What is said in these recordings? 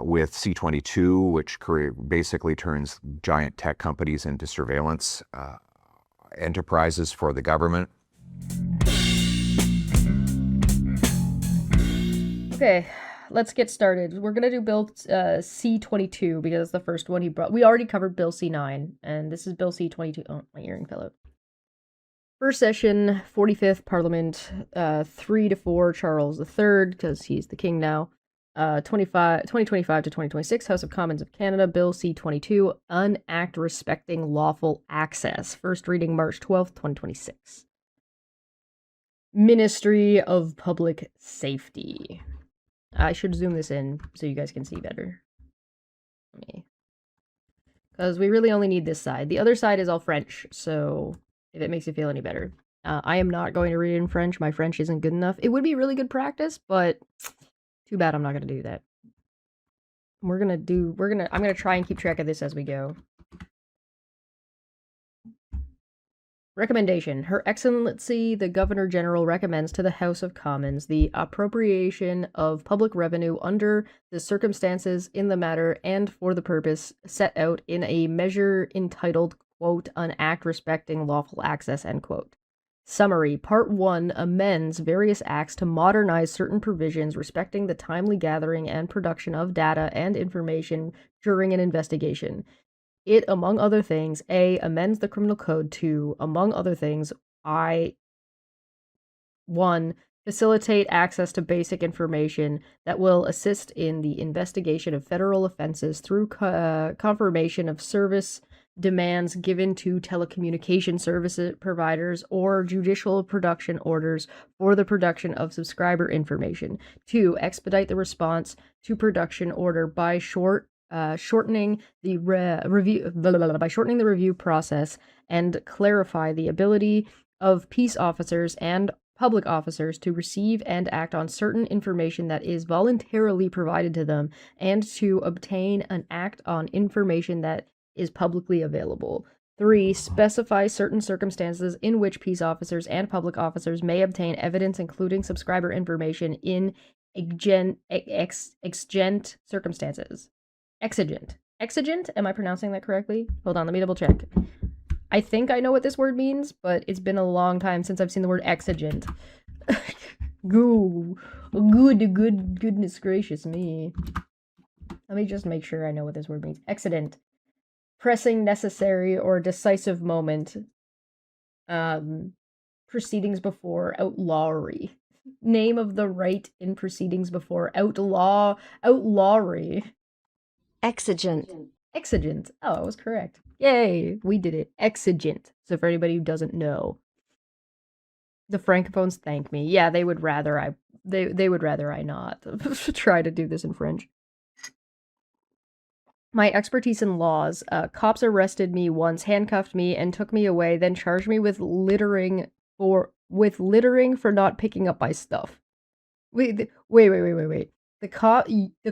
with C22, which basically turns giant tech companies into surveillance enterprises for the government. Okay, let's get started. We're gonna do Bill C22 because it's the first one he brought. We already covered Bill C9, and this is Bill C22. Oh, my earring fell out. First session, 45th Parliament, 3 to 4, Charles III, because he's the king now. 2025 to 2026, House of Commons of Canada, Bill C22, an act respecting lawful access. First reading, March 12th, 2026. Ministry of Public Safety. I should zoom this in so you guys can see better. Because we really only need this side. The other side is all French, so if it makes you feel any better. I am not going to read in French. My French isn't good enough. It would be really good practice, but too bad I'm not going to do that. I'm going to try and keep track of this as we go. Recommendation. Her Excellency, the Governor-General recommends to the House of Commons the appropriation of public revenue under the circumstances in the matter and for the purpose set out in a measure entitled, quote, an act respecting lawful access, end quote. Summary. Part 1 amends various acts to modernize certain provisions respecting the timely gathering and production of data and information during an investigation. It, among other things, A, amends the criminal code to, among other things, 1, facilitate access to basic information that will assist in the investigation of federal offenses through confirmation of service demands given to telecommunication service providers or judicial production orders for the production of subscriber information. 2, expedite the response to production order by shortening the review process and clarify the ability of peace officers and public officers to receive and act on certain information that is voluntarily provided to them and to obtain and act on information that is publicly available. 3, specify certain circumstances in which peace officers and public officers may obtain evidence including subscriber information in exigent circumstances. Exigent? Am I pronouncing that correctly? Hold on, let me double check. I think I know what this word means, but it's been a long time since I've seen the word exigent. Goodness gracious me. Let me just make sure I know what this word means. Exigent. Pressing, necessary, or decisive moment. Proceedings before outlawry. Name of the right in proceedings before outlawry. Exigent. Exigent. Oh, I was correct. Yay, we did it. Exigent. So for anybody who doesn't know, the francophones thank me. Yeah, they would rather I not try to do this in French. My expertise in laws. Cops arrested me once, handcuffed me, and took me away, then charged me with littering for not picking up my stuff. Wait. The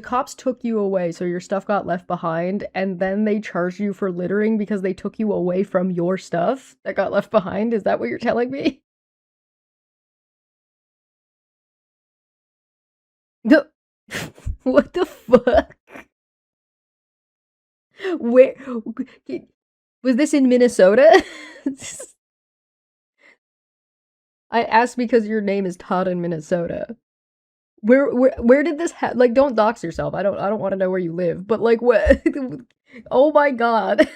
cops took you away, so your stuff got left behind, and then they charged you for littering because they took you away from your stuff that got left behind? Is that what you're telling me? No. What the fuck? Where was this in Minnesota? I asked because your name is Todd in Minnesota. Where did this like, don't dox yourself. I don't want to know where you live, but like, what? Oh my god.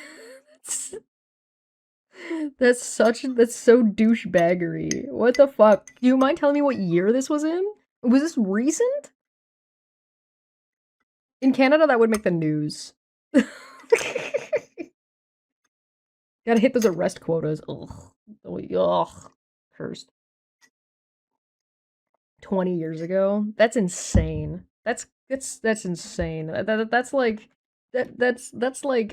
That's so douchebaggery. What the fuck? Do you mind telling me what year this was in? Was this recent? In Canada, that would make the news. Gotta hit those arrest quotas. Ugh. Cursed. 20 years ago? That's insane. That's insane. That's like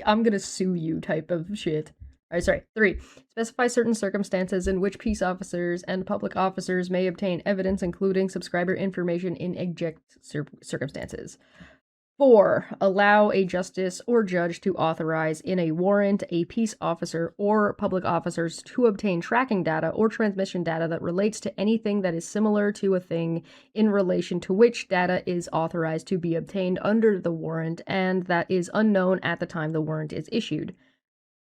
I'm gonna sue you type of shit. Alright, sorry. 3. Specify certain circumstances in which peace officers and public officers may obtain evidence including subscriber information in exigent circumstances. 4. Allow a justice or judge to authorize in a warrant a peace officer or public officers to obtain tracking data or transmission data that relates to anything that is similar to a thing in relation to which data is authorized to be obtained under the warrant and that is unknown at the time the warrant is issued.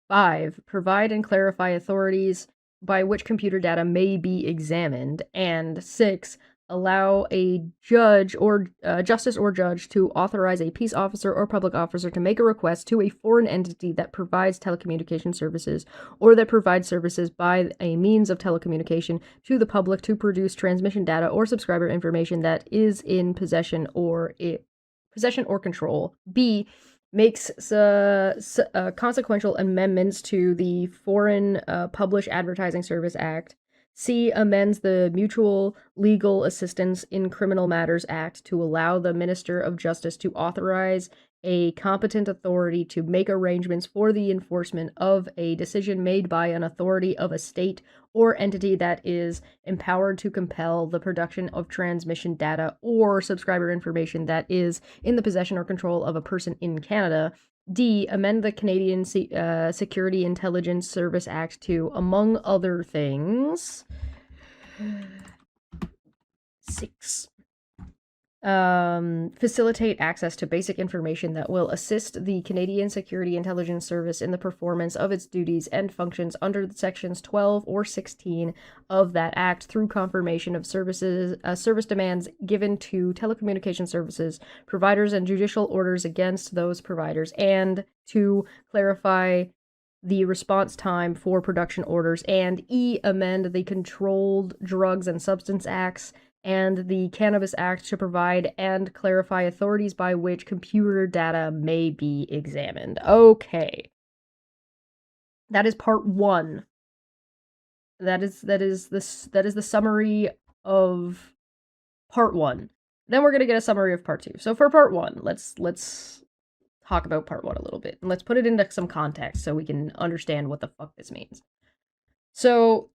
5. Provide and clarify authorities by which computer data may be examined. And 6. Allow a judge or justice or judge to authorize a peace officer or public officer to make a request to a foreign entity that provides telecommunication services or that provides services by a means of telecommunication to the public to produce transmission data or subscriber information that is in possession or control. B. Makes consequential amendments to the Foreign Publish Advertising Service Act. C. Amends the Mutual Legal Assistance in Criminal Matters Act to allow the Minister of Justice to authorize a competent authority to make arrangements for the enforcement of a decision made by an authority of a state or entity that is empowered to compel the production of transmission data or subscriber information that is in the possession or control of a person in Canada. D. Amend the Canadian Security Intelligence Service Act to, among other things, 6. Facilitate access to basic information that will assist the Canadian Security Intelligence Service in the performance of its duties and functions under sections 12 or 16 of that act through confirmation of service demands given to telecommunication services providers and judicial orders against those providers, and to clarify the response time for production orders, and E. Amend the Controlled Drugs and Substance Acts and the Cannabis Act to provide and clarify authorities by which computer data may be examined. Okay. That is part 1. That is the summary of part 1. Then we're going to get a summary of part 2. So for part 1, let's talk about part 1 a little bit. And let's put it into some context so we can understand what the fuck this means. So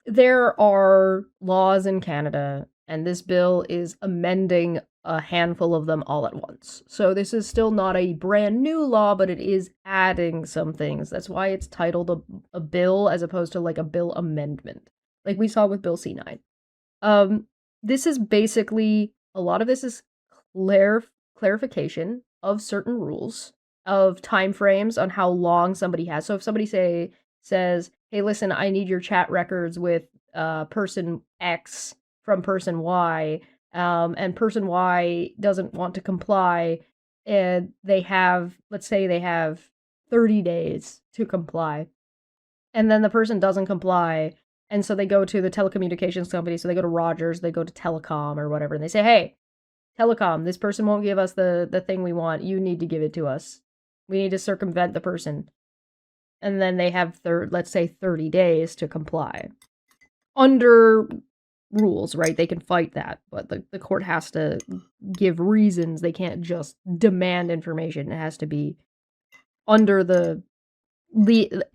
there are laws in Canada, and this bill is amending a handful of them all at once. So this is still not a brand new law, but it is adding some things. That's why it's titled a bill as opposed to like a bill amendment, like we saw with Bill C9. This is basically, a lot of this is clarification of certain rules, of timeframes on how long somebody has. So if somebody says, hey, listen, I need your chat records with person X from person Y, and person Y doesn't want to comply, and let's say they have 30 days to comply, and then the person doesn't comply, and so they go to the telecommunications company, so they go to Rogers, they go to Telecom or whatever, and they say, hey, Telecom, this person won't give us the thing we want, you need to give it to us. We need to circumvent the person. And then they have, let's say, 30 days to comply. Under rules, right? They can fight that, but the court has to give reasons. They can't just demand information. It has to be under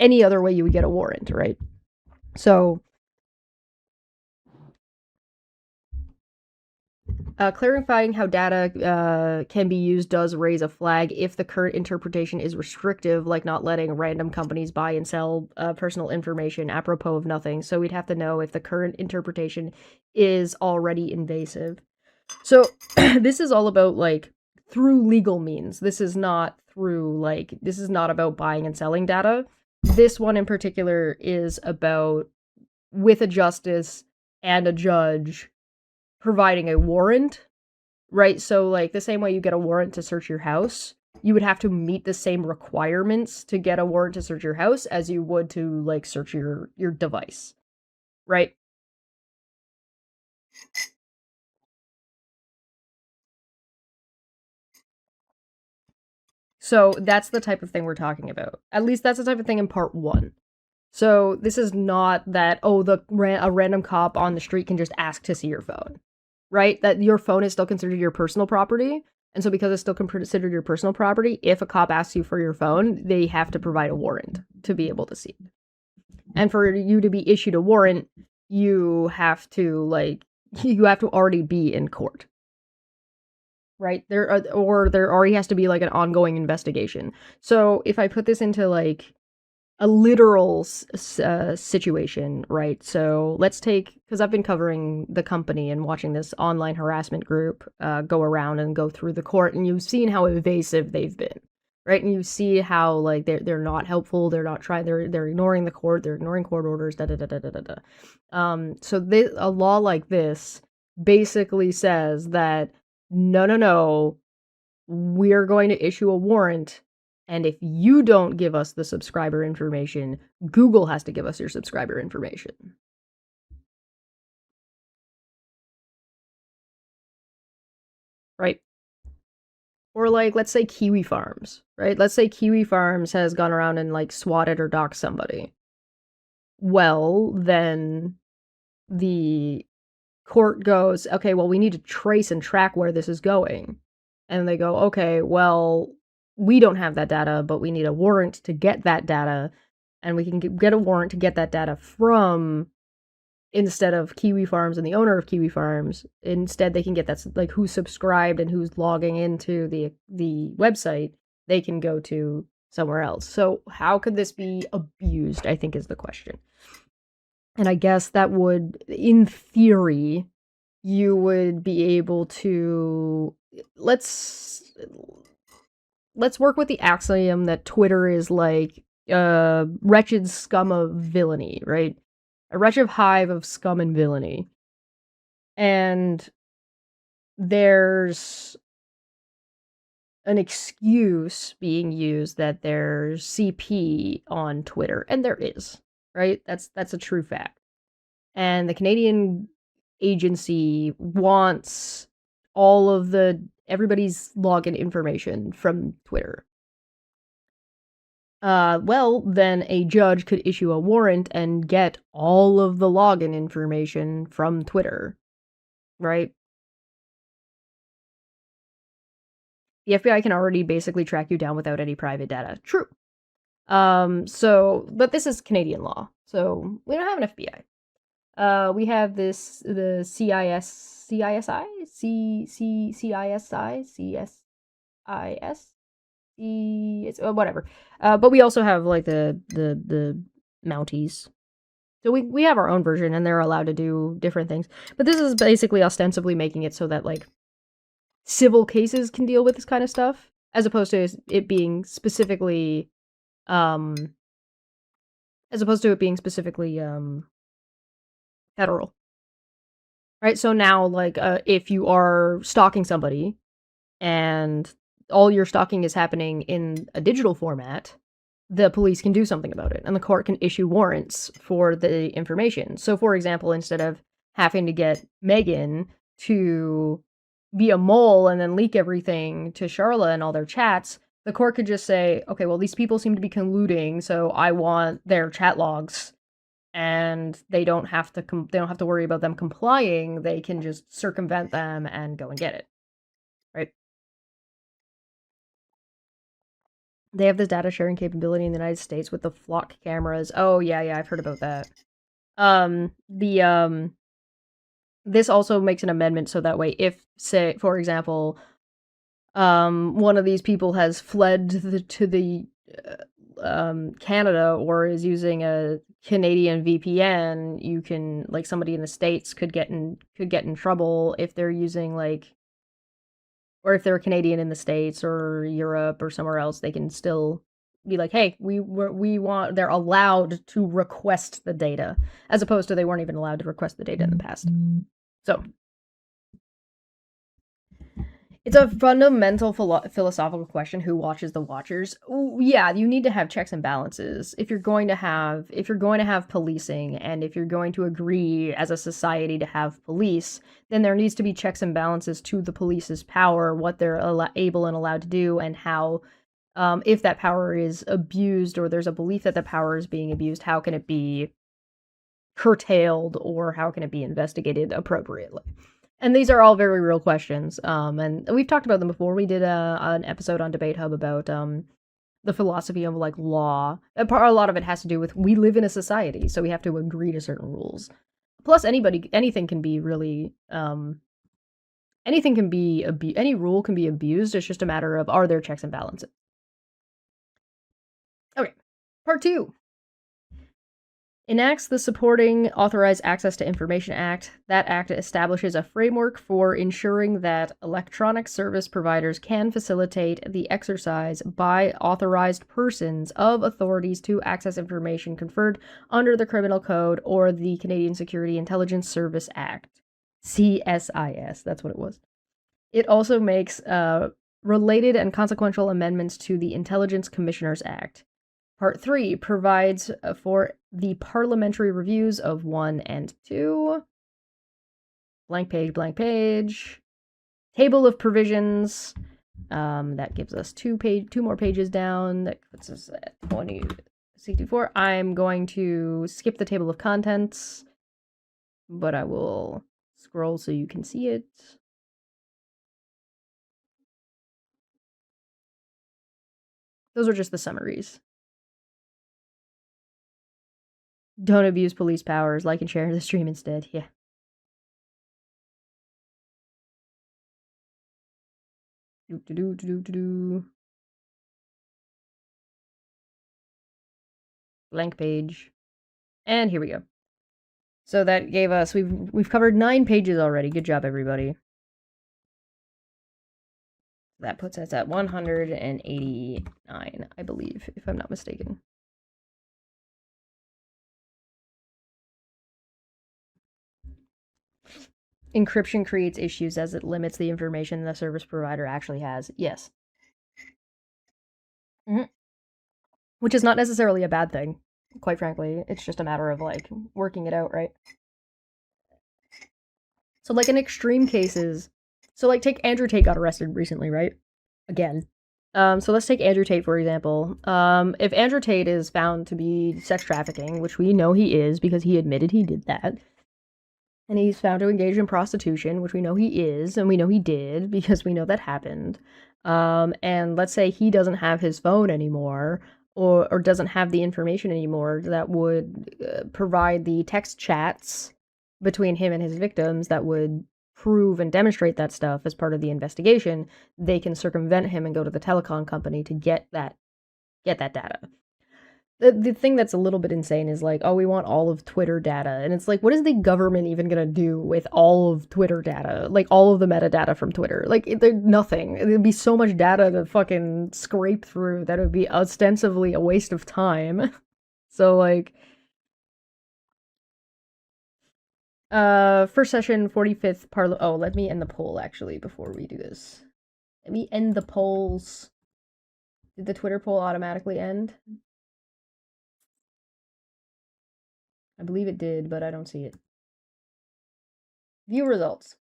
any other way you would get a warrant, right? So clarifying how data can be used does raise a flag if the current interpretation is restrictive, like not letting random companies buy and sell personal information apropos of nothing. So we'd have to know if the current interpretation is already invasive. So this is all about like through legal means. This is not about buying and selling data. This one in particular is about with a justice and a judge providing a warrant, right? So like the same way you get a warrant to search your house, you would have to meet the same requirements to get a warrant to search your house as you would to like search your device, right? So that's the type of thing we're talking about. At least that's the type of thing in part 1. So this is not that, a random cop on the street can just ask to see your phone, right? That your phone is still considered your personal property. And so because it's still considered your personal property, if a cop asks you for your phone, they have to provide a warrant to be able to see it. And for you to be issued a warrant, you have to already be in court. right? There already has to be like an ongoing investigation. So if I put this into like a literal situation, right? So let's take, because I've been covering the company and watching this online harassment group go around and go through the court, and you've seen how evasive they've been, right? And you see how like they're not helpful, they're not trying, they're ignoring the court, they're ignoring court orders, da da da da da da da. So a law like this basically says that no, we're going to issue a warrant, and if you don't give us the subscriber information, Google has to give us your subscriber information. Right? Or like, let's say Kiwi Farms, right? Let's say Kiwi Farms has gone around and like swatted or doxed somebody. Well, then the court goes, okay, well, we need to trace and track where this is going. And they go, okay, well, we don't have that data, but we need a warrant to get that data. And we can get a warrant to get that data from, instead of Kiwi Farms and the owner of Kiwi Farms, instead they can get that's like who's subscribed and who's logging into the website, they can go to somewhere else. So how could this be abused, I think is the question. And I guess that would, in theory, you would be able to, let's work with the axiom that Twitter is like a wretched scum of villainy, right? A wretched hive of scum and villainy. And there's an excuse being used that there's CP on Twitter, and there is, right? That's a true fact. And the Canadian agency wants all of everybody's login information from Twitter. Well, then a judge could issue a warrant and get all of the login information from Twitter, right? The FBI can already basically track you down without any private data. True. But this is Canadian law, so we don't have an FBI. We have the CIS, CISI, it's whatever. But we also have like the Mounties. So we have our own version, and they're allowed to do different things. But this is basically ostensibly making it so that like civil cases can deal with this kind of stuff, as opposed to it being specifically federal. Right? So now like if you are stalking somebody and all your stalking is happening in a digital format, the police can do something about it, and the court can issue warrants for the information. So, for example, instead of having to get Megan to be a mole and then leak everything to Charla and all their chats, the court could just say, okay, well, these people seem to be colluding, so I want their chat logs, and they don't have to worry about them complying. They can just circumvent them and go and get it, right? They have this data sharing capability in the United States with the flock cameras. Oh, yeah, I've heard about that. This also makes an amendment so that way if, say, for example, one of these people has fled to Canada or is using a Canadian VPN, you can, like, somebody in the States could get in trouble if they're using like, or if they're Canadian in the States or Europe or somewhere else, they can still be like, hey, we want, they're allowed to request the data, as opposed to they weren't even allowed to request the data in the past. So it's a fundamental philosophical question: who watches the watchers? Ooh, yeah, you need to have checks and balances if you're going to have policing, and if you're going to agree as a society to have police, then there needs to be checks and balances to the police's power, what they're able and allowed to do, and how, if that power is abused or there's a belief that the power is being abused, how can it be curtailed or how can it be investigated appropriately? And these are all very real questions. And we've talked about them before. We did an episode on Debate Hub about the philosophy of like law. A lot of it has to do with, we live in a society, so we have to agree to certain rules. Plus, anything can be really anything can be any rule can be abused. It's just a matter of, are there checks and balances? Okay, part 2. Enacts the Supporting Authorized Access to Information Act. That act establishes a framework for ensuring that electronic service providers can facilitate the exercise by authorized persons of authorities to access information conferred under the Criminal Code or the Canadian Security Intelligence Service Act. CSIS, that's what it was. It also makes related and consequential amendments to the Intelligence Commissioners Act. Part 3 provides for the parliamentary reviews of 1 and 2. Blank page. Table of provisions. That gives us 2 more pages down. That puts us at 64. I'm going to skip the table of contents, but I will scroll so you can see it. Those are just the summaries. Don't abuse police powers. Like and share the stream instead. Yeah. Blank page. And here we go. So that gave us, we've covered 9 pages already. Good job, everybody. That puts us at 189, I believe, if I'm not mistaken. Encryption creates issues as it limits the information the service provider actually has. Yes. Which is not necessarily a bad thing, quite frankly. It's just a matter of, like, working it out, right? So, like, in extreme cases, so, like, take Andrew Tate got arrested recently, right? Again. So let's take Andrew Tate, for example. If Andrew Tate is found to be sex trafficking, which we know he is because he admitted he did that, and he's found to engage in prostitution, which we know he is, and we know he did because we know that happened, and let's say he doesn't have his phone anymore, or doesn't have the information anymore that would provide the text chats between him and his victims that would prove and demonstrate that stuff as part of the investigation, they can circumvent him and go to the telecom company to get that data. The thing that's a little bit insane is like, oh, we want all of Twitter data. And it's like, what is the government even going to do with all of Twitter data? Like, all of the metadata from Twitter? Like, there's nothing. There'd be so much data to fucking scrape through that it would be ostensibly a waste of time. So, like, first session, 45th parliament. Oh, let me end the poll, actually, before we do this. Let me end the polls. Did the Twitter poll automatically end? I believe it did, but I don't see it. View results.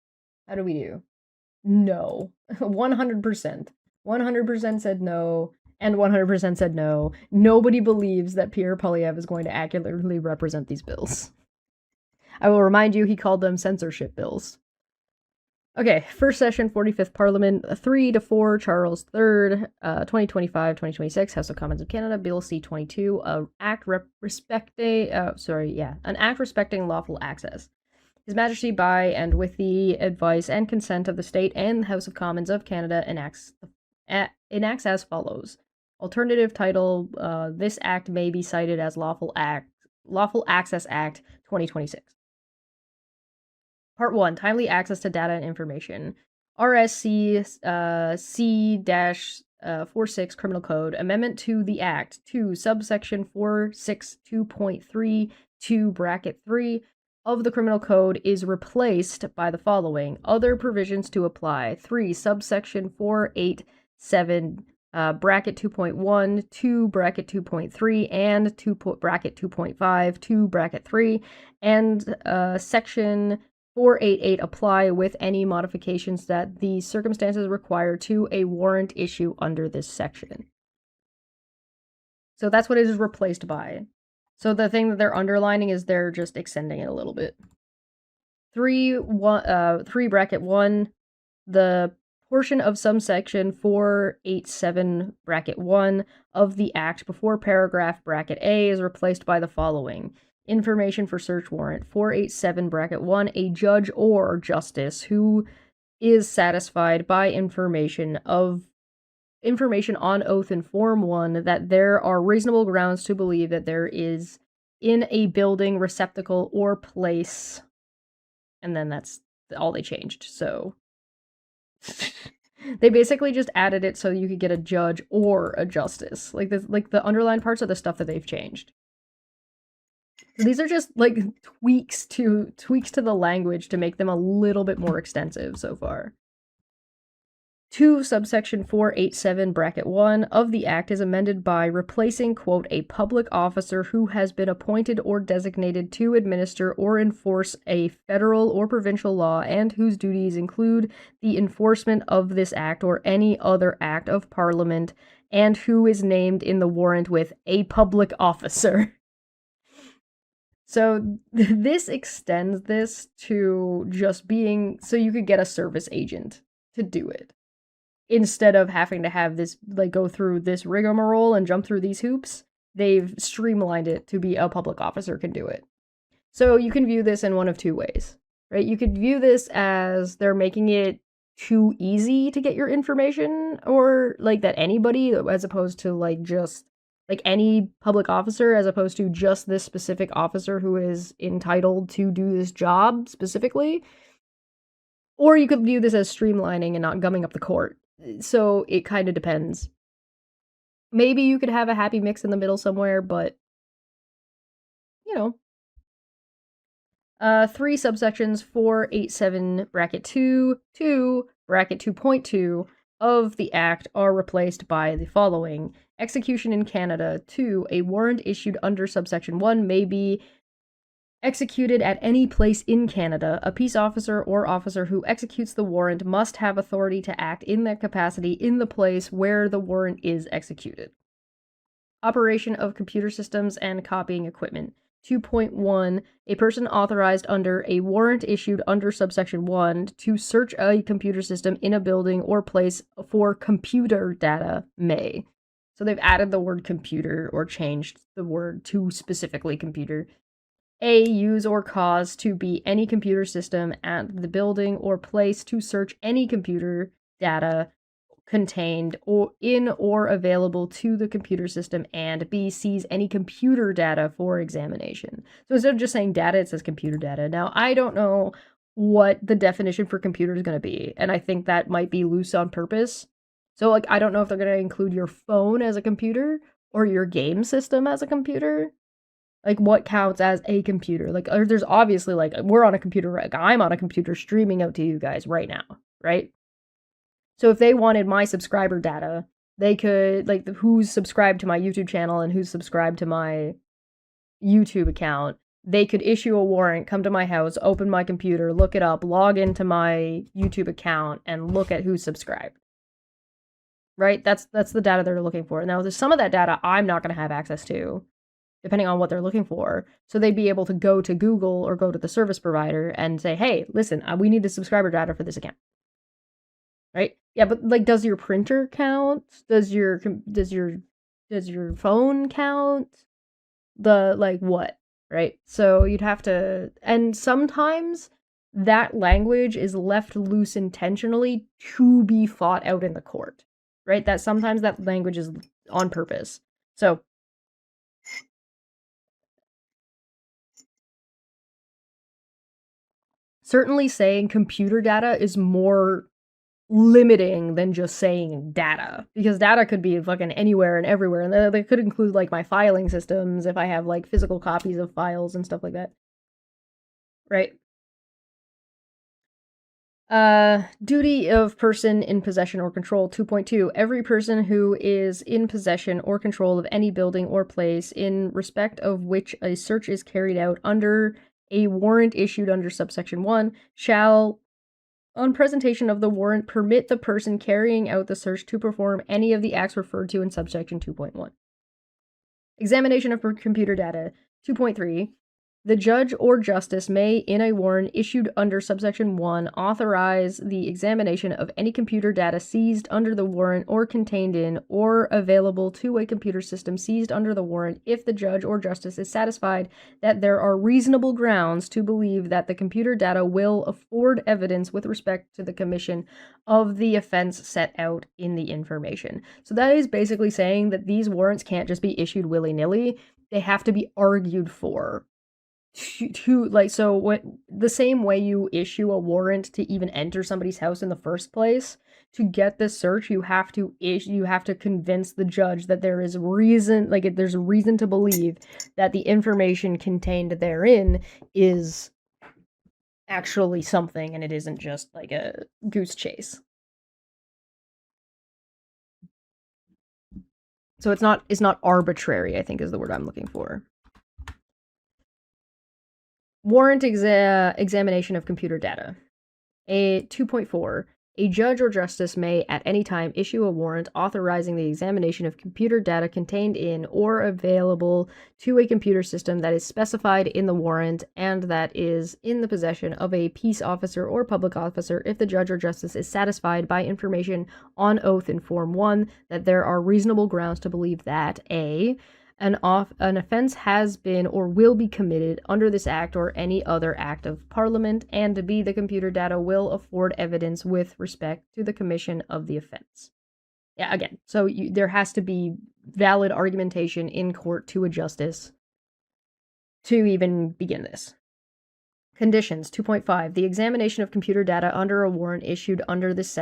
How do we do? No. 100%. 100% said no, and 100% said no. Nobody believes that Pierre Poilievre is going to accurately represent these bills. I will remind you, he called them censorship bills. Okay, first session, 45th Parliament, 3-4, Charles III, 2025-2026, House of Commons of Canada, Bill C22, an act respecting lawful access. His Majesty, by and with the advice and consent of the State and the House of Commons of Canada, enacts as follows. Alternative title, this act may be cited as Lawful Access Act 2026. Part 1, timely access to data and information. RSC C-46 Criminal Code, amendment to the Act, 2, subsection 462.32, bracket 3 of the Criminal Code is replaced by the following. Other provisions to apply. 3, subsection 487, bracket 2.1, 2, bracket 2.3, and 2, bracket 2.5, 2, bracket 3, and section 488 apply with any modifications that the circumstances require to a warrant issue under this section. So that's what it is replaced by. So the thing that they're underlining is they're just extending it a little bit. 3 bracket 1, the portion of subsection 487 bracket 1 of the Act before paragraph bracket A is replaced by the following. Information for search warrant. 487 bracket 1, a judge or justice who is satisfied by information on oath in Form 1 that there are reasonable grounds to believe that there is in a building, receptacle, or place. And then that's all they changed. So they basically just added it so you could get a judge or a justice. Like the underlined parts are the stuff that they've changed. So these are just like tweaks to the language to make them a little bit more extensive so far. 2 subsection 487 bracket 1 of the Act is amended by replacing, quote, a public officer who has been appointed or designated to administer or enforce a federal or provincial law and whose duties include the enforcement of this Act or any other Act of Parliament and who is named in the warrant with a public officer. So this extends this to just being, so you could get a service agent to do it. Instead of having to have this, like, go through this rigmarole and jump through these hoops, they've streamlined it to be a public officer can do it. So you can view this in one of two ways, right? You could view this as they're making it too easy to get your information, or like that anybody, as opposed to like just like any public officer, as opposed to just this specific officer who is entitled to do this job specifically. Or you could view this as streamlining and not gumming up the court. So it kind of depends. Maybe you could have a happy mix in the middle somewhere, but you know. 3 subsections 487 bracket 2 bracket 2.2 of the Act are replaced by the following. Execution in Canada. 2. A warrant issued under subsection 1 may be executed at any place in Canada. A peace officer or officer who executes the warrant must have authority to act in that capacity in the place where the warrant is executed. Operation of computer systems and copying equipment. 2.1. A person authorized under a warrant issued under subsection 1 to search a computer system in a building or place for computer data may. So they've added the word computer or changed the word to specifically computer. A. Use or cause to be any computer system at the building or place to search any computer data contained or in or available to the computer system, and B. Seize any computer data for examination. So instead of just saying data, it says computer data. Now, I don't know what the definition for computer is going to be, and I think that might be loose on purpose. So, like, I don't know if they're going to include your phone as a computer or your game system as a computer. Like, what counts as a computer? Like, there's obviously, like, we're on a computer, like, I'm on a computer streaming out to you guys right now, right? So if they wanted my subscriber data, they could, like, who's subscribed to my YouTube channel and who's subscribed to my YouTube account, they could issue a warrant, come to my house, open my computer, look it up, log into my YouTube account, and look at who's subscribed. Right? That's the data they're looking for. Now, there's some of that data I'm not going to have access to, depending on what they're looking for. So they'd be able to go to Google or go to the service provider and say, hey, listen, we need the subscriber data for this account. Right? Yeah, but like, does your printer count? Does your phone count? The, like, what? Right? So you'd have to, and sometimes that language is left loose intentionally to be fought out in the court. Right? That sometimes that language is on purpose. So certainly saying computer data is more limiting than just saying data, because data could be fucking anywhere and everywhere, and they could include, like, my filing systems if I have, like, physical copies of files and stuff like that. Right? Duty of person in possession or control. 2.2. Every person who is in possession or control of any building or place in respect of which a search is carried out under a warrant issued under subsection 1 shall, on presentation of the warrant, permit the person carrying out the search to perform any of the acts referred to in subsection 2.1. Examination of computer data. 2.3. The judge or justice may, in a warrant issued under subsection 1, authorize the examination of any computer data seized under the warrant or contained in or available to a computer system seized under the warrant if the judge or justice is satisfied that there are reasonable grounds to believe that the computer data will afford evidence with respect to the commission of the offense set out in the information. So that is basically saying that these warrants can't just be issued willy-nilly. They have to be argued for. So what the same way you issue a warrant to even enter somebody's house in the first place, to get this search you have to convince the judge that there is reason, like there's a reason to believe that the information contained therein is actually something and it isn't just like a goose chase. So it's not arbitrary, I think is the word I'm looking for. Warrant examination of computer data. 2.4. A judge or justice may at any time issue a warrant authorizing the examination of computer data contained in or available to a computer system that is specified in the warrant and that is in the possession of a peace officer or public officer if the judge or justice is satisfied by information on oath in Form 1 that there are reasonable grounds to believe that a. An offence has been or will be committed under this act or any other act of Parliament, and b. the computer data will afford evidence with respect to the commission of the offence. Yeah, again, so there has to be valid argumentation in court to a justice to even begin this. Conditions. 2.5. The examination of computer data under a warrant issued under this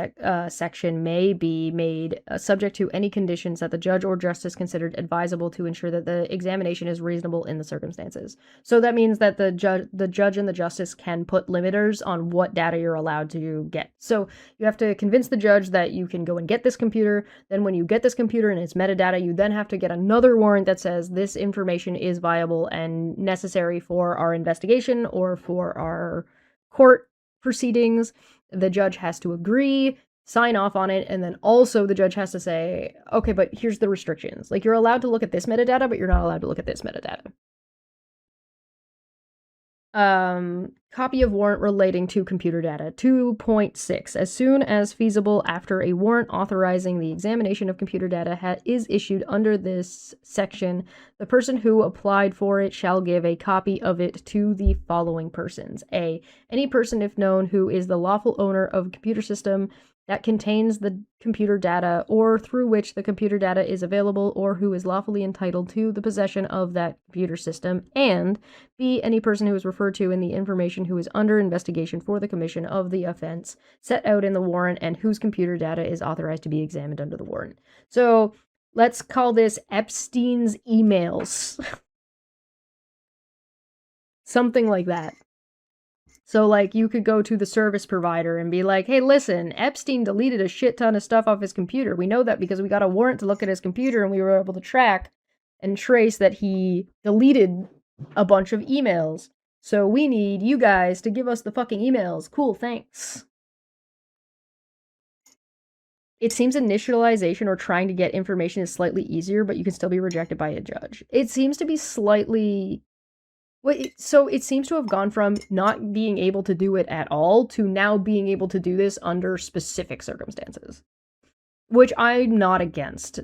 section may be made subject to any conditions that the judge or justice considered advisable to ensure that the examination is reasonable in the circumstances. So that means that the judge and the justice can put limiters on what data you're allowed to get. So you have to convince the judge that you can go and get this computer. Then when you get this computer and its metadata, you then have to get another warrant that says this information is viable and necessary for our investigation or for our court proceedings. The judge has to agree, sign off on it, and then also the judge has to say, okay, but here's the restrictions. Like, you're allowed to look at this metadata, but you're not allowed to look at this metadata. Copy of warrant relating to computer data. 2.6. As soon as feasible after a warrant authorizing the examination of computer data is issued under this section, the person who applied for it shall give a copy of it to the following persons. A. Any person, if known, who is the lawful owner of a computer system that contains the computer data or through which the computer data is available or who is lawfully entitled to the possession of that computer system, and b. any person who is referred to in the information who is under investigation for the commission of the offense set out in the warrant and whose computer data is authorized to be examined under the warrant. So let's call this Epstein's emails. Something like that. So, like, you could go to the service provider and be like, hey, listen, Epstein deleted a shit ton of stuff off his computer. We know that because we got a warrant to look at his computer and we were able to track and trace that he deleted a bunch of emails. So we need you guys to give us the fucking emails. Cool, thanks. It seems initialization or trying to get information is slightly easier, but you can still be rejected by a judge. It seems to be slightly... So it seems to have gone from not being able to do it at all to now being able to do this under specific circumstances, which I'm not against.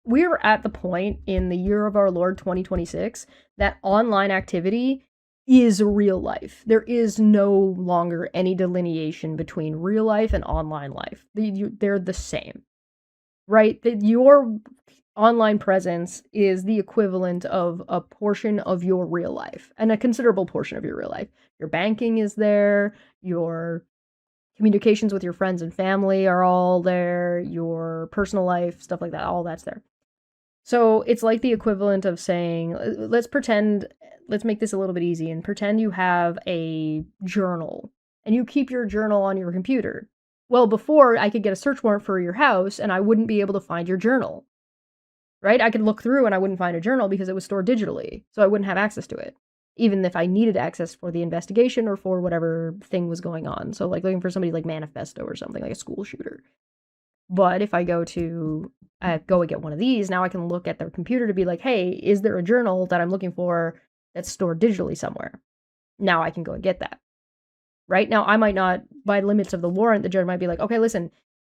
We're at the point in the year of our Lord 2026 that online activity is real life. There is no longer any delineation between real life and online life. They're the same, right? Your online presence is the equivalent of a portion of your real life, and a considerable portion of your real life. Your banking is there, your communications with your friends and family are all there, your personal life, stuff like that, all that's there. So it's like the equivalent of saying, let's make this a little bit easy and pretend you have a journal and you keep your journal on your computer. Well, before I could get a search warrant for your house and I wouldn't be able to find your journal. Right? I could look through and I wouldn't find a journal because it was stored digitally, so I wouldn't have access to it, even if I needed access for the investigation or for whatever thing was going on. So, like, looking for somebody like Manifesto or something, like a school shooter. But if I go and get one of these, now I can look at their computer to be like, hey, is there a journal that I'm looking for that's stored digitally somewhere. Now I can go and get that. Right? Now, I might not, by limits of the warrant, the judge might be like, okay, listen,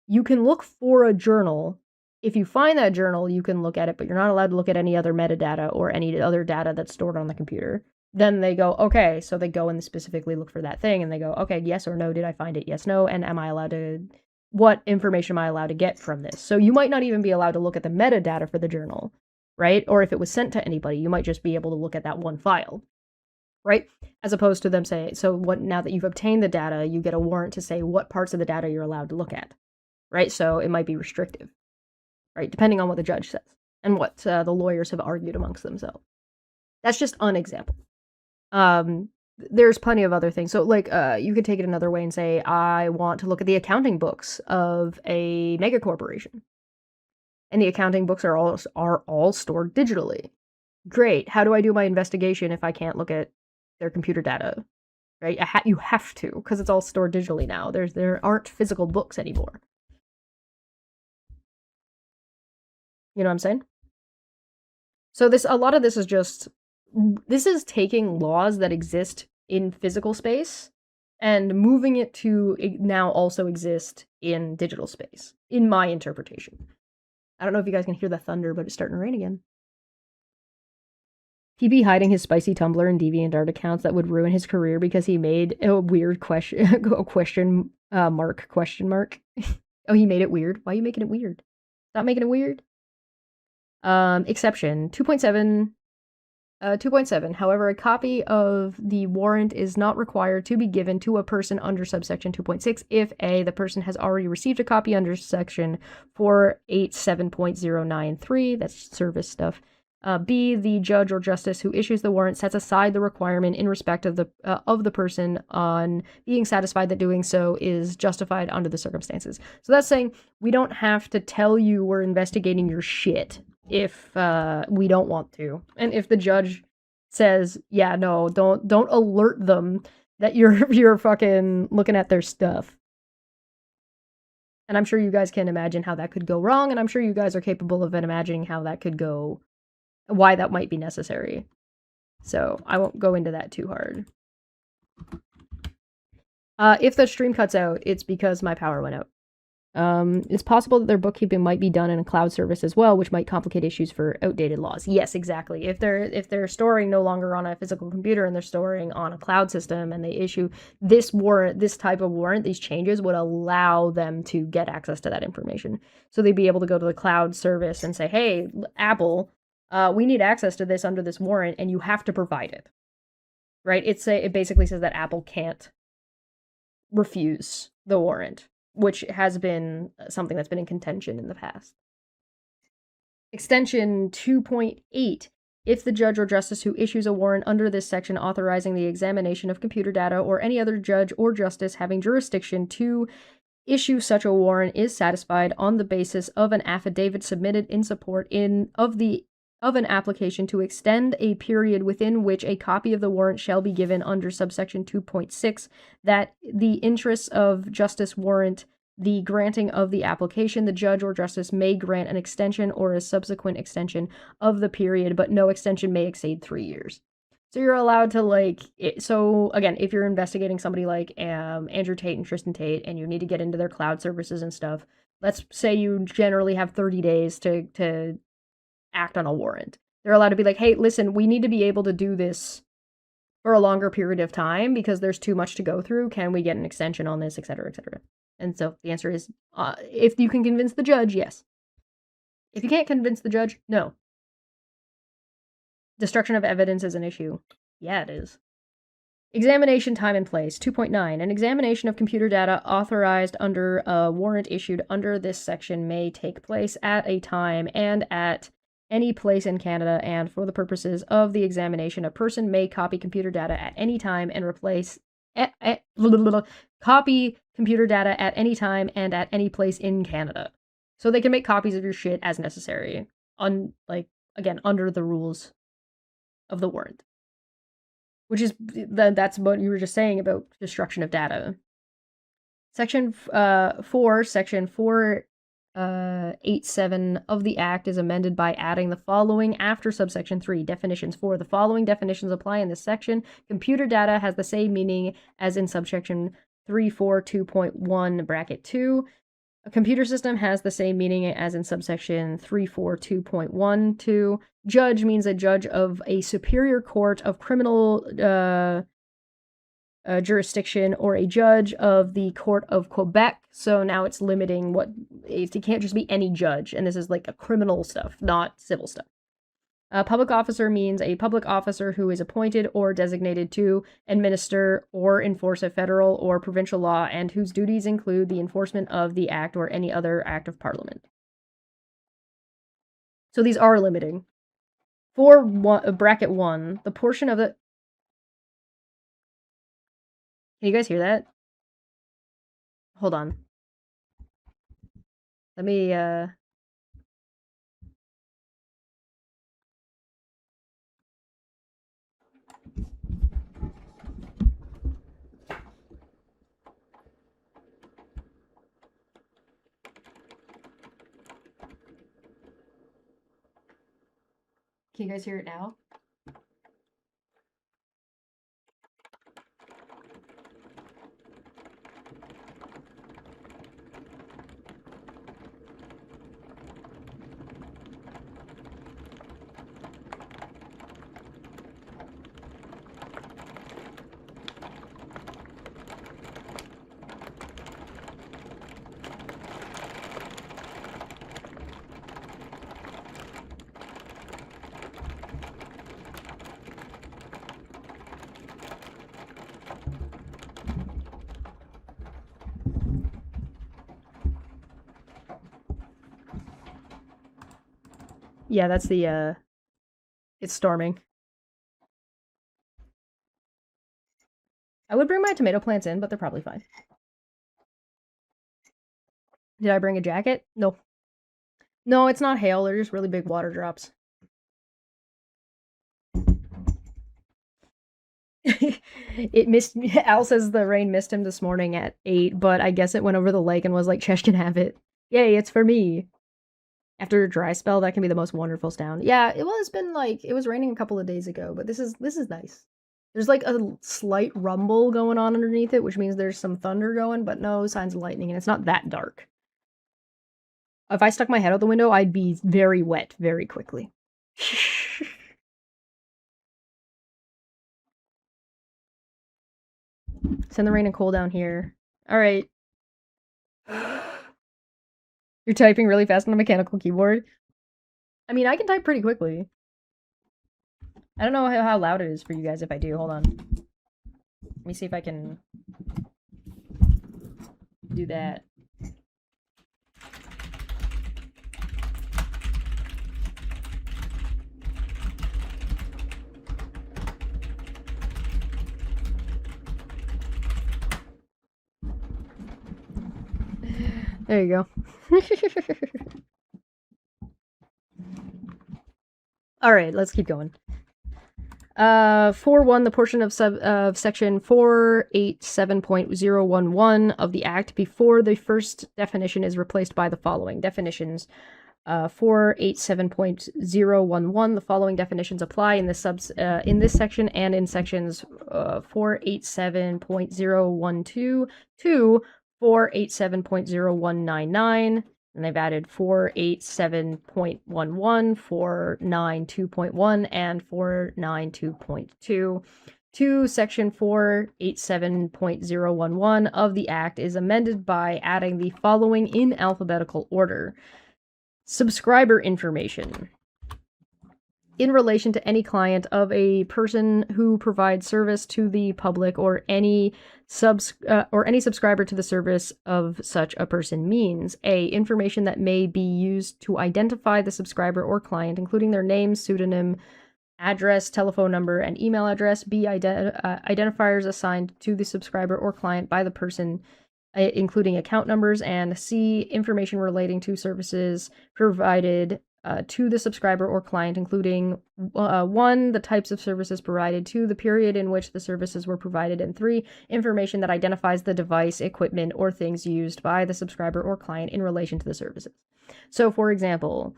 you can look for a journal. If you find that journal, you can look at it, but you're not allowed to look at any other metadata or any other data that's stored on the computer. Then they go, okay, so they go and specifically look for that thing, and they go, okay, yes or no, did I find it? Yes, no, and am I allowed to, what information am I allowed to get from this? So you might not even be allowed to look at the metadata for the journal, right? Or if it was sent to anybody, you might just be able to look at that one file, right? As opposed to them saying, so what, now that you've obtained the data, you get a warrant to say what parts of the data you're allowed to look at, right? So it might be restrictive, right? Depending on what the judge says and what the lawyers have argued amongst themselves. That's just an example. There's plenty of other things. So like, you could take it another way and say, I want to look at the accounting books of a mega corporation. And the accounting books are all stored digitally. Great. How do I do my investigation if I can't look at their computer data? Right? You have to, because it's all stored digitally now. There aren't physical books anymore. You know what I'm saying? So a lot of this is taking laws that exist in physical space and moving it to now also exist in digital space, in my interpretation. I don't know if you guys can hear the thunder, but it's starting to rain again. PB hiding his spicy Tumblr and DeviantArt accounts that would ruin his career because he made a weird question mark. Oh, he made it weird. Why are you making it weird? Stop making it weird. Exception 2.7. 2.7. However, a copy of the warrant is not required to be given to a person under subsection 2.6 if A, the person has already received a copy under section 487.093, that's service stuff. B, the judge or justice who issues the warrant sets aside the requirement in respect of the person on being satisfied that doing so is justified under the circumstances. So that's saying we don't have to tell you we're investigating your shit if we don't want to. And if the judge says, yeah, no, don't alert them that you're fucking looking at their stuff. And I'm sure you guys can imagine how that could go wrong, and I'm sure you guys are capable of imagining how that could go, why that might be necessary. So I won't go into that too hard. If the stream cuts out, it's because my power went out. It's possible that their bookkeeping might be done in a cloud service as well, which might complicate issues for outdated laws. Yes, exactly. If they're storing no longer on a physical computer and they're storing on a cloud system and they issue this warrant, this type of warrant, these changes would allow them to get access to that information. So they'd be able to go to the cloud service and say, hey, Apple, we need access to this under this warrant and you have to provide it. Right? It basically says that Apple can't refuse the warrant, which has been something that's been in contention in the past. Extension 2.8. If the judge or justice who issues a warrant under this section authorizing the examination of computer data or any other judge or justice having jurisdiction to issue such a warrant is satisfied on the basis of an affidavit submitted in support of an application to extend a period within which a copy of the warrant shall be given under subsection 2.6, that the interests of justice warrant the granting of the application, the judge or justice may grant an extension or a subsequent extension of the period, but no extension may exceed 3 years. So you're allowed to so again, if you're investigating somebody like Andrew Tate and Tristan Tate and you need to get into their cloud services and stuff, let's say you generally have 30 days to act on a warrant. They're allowed to be like, hey, listen, we need to be able to do this for a longer period of time because there's too much to go through. Can we get an extension on this, et cetera, et cetera? And so the answer is, if you can convince the judge, yes. If you can't convince the judge, no. Destruction of evidence is an issue. Yeah, it is. Examination time and place. 2.9. An examination of computer data authorized under a warrant issued under this section may take place at a time and at any place in Canada, and for the purposes of the examination, a person may copy computer data at any time and copy computer data at any time and at any place in Canada. So they can make copies of your shit as necessary, again, under the rules of the warrant. Which is, that's what you were just saying about destruction of data. Section 4, Section 4 4.87 of the Act is amended by adding the following after subsection 3. Definitions. 4. The following definitions apply in this section. Computer data has the same meaning as in subsection 342.1 bracket 2. A computer system has the same meaning as in subsection 342.12. Judge means a judge of a superior court of criminal jurisdiction or a judge of the court of Quebec. So now it's limiting what it can't just be any judge, and this is like a criminal stuff, not civil stuff. A public officer means a public officer who is appointed or designated to administer or enforce a federal or provincial law and whose duties include the enforcement of the act or any other act of parliament. So these are limiting. For bracket 1, the portion of the... Can you guys hear that? Hold on. Let me, Can you guys hear it now? Yeah, that's the, it's storming. I would bring my tomato plants in, but they're probably fine. Did I bring a jacket? No. No, it's not hail, they're just really big water drops. It missed, Al says the rain missed him this morning at 8, but I guess it went over the lake and was like, Chesh can have it. Yay, it's for me. After a dry spell, that can be the most wonderful sound. Yeah, it's been like, it was raining a couple of days ago, but this is nice. There's like a slight rumble going on underneath it, which means there's some thunder going, but no signs of lightning, and it's not that dark. If I stuck my head out the window, I'd be very wet very quickly. Send the rain and coal down here. Alright. You're typing really fast on a mechanical keyboard? I mean, I can type pretty quickly. I don't know how loud it is for you guys if I do. Hold on. Let me see if I can do that. There you go. Alright, let's keep going. 4.1, the portion of section 487.011 of the Act before the first definition is replaced by the following definitions. 487.011, the following definitions apply in this section and in sections 487.012 to 487.0199, and they've added 487.11, 492.1, and 492.2. To section 487.011 of the Act is amended by adding the following in alphabetical order. Subscriber information. In relation to any client of a person who provides service to the public or any subscriber to the service of such a person means A. Information that may be used to identify the subscriber or client, including their name, pseudonym, address, telephone number, and email address. B. Identifiers assigned to the subscriber or client by the person, including account numbers. And C. Information relating to services provided to the subscriber or client, including 1, the types of services provided, 2, the period in which the services were provided, and 3, information that identifies the device, equipment, or things used by the subscriber or client in relation to the services. So, for example,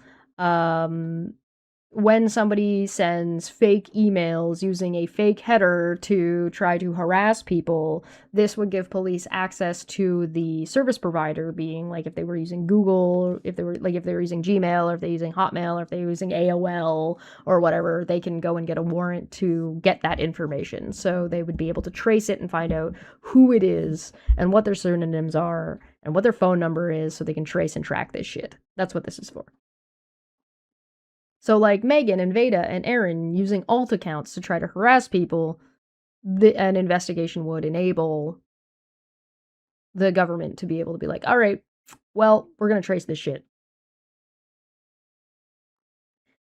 when somebody sends fake emails using a fake header to try to harass people, this would give police access to the service provider, being like if they were using Google, if they were using Gmail, or if they're using Hotmail, or if they're using AOL or whatever, they can go and get a warrant to get that information. So they would be able to trace it and find out who it is and what their pseudonyms are and what their phone number is, so they can trace and track this shit. That's what this is for. So, like Megan and Veda and Aaron using alt accounts to try to harass people, an investigation would enable the government to be able to be like, all right, well, we're going to trace this shit.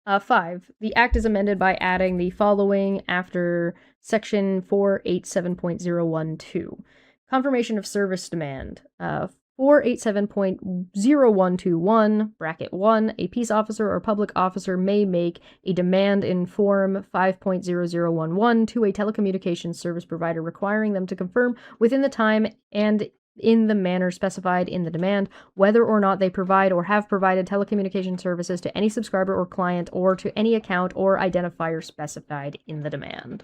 5. The Act is amended by adding the following after Section 487.012. Confirmation of service demand. 487.0121, bracket 1, a peace officer or public officer may make a demand in Form 5.0011 to a telecommunications service provider requiring them to confirm within the time and in the manner specified in the demand whether or not they provide or have provided telecommunication services to any subscriber or client or to any account or identifier specified in the demand.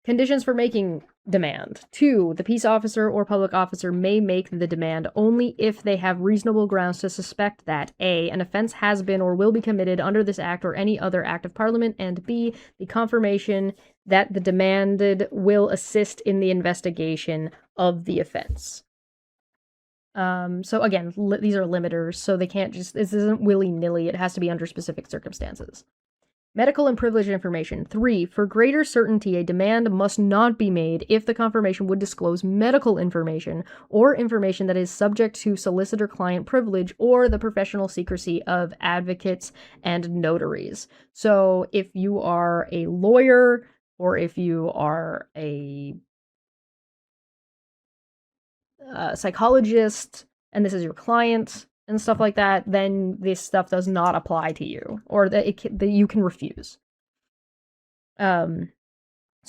Conditions for making demand. 2. The peace officer or public officer may make the demand only if they have reasonable grounds to suspect that A. An offense has been or will be committed under this act or any other act of parliament, and B. The confirmation that the demanded will assist in the investigation of the offense. So again, these are limiters, so they can't just, this isn't willy-nilly, it has to be under specific circumstances. Medical and privileged information. 3. For greater certainty, a demand must not be made if the confirmation would disclose medical information or information that is subject to solicitor-client privilege or the professional secrecy of advocates and notaries. So if you are a lawyer or if you are a psychologist and this is your client and stuff like that, then this stuff does not apply to you, or that you can refuse. So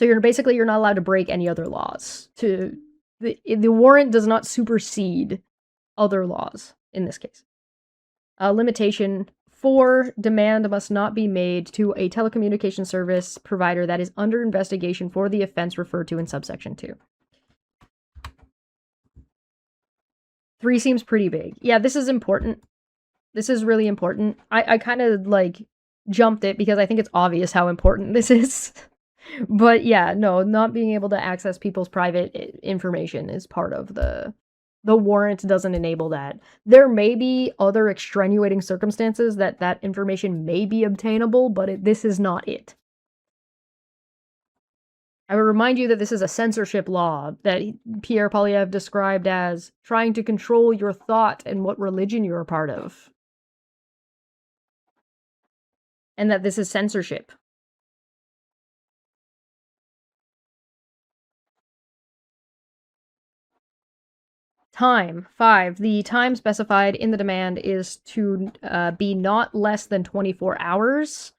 you're not allowed to break any other laws. The warrant does not supersede other laws in this case. Limitation 4, demand must not be made to a telecommunication service provider that is under investigation for the offense referred to in subsection 2. 3 seems pretty big. Yeah, this is important. This is really important. I kind of, jumped it because I think it's obvious how important this is. But yeah, no, not being able to access people's private information is part of the warrant doesn't enable that. There may be other extenuating circumstances that information may be obtainable, but this is not it. I would remind you that this is a censorship law that Pierre Poilievre described as trying to control your thought and what religion you're a part of. And that this is censorship. Time. 5. The time specified in the demand is to be not less than 24 hours.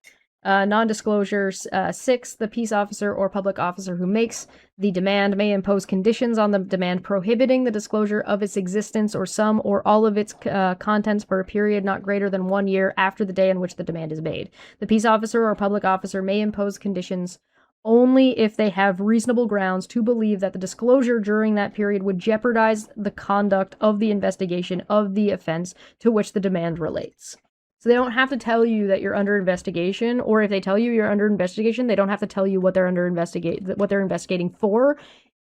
Non-disclosures. 6. The peace officer or public officer who makes the demand may impose conditions on the demand prohibiting the disclosure of its existence or some or all of its contents for a period not greater than 1 year after the day on which the demand is made. The peace officer or public officer may impose conditions only if they have reasonable grounds to believe that the disclosure during that period would jeopardize the conduct of the investigation of the offense to which the demand relates. So they don't have to tell you that you're under investigation, or if they tell you you're under investigation, they don't have to tell you what they're investigating for,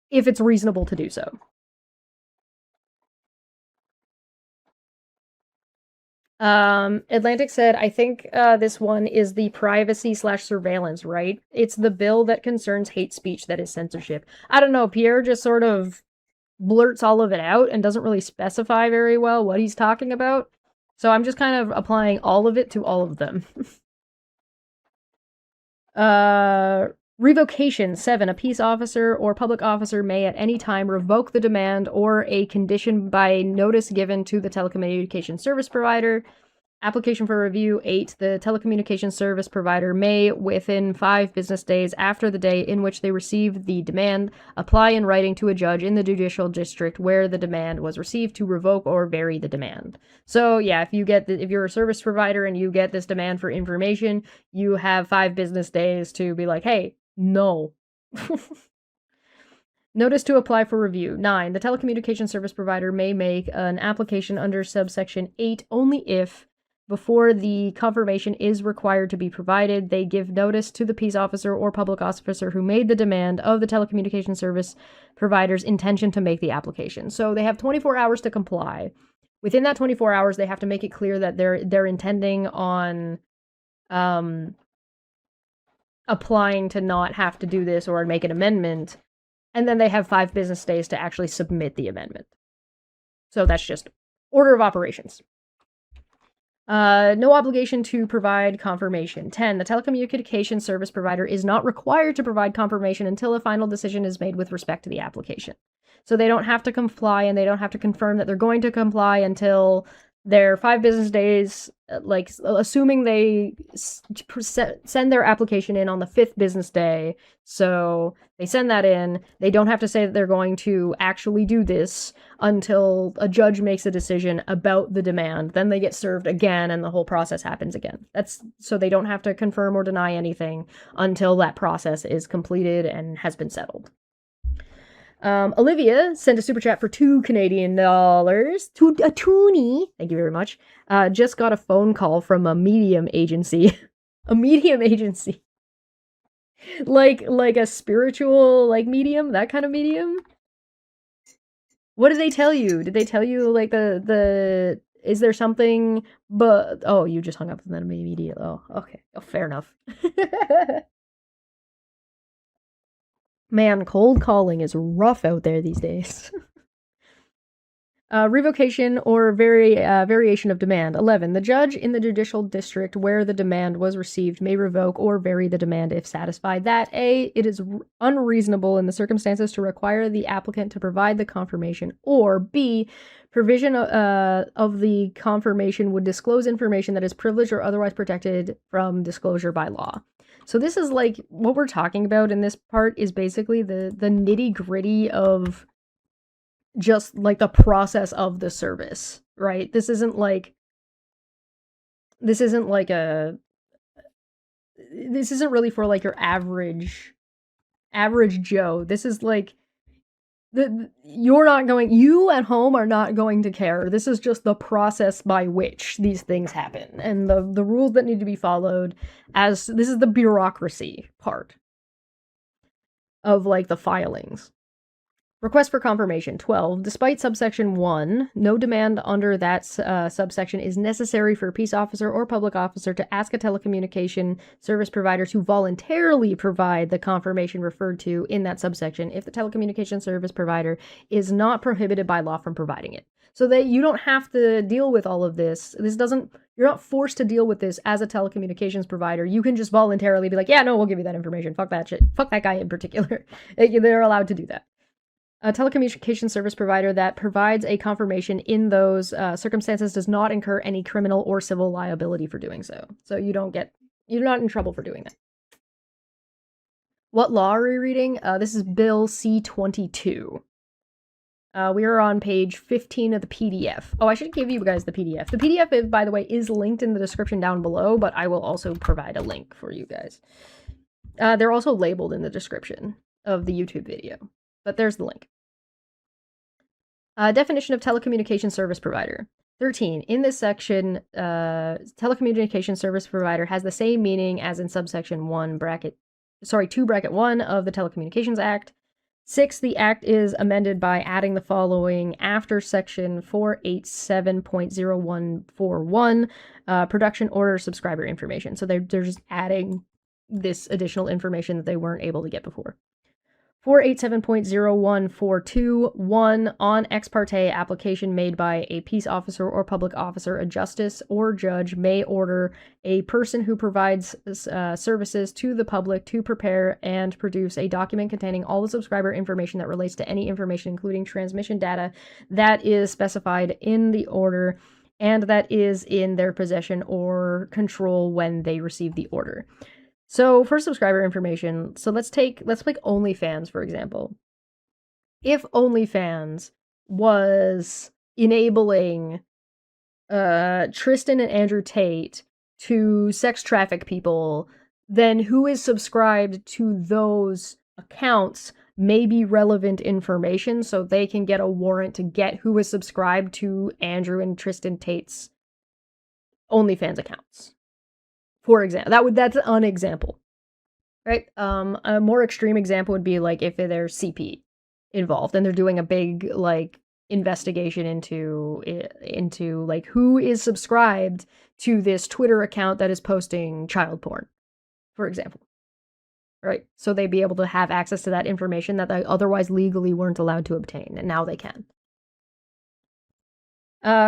if it's reasonable to do so. Atlantic said, I think this one is the privacy/surveillance, right? It's the bill that concerns hate speech that is censorship. I don't know, Pierre just sort of blurts all of it out and doesn't really specify very well what he's talking about. So I'm just kind of applying all of it to all of them. Revocation. 7. A peace officer or public officer may at any time revoke the demand or a condition by notice given to the telecommunications service provider. Application for review. 8. The telecommunications service provider may, within 5 business days after the day in which they received the demand, apply in writing to a judge in the judicial district where the demand was received to revoke or vary the demand. So yeah, if you're a service provider and you get this demand for information, you have 5 business days to be like, hey, no. Notice to apply for review. 9. The telecommunications service provider may make an application under subsection 8 only if, before the confirmation is required to be provided, they give notice to the peace officer or public officer who made the demand of the telecommunications service provider's intention to make the application. So they have 24 hours to comply. Within that 24 hours, they have to make it clear that they're intending on applying to not have to do this or make an amendment. And then they have 5 business days to actually submit the amendment. So that's just order of operations. No obligation to provide confirmation. 10. The telecommunications service provider is not required to provide confirmation until a final decision is made with respect to the application. So they don't have to comply and they don't have to confirm that they're going to comply until their 5 business days, like assuming they send their application in on the 5th business day. So they send that in. They don't have to say that they're going to actually do this until a judge makes a decision about the demand. Then they get served again and the whole process happens again. That's so they don't have to confirm or deny anything until that process is completed and has been settled. Olivia sent a super chat for $2 Canadian. To a toonie. Thank you very much. Just got a phone call from a medium agency. A medium agency. Like a spiritual, medium? That kind of medium? What did they tell you? Did they tell you, is there something, but, oh, you just hung up with them immediately. Oh, okay. Oh, fair enough. Man, cold calling is rough out there these days. Revocation or variation of demand. 11. The judge in the judicial district where the demand was received may revoke or vary the demand if satisfied that A, it is unreasonable in the circumstances to require the applicant to provide the confirmation, or B, provision of the confirmation would disclose information that is privileged or otherwise protected from disclosure by law. So this is what we're talking about in this part is basically the nitty-gritty of just the process of the service, right? This isn't really for your average Joe. This is you at home are not going to care. This is just the process by which these things happen and the rules that need to be followed, as this is the bureaucracy part of the filings. Request for confirmation. 12. Despite subsection 1, no demand under that subsection is necessary for a peace officer or public officer to ask a telecommunication service provider to voluntarily provide the confirmation referred to in that subsection if the telecommunication service provider is not prohibited by law from providing it. So that you don't have to deal with all of this. You're not forced to deal with this as a telecommunications provider. You can just voluntarily be like, yeah, no, we'll give you that information. Fuck that shit. Fuck that guy in particular. They're allowed to do that. A telecommunications service provider that provides a confirmation in those circumstances does not incur any criminal or civil liability for doing so. So you're not in trouble for doing that. What law are we reading? This is Bill C22. We are on page 15 of the PDF. Oh, I should give you guys the PDF. The PDF, by the way, is linked in the description down below, but I will also provide a link for you guys. They're also labeled in the description of the YouTube video, but there's the link. Definition of telecommunications service provider. 13. In this section, telecommunications service provider has the same meaning as in subsection 2 bracket 1 of the Telecommunications Act. 6. The Act is amended by adding the following after section 487.0141, production order subscriber information. So they're just adding this additional information that they weren't able to get before. 487.0142, 1. On ex parte application made by a peace officer or public officer, a justice or judge may order a person who provides services to the public to prepare and produce a document containing all the subscriber information that relates to any information, including transmission data, that is specified in the order and that is in their possession or control when they receive the order. So for subscriber information, so let's pick OnlyFans, for example. If OnlyFans was enabling Tristan and Andrew Tate to sex traffic people, then who is subscribed to those accounts may be relevant information, so they can get a warrant to get who is subscribed to Andrew and Tristan Tate's OnlyFans accounts. For example, that's an example, right? A more extreme example would be like if there's CP involved and they're doing a big like investigation into like who is subscribed to this Twitter account that is posting child porn, for example. Right? So they'd be able to have access to that information that they otherwise legally weren't allowed to obtain, and now they can.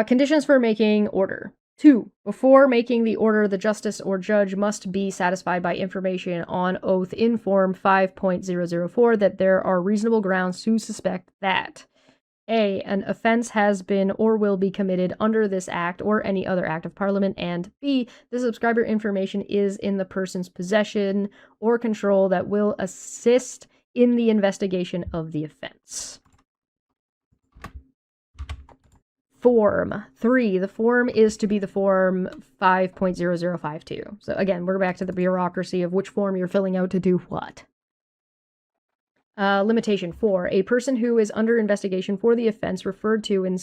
Conditions for making order. 2. Before making the order, the justice or judge must be satisfied by information on oath in Form 5.004 that there are reasonable grounds to suspect that A. An offense has been or will be committed under this act or any other act of Parliament, and B. The subscriber information is in the person's possession or control that will assist in the investigation of the offense. Form 3. The form is to be the Form 5.0052. So again, we're back to the bureaucracy of which form you're filling out to do what. Limitation 4. A person who is under investigation for the offense referred to in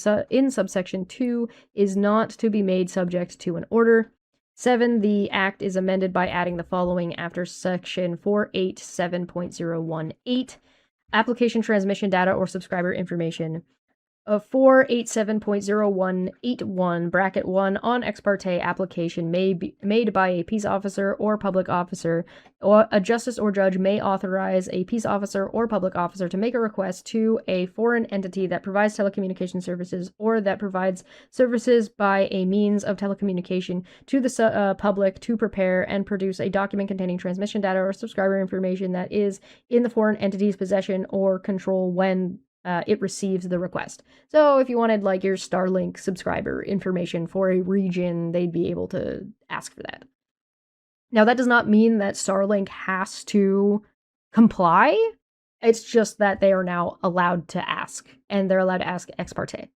subsection 2 is not to be made subject to an order. 7. The Act is amended by adding the following after section 487.018. Application transmission data or subscriber information. 487.0181 bracket 1 on ex parte application may be made by a peace officer or public officer, or a justice or judge may authorize a peace officer or public officer to make a request to a foreign entity that provides telecommunication services or that provides services by a means of telecommunication to the public to prepare and produce a document containing transmission data or subscriber information that is in the foreign entity's possession or control when it receives the request. So if you wanted like your Starlink subscriber information for a region, they'd be able to ask for that. Now, that does not mean that Starlink has to comply. It's just that they are now allowed to ask, and they're allowed to ask ex parte.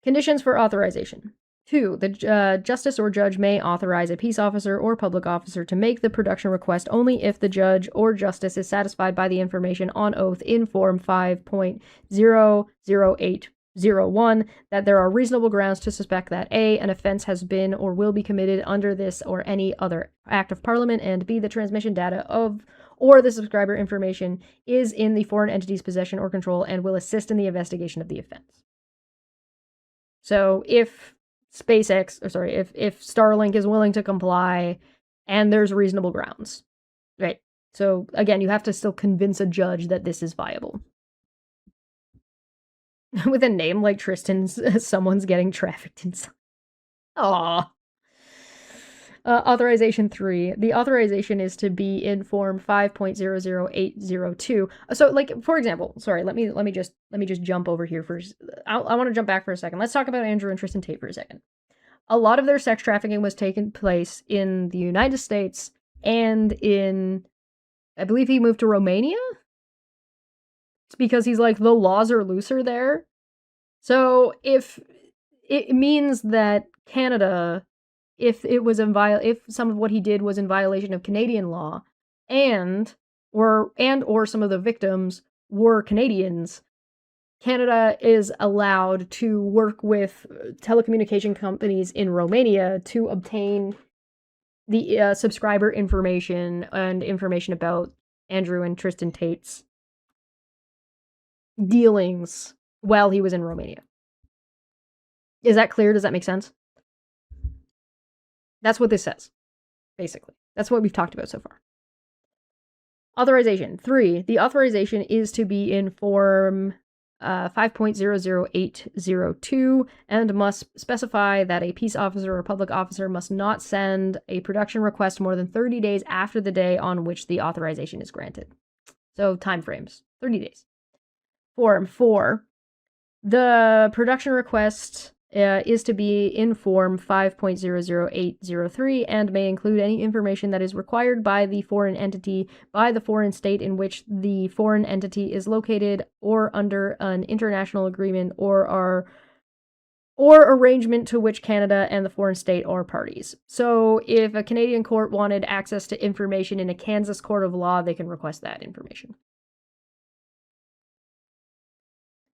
Conditions for authorization. 2. The justice or judge may authorize a peace officer or public officer to make the production request only if the judge or justice is satisfied by the information on oath in Form 5.00801 that there are reasonable grounds to suspect that A. An offense has been or will be committed under this or any other act of Parliament, and B. The transmission data of or the subscriber information is in the foreign entity's possession or control and will assist in the investigation of the offense. So if if Starlink is willing to comply and there's reasonable grounds, right? So again, you have to still convince a judge that this is viable. With a name like Tristan's, someone's getting trafficked inside. Aww. Authorization 3. The authorization is to be in Form 5.00802. So, like, for example, sorry, let me just jump over here first. I want to jump back for a second. Let's talk about Andrew and Tristan Tate for a second. A lot of their sex trafficking was taking place in the United States and in, I believe he moved to Romania? It's because he's like, the laws are looser there. So if it means that Canada, if some of what he did was in violation of Canadian law, and or some of the victims were Canadians, Canada is allowed to work with telecommunication companies in Romania to obtain the subscriber information and information about Andrew and Tristan Tate's dealings while he was in Romania. Is that clear? Does that make sense? That's what this says, basically. That's what we've talked about so far. Authorization 3. The authorization is to be in Form 5.00802 and must specify that a peace officer or public officer must not send a production request more than 30 days after the day on which the authorization is granted. So timeframes, 30 days. Form 4. The production request is to be in Form 5.00803 and may include any information that is required by the foreign entity, by the foreign state in which the foreign entity is located, or under an international agreement or arrangement to which Canada and the foreign state are parties. So if a Canadian court wanted access to information in a Kansas court of law, they can request that information.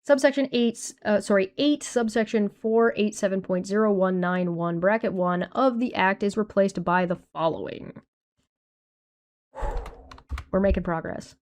Subsection 8, subsection 487.0191, bracket 1 of the Act is replaced by the following. We're making progress.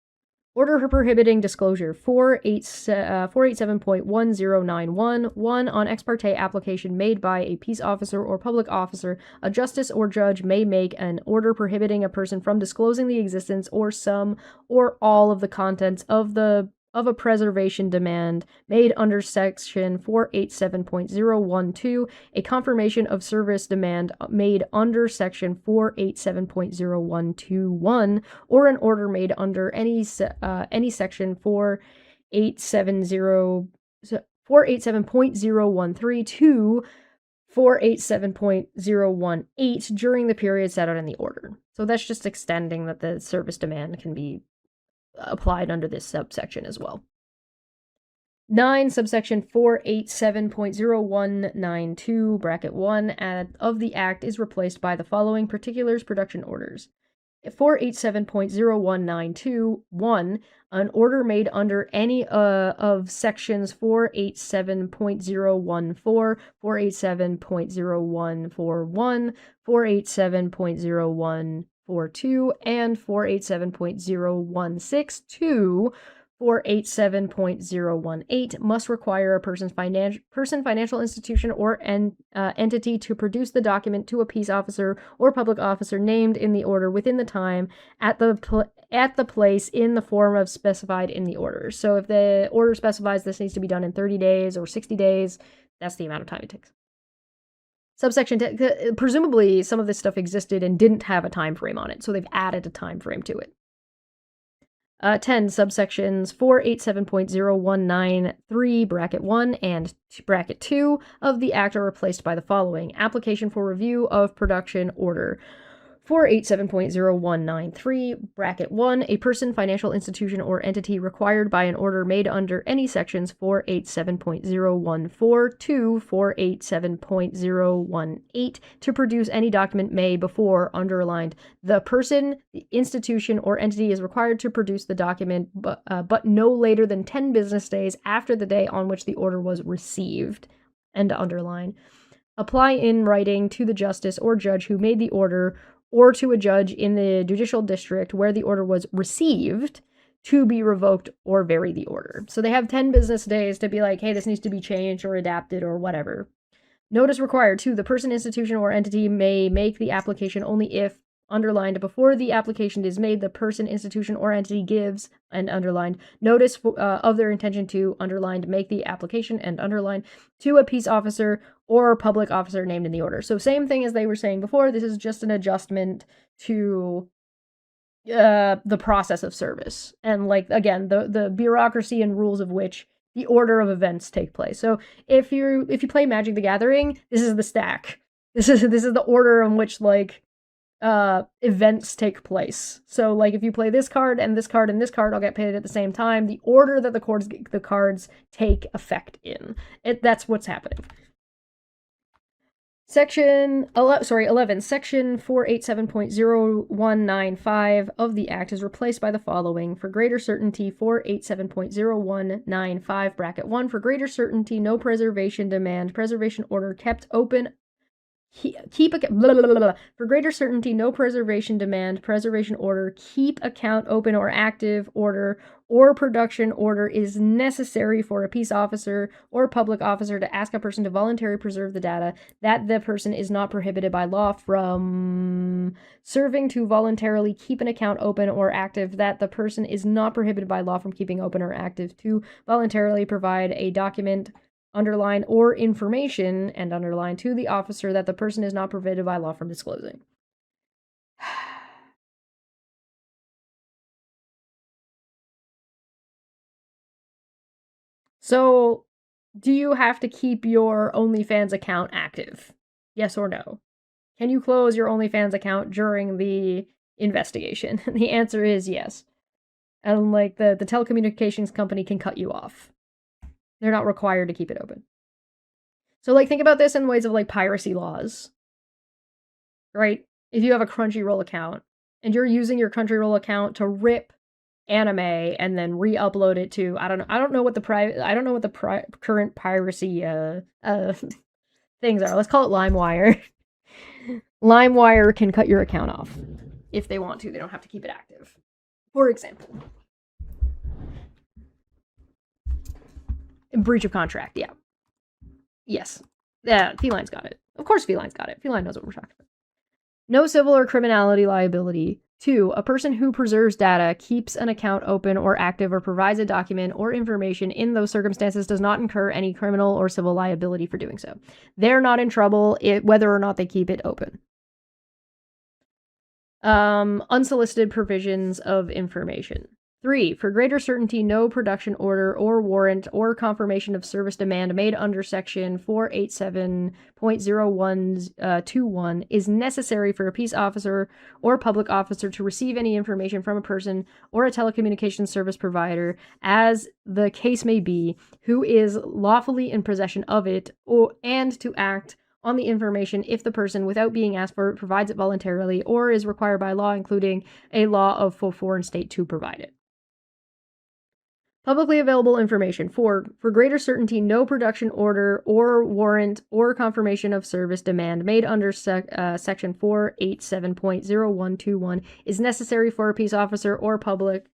Order prohibiting disclosure 487.1091, 1 on ex parte application made by a peace officer or public officer, a justice or judge may make an order prohibiting a person from disclosing the existence or some or all of the contents of a preservation demand made under section 487.012, a confirmation of service demand made under section 487.0121, or an order made under any section 487.013 to 487.018 during the period set out in the order. So that's just extending that the service demand can be applied under this subsection as well. 9, subsection 487.0192, bracket 1 of the Act is replaced by the following particulars production orders. 487.0192, 1, an order made under any of sections 487.014, 487.0141, 487.0142, and 487.016 to 487.018 must require a person, financial institution, or entity to produce the document to a peace officer or public officer named in the order within the time, at the place, in the form of specified in the order. So if the order specifies this needs to be done in 30 days or 60 days, that's the amount of time it takes. Subsection 10, presumably some of this stuff existed and didn't have a time frame on it, so they've added a time frame to it. 10, subsections 487.019.3, bracket 1 and bracket 2 of the Act are replaced by the following. Application for review of production order. 487.0193, bracket 1, a person, financial institution, or entity required by an order made under any sections 487.014 to 487.018 to produce any document may before, underlined, the person, the institution, or entity is required to produce the document, but no later than 10 business days after the day on which the order was received, and underline. Apply in writing to the justice or judge who made the order, or to a judge in the judicial district where the order was received, to be revoked or vary the order. So they have 10 business days to be like, hey, this needs to be changed or adapted or whatever. Notice required. 2, the person, institution, or entity may make the application only if, underlined, before the application is made, the person, institution, or entity gives, and underlined, notice of their intention to, underlined, make the application, and underlined, to a peace officer or public officer named in the order. So same thing as they were saying before, this is just an adjustment to the process of service. And like, again, the bureaucracy and rules of which the order of events take place. So if you play Magic the Gathering, this is the stack. This is the order in which like events take place. So like if you play this card and this card and this card all get played at the same time, the order that the cards take effect in. That's what's happening. Section 11, section 487.0195 of the Act is replaced by the following. For greater certainty, 487.0195, bracket 1, for greater certainty, no preservation demand, preservation order kept open, for greater certainty, no preservation demand, preservation order, keep account open or active order, or production order is necessary for a peace officer or public officer to ask a person to voluntarily preserve the data, that the person is not prohibited by law from serving to voluntarily keep an account open or active, that the person is not prohibited by law from keeping open or active to voluntarily provide a document, underline, or information, and underline, to the officer that the person is not prohibited by law from disclosing. So Do you have to keep your OnlyFans account active? Yes or no? Can you close your OnlyFans account during the investigation? The answer is yes. And like the telecommunications company can cut you off. They're not required to keep it open. So like think about this in ways of like piracy laws. Right? If you have a Crunchyroll account and you're using your Crunchyroll account to rip anime and then re-upload it to I don't know what the current piracy things are. Let's call it LimeWire. LimeWire can cut your account off if they want to. They don't have to keep it active. For example, breach of contract. Yeah. Yes. Yeah. Feline's got it. Of course, Feline's got it. Feline knows what we're talking about. No civil or criminality liability. 2. A person who preserves data, keeps an account open or active, or provides a document or information in those circumstances does not incur any criminal or civil liability for doing so. They're not in trouble whether or not they keep it open. Unsolicited provisions of information. 3. For greater certainty, no production order or warrant or confirmation of service demand made under Section 487.0121 is necessary for a peace officer or public officer to receive any information from a person or a telecommunications service provider, as the case may be, who is lawfully in possession of it, and to act on the information if the person, without being asked for it, provides it voluntarily or is required by law, including a law of foreign state, to provide it. Publicly available information. 4. For greater certainty, no production order or warrant or confirmation of service demand made under Section 487.0121 is necessary for a peace officer or public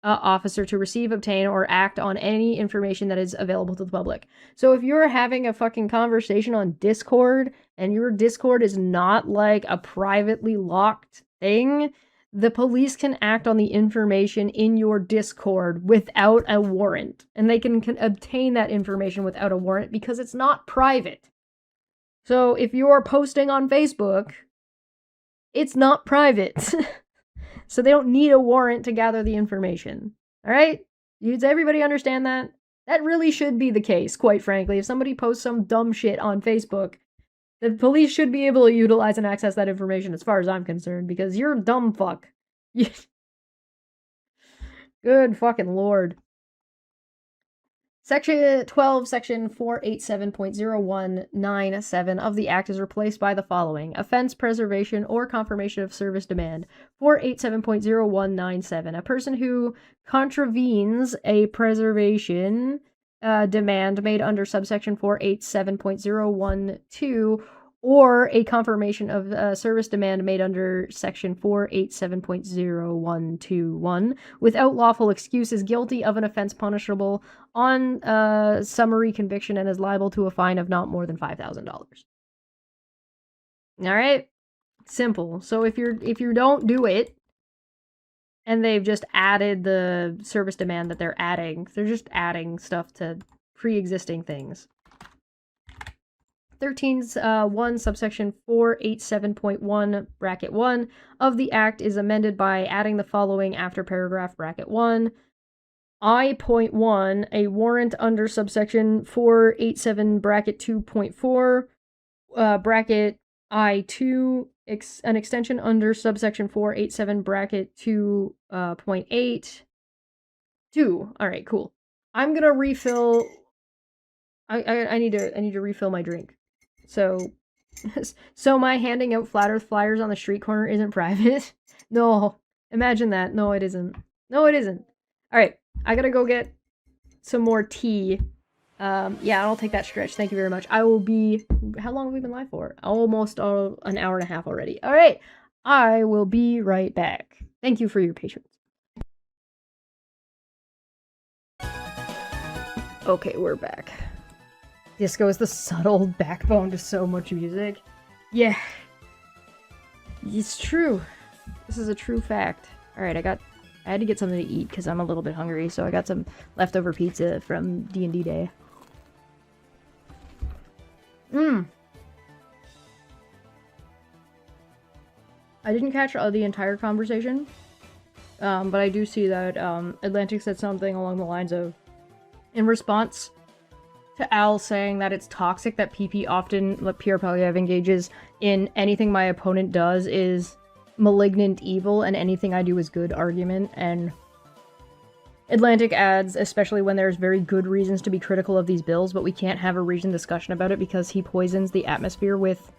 officer to receive, obtain, or act on any information that is available to the public. So if you're having a fucking conversation on Discord and your Discord is not like a privately locked thing, the police can act on the information in your Discord without a warrant. And they can obtain that information without a warrant because it's not private. So if you're posting on Facebook, it's not private. So they don't need a warrant to gather the information. All right? Does everybody understand that? That really should be the case, quite frankly. If somebody posts some dumb shit on Facebook, the police should be able to utilize and access that information as far as I'm concerned, because you're a dumb fuck. Good fucking lord. Section 12, Section 487.0197 of the Act is replaced by the following. Offense, preservation, or confirmation of service demand. 487.0197. A person who contravenes a preservation demand made under subsection 487.012 or a confirmation of service demand made under section 487.0121 without lawful excuse is guilty of an offense punishable on summary conviction and is liable to a fine of not more than $5,000. All right? Simple. So if you don't do it, and they've just added the service demand that they're just adding stuff to pre-existing things. 13(1) subsection 487.1 bracket 1 of the Act is amended by adding the following after paragraph bracket 1. I.1, a warrant under subsection 487 bracket 2.4 bracket I2, an extension under subsection 487 bracket 2.8. 2. All right, cool. I'm gonna refill. I need to refill my drink. So my handing out flat earth flyers on the street corner isn't private? No. Imagine that. No, it isn't. No, it isn't. Alright, I gotta go get some more tea. Yeah, I'll take that stretch. Thank you very much. I will be... How long have we been live for? Almost an hour and a half already. Alright, I will be right back. Thank you for your patience. Okay, we're back. Disco is the subtle backbone to so much music. Yeah. It's true. This is a true fact. Alright, I had to get something to eat because I'm a little bit hungry, so I got some leftover pizza from D&D Day. I didn't catch the entire conversation, but I do see that Atlantic said something along the lines of, in response To Al saying that it's toxic that PP often, like Pierre Polyev engages in anything my opponent does is malignant evil and anything I do is good argument, and Atlantic adds, especially when there's very good reasons to be critical of these bills, but we can't have a reasoned discussion about it because he poisons the atmosphere with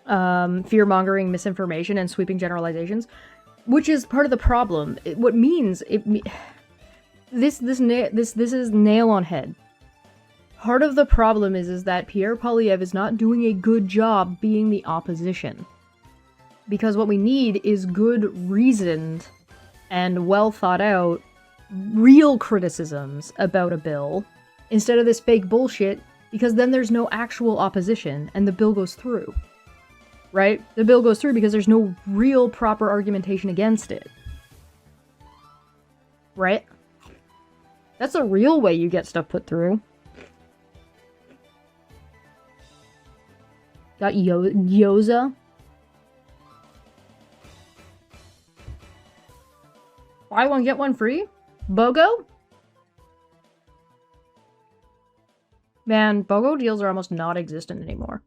fear-mongering misinformation and sweeping generalizations, which is part of the problem. This is nail on head. Part of the problem is that Pierre Polyev is not doing a good job being the opposition. Because what we need is good, reasoned, and well thought out real criticisms about a bill instead of this fake bullshit, because then there's no actual opposition and the bill goes through. Right? The bill goes through because there's no real proper argumentation against it. Right? That's the real way you get stuff put through. Got Yoza. Buy one, get one free? BOGO? Man, BOGO deals are almost not existent anymore.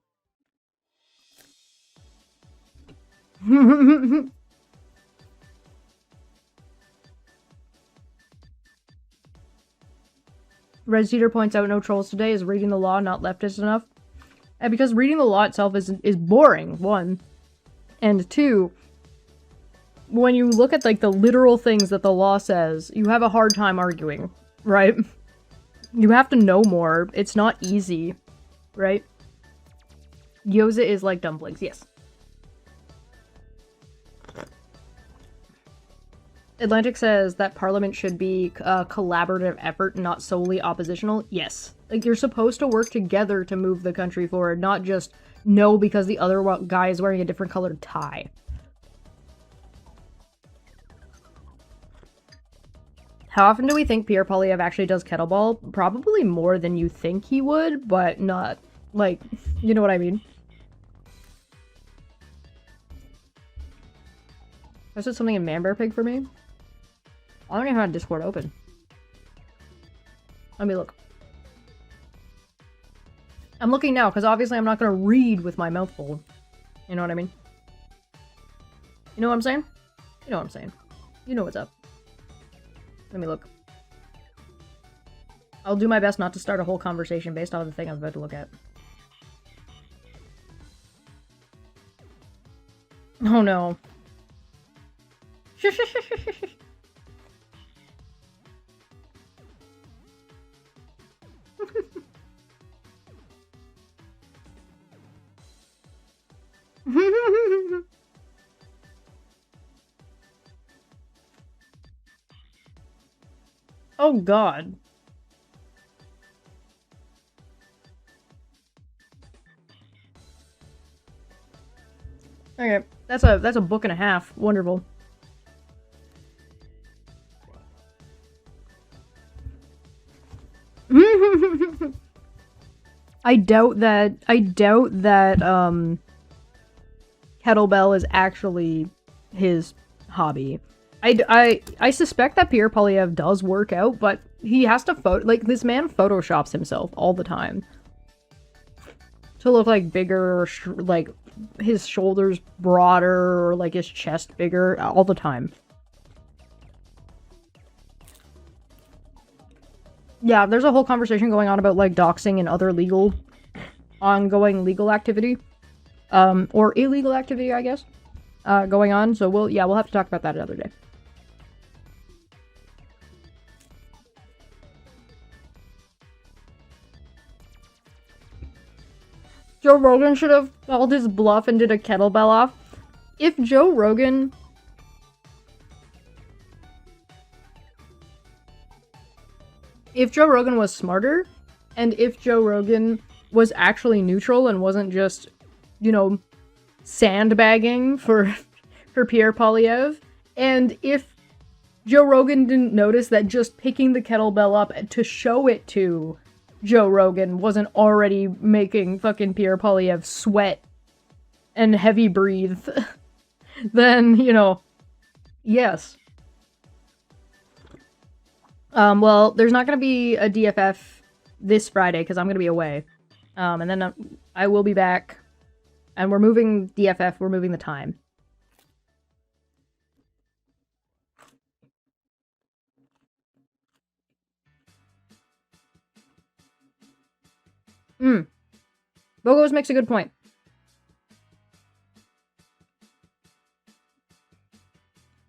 Red Cedar points out no trolls today is reading the law not leftist enough. And because reading the law itself is boring, one. And two, when you look at like the literal things that the law says, you have a hard time arguing, right? You have to know more. It's not easy, right? Yoza is like dumplings, yes. Atlantic says that Parliament should be a collaborative effort, not solely oppositional. Yes. Like, you're supposed to work together to move the country forward, not just no because the other guy is wearing a different colored tie. How often do we think Pierre Polyev actually does kettlebell? Probably more than you think he would, but not, like, you know what I mean? I said something in Manbear Pig for me? I don't even have Discord open. Let me look. I'm looking now, because obviously I'm not going to read with my mouth full. You know what I mean? You know what I'm saying? You know what I'm saying. You know what's up. Let me look. I'll do my best not to start a whole conversation based on the thing I'm about to look at. Oh no. Oh god. Okay, that's a book and a half. Wonderful. I doubt that kettlebell is actually his hobby. I suspect that Pierre Polyev does work out, but he has to like, this man photoshops himself all the time to look like bigger, or like his shoulders broader, or like his chest bigger all the time. Yeah, there's a whole conversation going on about like doxing and other ongoing legal activity, or illegal activity, I guess, going on. So we'll have to talk about that another day. Joe Rogan should have called his bluff and did a kettlebell off. If Joe Rogan was smarter, and if Joe Rogan was actually neutral and wasn't just, you know, sandbagging for Pierre Polyev, and if Joe Rogan didn't notice that just picking the kettlebell up to show it to Joe Rogan wasn't already making fucking Pierre Polyev sweat and heavy breathe, then, you know, yes. Well, there's not going to be a DFF this Friday because I'm going to be away. And then I will be back. And we're moving DFF, we're moving the time. Bogos makes a good point.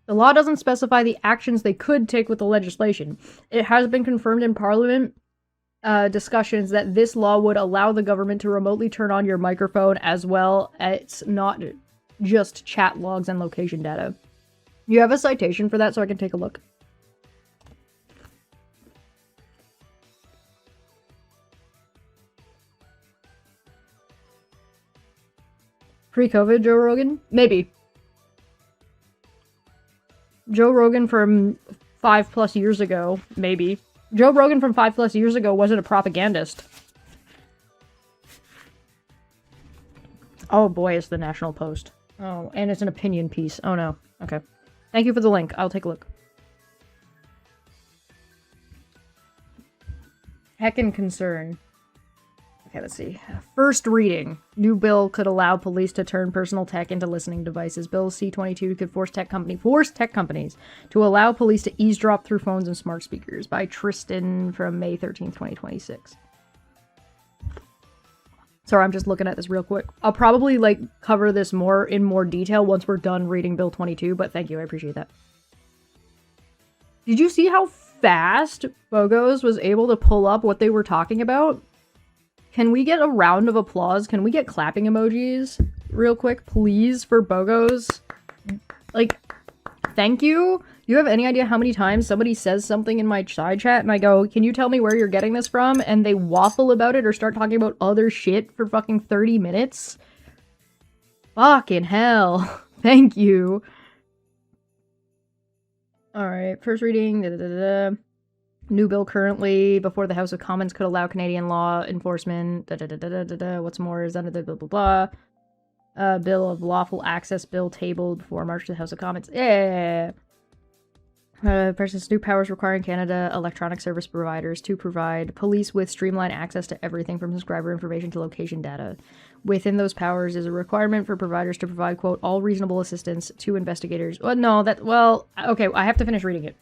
The law doesn't specify the actions they could take with the legislation. It has been confirmed in Parliament discussions that this law would allow the government to remotely turn on your microphone as well. It's not just chat logs and location data. You have a citation for that so I can take a look? Pre-COVID Joe Rogan? Maybe. Joe Rogan from 5+ years ago, maybe. Joe Rogan from 5+ years ago wasn't a propagandist. Oh boy, it's the National Post. Oh, and it's an opinion piece. Oh no. Okay. Thank you for the link. I'll take a look. Heckin' concern. Okay, let's see. First reading. New bill could allow police to turn personal tech into listening devices. Bill C22 could force tech companies to allow police to eavesdrop through phones and smart speakers. By Tristan from May 13th, 2026. Sorry, I'm just looking at this real quick. I'll probably, like, cover this in more detail once we're done reading Bill 22, but thank you, I appreciate that. Did you see how fast Bogos was able to pull up what they were talking about? Can we get a round of applause? Can we get clapping emojis real quick, please, for Bogos? Like, thank you. You have any idea how many times somebody says something in my side chat and I go, can you tell me where you're getting this from? And they waffle about it or start talking about other shit for fucking 30 minutes? Fucking hell. Thank you. Alright, first reading. New bill currently before the House of Commons could allow Canadian law enforcement. What's more is under the blah blah blah. Bill of Lawful Access bill tabled before March to the House of Commons. Yeah. Versus new powers requiring Canada electronic service providers to provide police with streamlined access to everything from subscriber information to location data. Within those powers is a requirement for providers to provide, quote, all reasonable assistance to investigators. Well, no, okay, I have to finish reading it.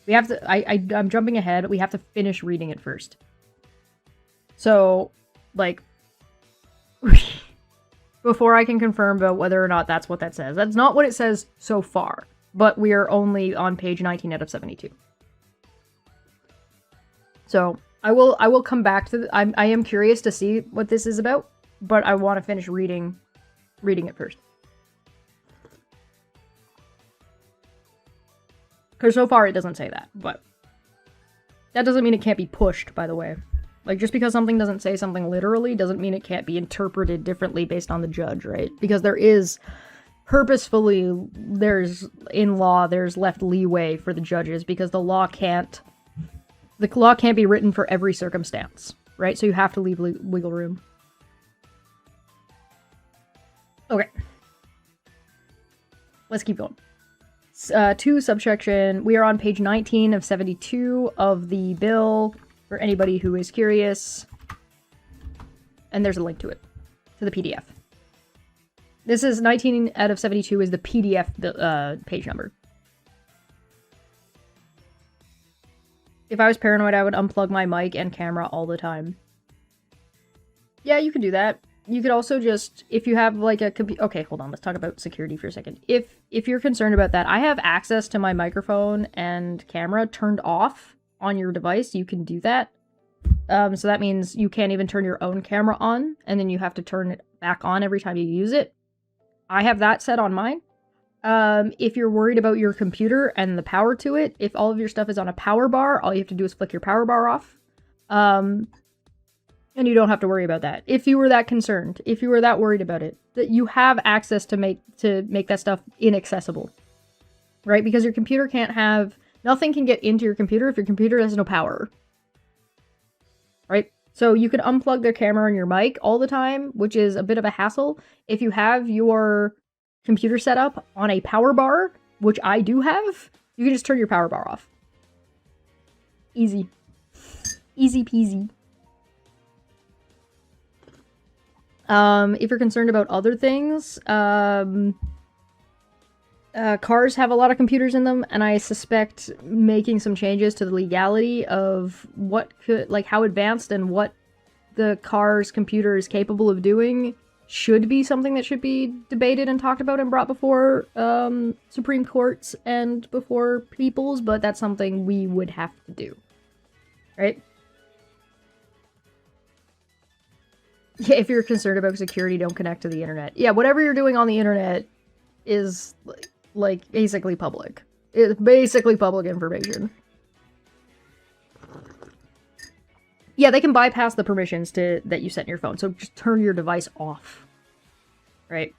We have to, I'm jumping ahead. We have to finish reading it first. So, like, before I can confirm about whether or not that's what that says. That's not what it says so far, but we are only on page 19 out of 72. So, I will come back to, I am curious to see what this is about, but I want to finish reading it first. Because so far it doesn't say that, but that doesn't mean it can't be pushed, by the way. Like, just because something doesn't say something literally doesn't mean it can't be interpreted differently based on the judge, right? Because there is, purposefully, in law, there's left leeway for the judges because the law can't be written for every circumstance, right? So you have to leave wiggle room. Okay. Let's keep going. 2 subsection. We are on page 19 of 72 of the bill for anybody who is curious. And there's a link to it, to the PDF. This is 19 out of 72 is the PDF page number. If I was paranoid, I would unplug my mic and camera all the time. Yeah, you could do that. You could also just, if you have like a computer, okay, hold on, let's talk about security for a second. If you're concerned about that, I have access to my microphone and camera turned off on your device. You can do that. So that means you can't even turn your own camera on, and then you have to turn it back on every time you use it. I have that set on mine. If you're worried about your computer and the power to it, if all of your stuff is on a power bar, all you have to do is flick your power bar off. And you don't have to worry about that. If you were that concerned, if you were that worried about it, that you have access to make that stuff inaccessible, right? Because your computer can't have, nothing can get into your computer if your computer has no power, right? So you could unplug the camera and your mic all the time, which is a bit of a hassle. If you have your computer set up on a power bar, which I do have, you can just turn your power bar off. Easy. Easy peasy. If you're concerned about other things, cars have a lot of computers in them, and I suspect making some changes to the legality of what could, like, how advanced and what the car's computer is capable of doing should be something that should be debated and talked about and brought before Supreme Courts and before peoples, but that's something we would have to do. Right? Yeah, if you're concerned about security, don't connect to the internet. Yeah, whatever you're doing on the internet is, like, basically public. It's basically public information. Yeah, they can bypass the permissions that you set in your phone, so just turn your device off. Right?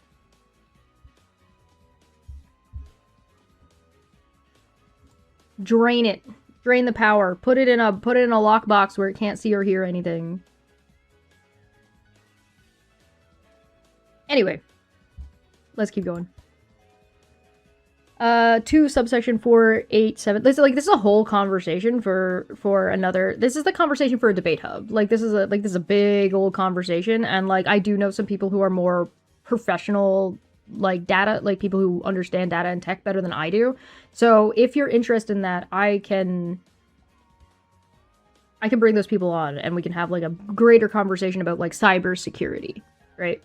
Drain it. Drain the power. Put it in a lockbox where it can't see or hear anything. Anyway, let's keep going. 2 subsection 487. This is a whole conversation for another. This is the conversation for a debate hub. Like this is a big old conversation, and like I do know some people who are more professional, like data, like people who understand data and tech better than I do. So if you're interested in that, I can bring those people on, and we can have like a greater conversation about like cybersecurity, right?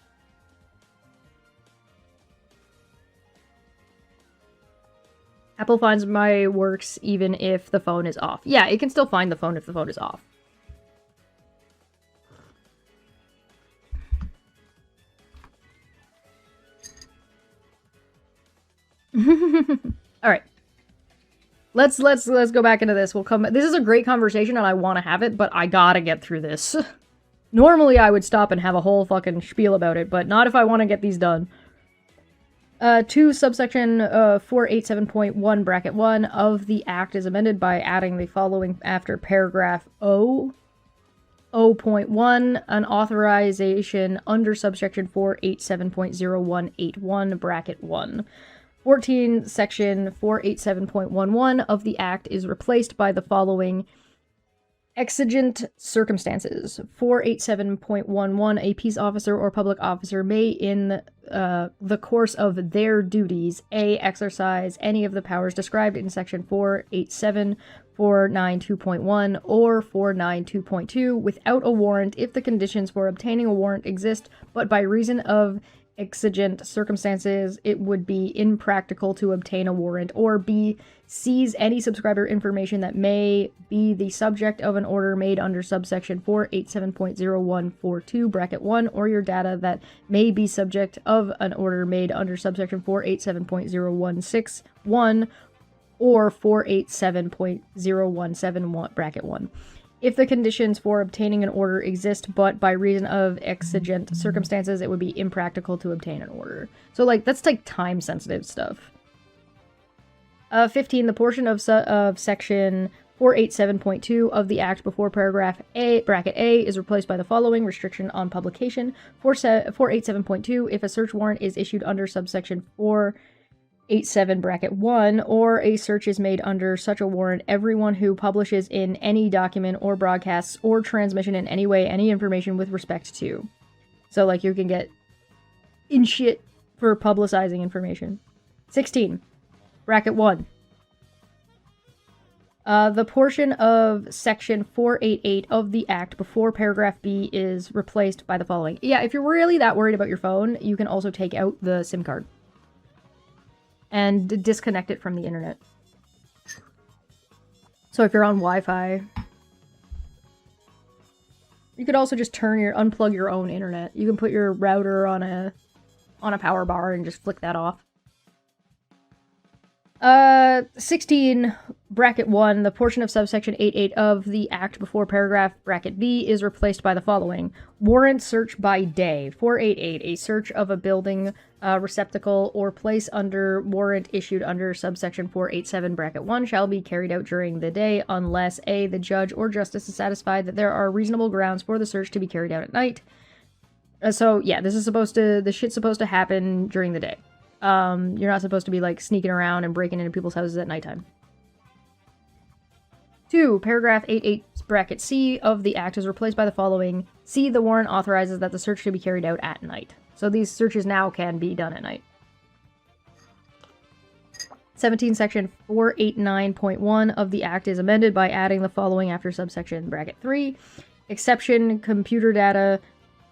Apple finds my works even if the phone is off. Yeah, it can still find the phone if the phone is off. All right. Let's go back into this. We'll come. This is a great conversation and I want to have it, but I gotta get through this. Normally I would stop and have a whole fucking spiel about it, but not if I want to get these done. 2 subsection 487.1 bracket 1 of the Act is amended by adding the following after paragraph O. 0.1, an authorization under subsection 487.0181 bracket 1. 14 section 487.11 of the Act is replaced by the following exigent circumstances. 487.11, a peace officer or public officer may, in the course of their duties, A, exercise any of the powers described in section 487.492.1 or 492.2 without a warrant if the conditions for obtaining a warrant exist, but by reason of exigent circumstances it would be impractical to obtain a warrant, or B, seize any subscriber information that may be the subject of an order made under subsection 487.0142 bracket 1, or your data that may be subject of an order made under subsection 487.0161 or 487.0171 bracket 1. If the conditions for obtaining an order exist, but by reason of exigent circumstances, it would be impractical to obtain an order. So, like, that's, like, time-sensitive stuff. 15, the portion of section 487.2 of the Act before paragraph A, bracket A, is replaced by the following restriction on publication. 487.2, if a search warrant is issued under subsection 487 bracket 1, or a search is made under such a warrant, everyone who publishes in any document or broadcasts or transmission in any way any information with respect to. So, like, you can get in shit for publicizing information. 16, bracket 1. The portion of section 488 of the Act before paragraph B is replaced by the following. Yeah, if you're really that worried about your phone, you can also take out the SIM card and disconnect it from the internet. So if you're on Wi-Fi, you could also just unplug your own internet. You can put your router on a power bar and just flick that off. 16, bracket 1, the portion of subsection 88 of the Act before paragraph bracket B is replaced by the following. Warrant search by day. 488, a search of a building, receptacle, or place under warrant issued under subsection 487 bracket 1 shall be carried out during the day unless A, the judge or justice is satisfied that there are reasonable grounds for the search to be carried out at night. So yeah, this shit's supposed to happen during the day. You're not supposed to be, like, sneaking around and breaking into people's houses at nighttime. 2. Paragraph 88 bracket C of the Act is replaced by the following. C. The warrant authorizes that the search should be carried out at night. So these searches now can be done at night. 17. Section 489.1 of the Act is amended by adding the following after subsection bracket 3. Exception computer data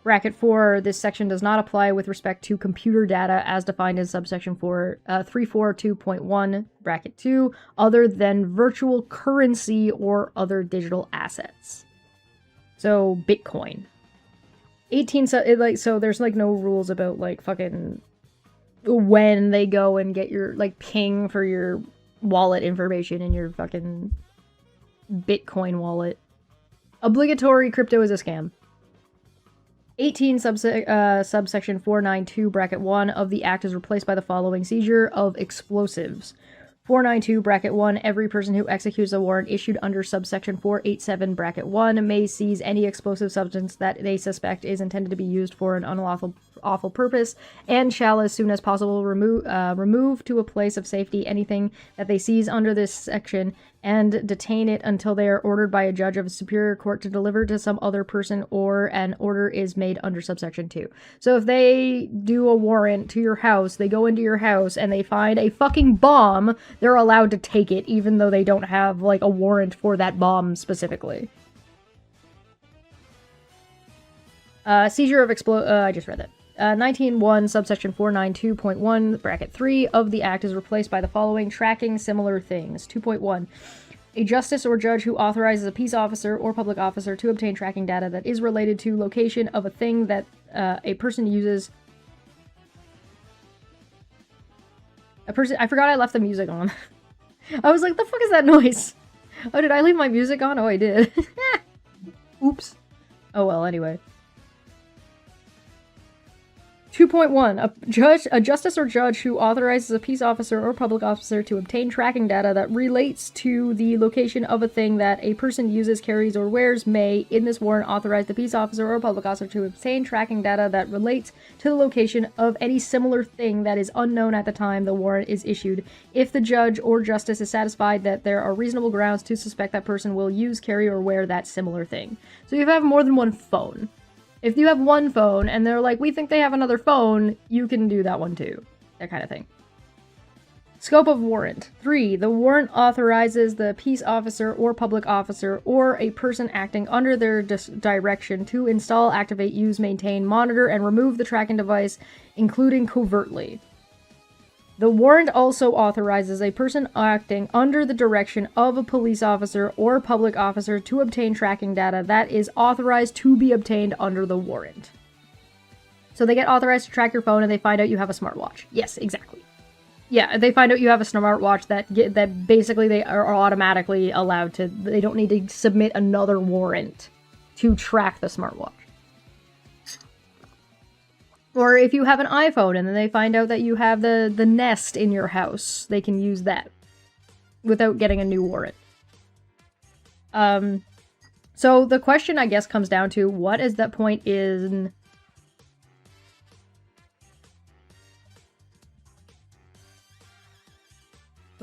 bracket 4. This section does not apply with respect to computer data as defined in subsection 342.1 bracket 2 other than virtual currency or other digital assets. So Bitcoin. 18 so there's like no rules about like fucking when they go and get your like ping for your wallet information in your fucking Bitcoin wallet. Obligatory crypto is a scam. 18 subsection 492 bracket 1 of the Act is replaced by the following. Seizure of explosives. 492 bracket 1. Every person who executes a warrant issued under subsection 487 bracket 1 may seize any explosive substance that they suspect is intended to be used for an unlawful purpose and shall as soon as possible remove to a place of safety anything that they seize under this section and detain it until they are ordered by a judge of a superior court to deliver to some other person or an order is made under subsection 2. So if they do a warrant to your house, they go into your house and they find a fucking bomb, they're allowed to take it even though they don't have like a warrant for that bomb specifically. Seizure of I just read that. 19.1 subsection 492.1 bracket 3 of the Act is replaced by the following. Tracking similar things. 2.1. A justice or judge who authorizes a peace officer or public officer to obtain tracking data that is related to location of a thing that a person uses. I forgot I left the music on. I was like, the fuck is that noise? Oh, did I leave my music on? Oh, I did. Oops. Oh well, anyway. 2.1. A justice or judge who authorizes a peace officer or public officer to obtain tracking data that relates to the location of a thing that a person uses, carries, or wears may, in this warrant, authorize the peace officer or public officer to obtain tracking data that relates to the location of any similar thing that is unknown at the time the warrant is issued, if the judge or justice is satisfied that there are reasonable grounds to suspect that person will use, carry, or wear that similar thing. So you have more than one phone. If you have one phone and they're like, we think they have another phone, you can do that one too. That kind of thing. Scope of warrant. 3. The warrant authorizes the peace officer or public officer or a person acting under their direction to install, activate, use, maintain, monitor, and remove the tracking device, including covertly. The warrant also authorizes a person acting under the direction of a police officer or public officer to obtain tracking data that is authorized to be obtained under the warrant. So they get authorized to track your phone and they find out you have a smartwatch. Yes, exactly. Yeah, they find out you have a smartwatch that basically they are automatically allowed to, they don't need to submit another warrant to track the smartwatch. Or if you have an iPhone and then they find out that you have the Nest in your house, they can use that without getting a new warrant. So the question, I guess, comes down to what is that point in...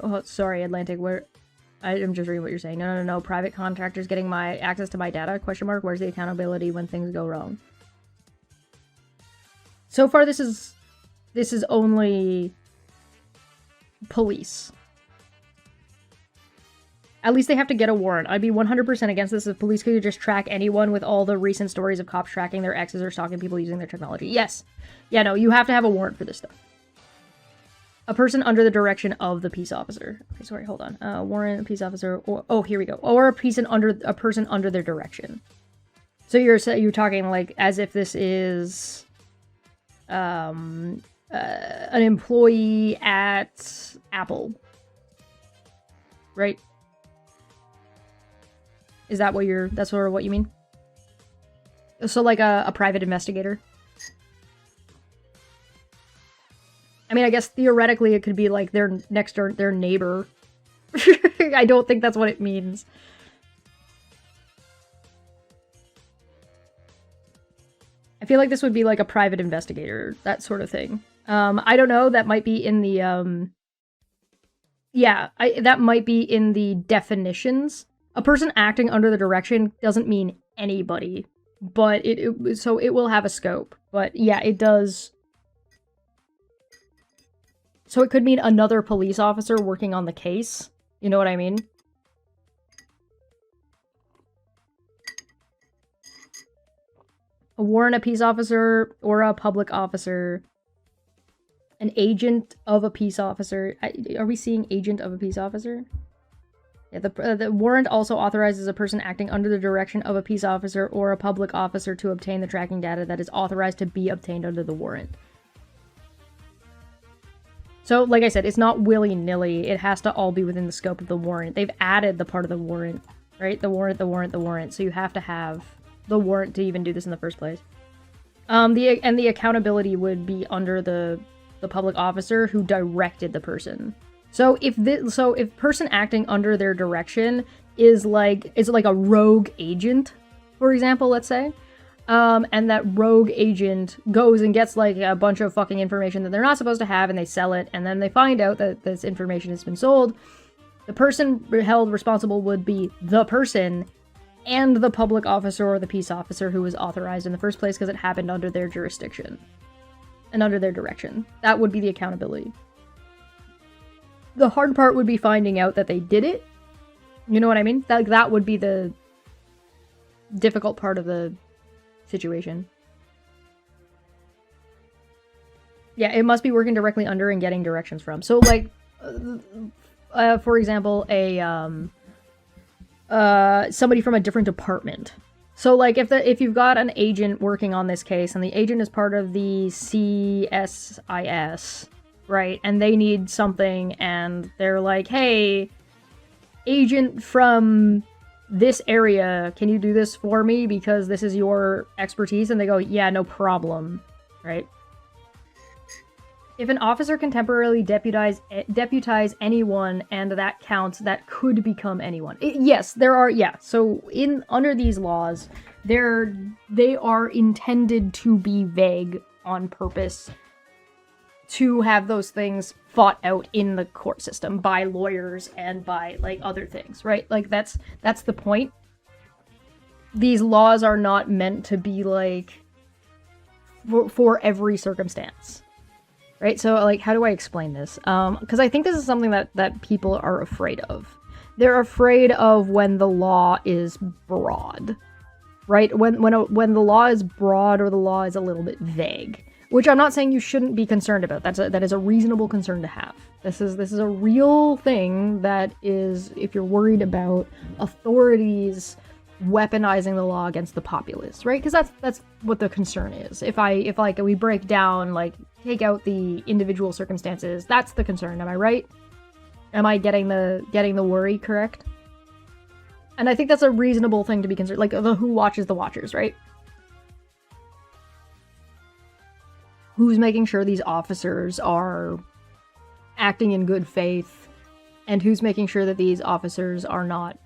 Oh, sorry, Atlantic, where... I'm just reading what you're saying. No. Private contractors getting my access to my data? Question mark. Where's the accountability when things go wrong? So far, this is only police. At least they have to get a warrant. I'd be 100% against this if police could just track anyone with all the recent stories of cops tracking their exes or stalking people using their technology. Yes. Yeah, no, you have to have a warrant for this stuff. A person under the direction of the peace officer. Okay, sorry, hold on. Warrant, peace officer, or... Oh, here we go. Or a person under their direction. So you're talking, like, as if this is... an employee at Apple, right? Is that what that's sort of what you mean? So like a private investigator? I mean, I guess theoretically it could be like their next door, their neighbor. I don't think that's what it means. I feel like this would be like a private investigator, that sort of thing. I don't know, that might be in the, yeah, that might be in the definitions A person acting under the direction doesn't mean anybody, but so it will have a scope. But yeah, it does. So it could mean another police officer working on the case. You know what I mean? A warrant, a peace officer, or a public officer. An agent of a peace officer. Are we seeing agent of a peace officer? Yeah, the warrant also authorizes a person acting under the direction of a peace officer or a public officer to obtain the tracking data that is authorized to be obtained under the warrant. So, like I said, it's not willy-nilly. It has to all be within the scope of the warrant. They've added the part of the warrant, right? The warrant. So you have to have the warrant to even do this in the first place. The accountability would be under the public officer who directed the person. So if person acting under their direction is like a rogue agent, for example, let's say, and that rogue agent goes and gets like a bunch of fucking information that they're not supposed to have, and they sell it, and then they find out that this information has been sold, the person held responsible would be the person and the public officer or the peace officer who was authorized in the first place because it happened under their jurisdiction and under their direction. That would be the accountability. The hard part would be finding out that they did it. You know what I mean? That would be the difficult part of the situation. Yeah, it must be working directly under and getting directions from. So, like, for example, somebody from a different department. So, like, if you've got an agent working on this case, and the agent is part of the CSIS, right? And they need something, and they're like, hey, agent from this area, can you do this for me because this is your expertise? And they go, yeah, no problem, right? If an officer can temporarily deputize anyone, and that counts, that could become anyone. Yes, there are, yeah. So under these laws, they are intended to be vague on purpose to have those things fought out in the court system by lawyers and by like other things, right? Like that's the point. These laws are not meant to be like for every circumstance. Right, so like, how do I explain this? Because I think this is something that people are afraid of. They're afraid of when the law is broad, right? When the law is broad or the law is a little bit vague, which I'm not saying you shouldn't be concerned about. That is a reasonable concern to have. This is a real thing that is, if you're worried about authorities weaponizing the law against the populace, right? Because that's what the concern is. If like we break down, like take out the individual circumstances, that's the concern. Am I right? Am I getting the worry correct? And I think that's a reasonable thing to be concerned. Like the who watches the watchers, right? Who's making sure these officers are acting in good faith, and who's making sure that these officers are not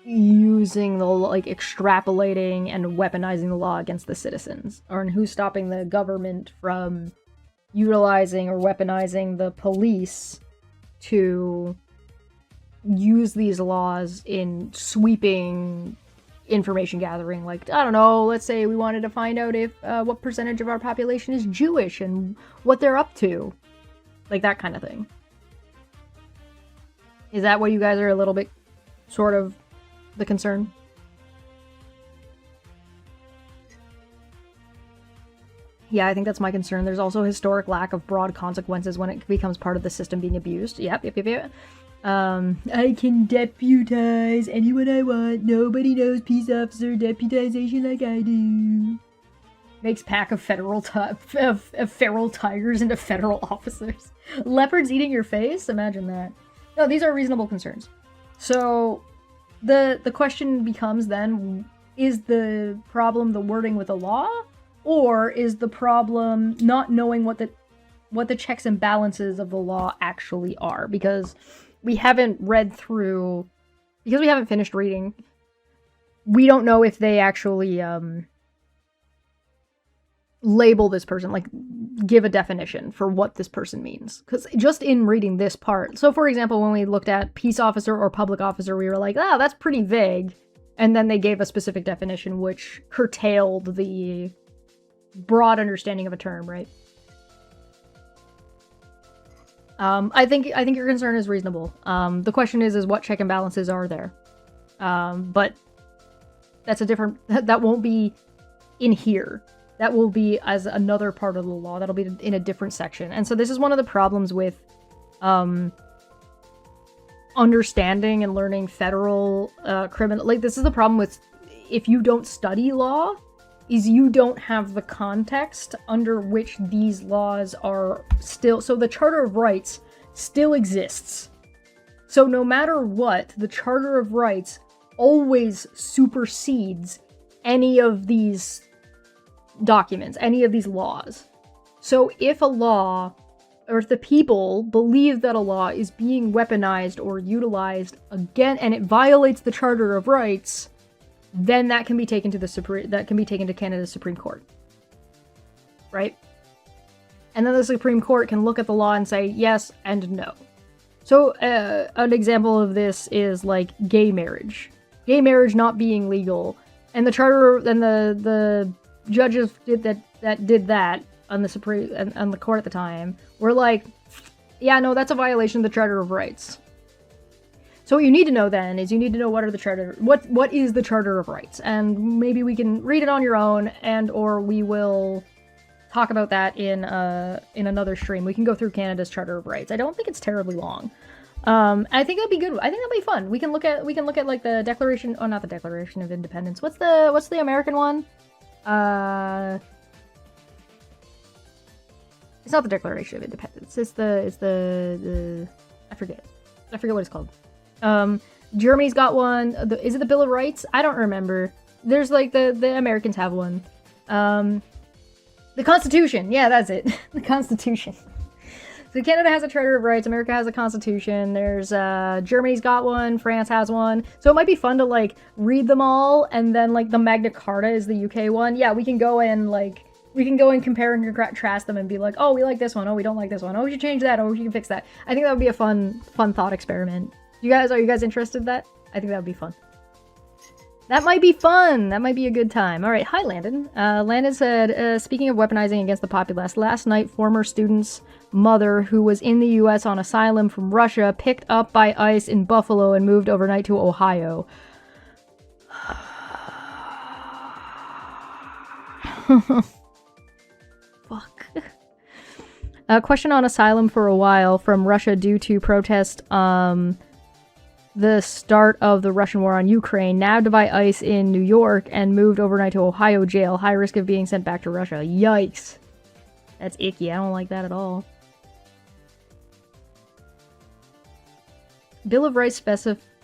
using the, like, extrapolating and weaponizing the law against the citizens, or who's stopping the government from utilizing or weaponizing the police to use these laws in sweeping information gathering. Like, I don't know, let's say we wanted to find out if what percentage of our population is Jewish and what they're up to, like that kind of thing. Is that what you guys are a little bit sort of the concern? Yeah, I think that's my concern. There's also a historic lack of broad consequences when it becomes part of the system being abused. Yep. I can deputize anyone I want. Nobody knows peace officer deputization like I do. Makes pack of feral tigers into federal officers. Leopards eating your face? Imagine that. No, these are reasonable concerns. So the question becomes then, is the problem the wording with the law, or is the problem not knowing what the checks and balances of the law actually are? Because we haven't read through, because we haven't finished reading, we don't know if they actually label this person, like give a definition for what this person means. Because just in reading this part, so for example, when we looked at peace officer or public officer, we were like, oh, that's pretty vague. And then they gave a specific definition, which curtailed the broad understanding of a term, right? I think your concern is reasonable. The question is what check and balances are there? But that's a different, that won't be in here. That will be as another part of the law. That'll be in a different section. And so this is one of the problems with understanding and learning federal criminal. Like, this is the problem with if you don't study law, is you don't have the context under which these laws are still. So the Charter of Rights still exists. So no matter what, the Charter of Rights always supersedes any of these documents, any of these laws. So if a law, or if the people believe that a law is being weaponized or utilized again, and it violates the Charter of Rights, then that can be taken to Canada's Supreme Court, right? And then the Supreme Court can look at the law and say yes and no. So an example of this is like gay marriage not being legal, and the Charter and the judges did that on the Supreme and on the court at the time were like, yeah, no, that's a violation of the Charter of Rights. So what you need to know then is you need to know what is the Charter of Rights, and maybe we can read it on your own, and or we will talk about that in another stream. We can go through Canada's Charter of Rights. I don't think it's terribly long. I think that'd be good. I think that'd be fun. We can look at like the Declaration, not the Declaration of Independence. What's the American one? It's not the Declaration of Independence. It's the I forget what it's called. Germany's got one. Is it the Bill of Rights? I don't remember. There's like the Americans have one. The Constitution. Yeah, that's it. The Constitution. So Canada has a Charter of Rights. America has a Constitution. There's Germany's got one. France has one. So it might be fun to like read them all, and then like the Magna Carta is the UK one. Yeah, we can go and compare and contrast them and be like, oh, we like this one. Oh, we don't like this one. Oh, we should change that. Oh, we can fix that. I think that would be a fun thought experiment. Are you guys interested in that? I think that would be fun. That might be fun. That might be a good time. All right. Hi, Landon. Landon said, speaking of weaponizing against the populace, last night, former student's mother, who was in the U.S. on asylum from Russia, picked up by ICE in Buffalo and moved overnight to Ohio. Fuck. A question on asylum for a while from Russia due to protest the start of the Russian war on Ukraine, nabbed by ICE in New York and moved overnight to Ohio jail. High risk of being sent back to Russia. Yikes. That's icky. I don't like that at all. Bill of Rights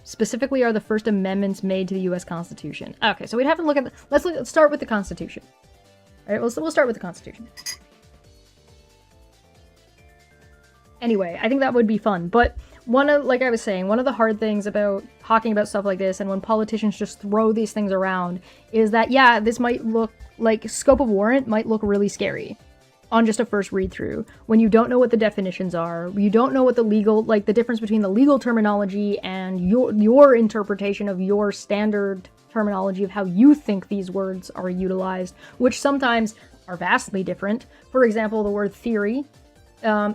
specifically are the first amendments made to the U.S. Constitution. Okay, so we'd have to look at let's start with the Constitution. All right, we'll start with the Constitution. Anyway, I think that would be fun, but like I was saying, one of the hard things about talking about stuff like this, and when politicians just throw these things around, is that, yeah, this might look like scope of warrant might look really scary on just a first read through when you don't know what the definitions are, you don't know what the legal, like the difference between the legal terminology and your interpretation of your standard terminology of how you think these words are utilized, which sometimes are vastly different. For example, the word theory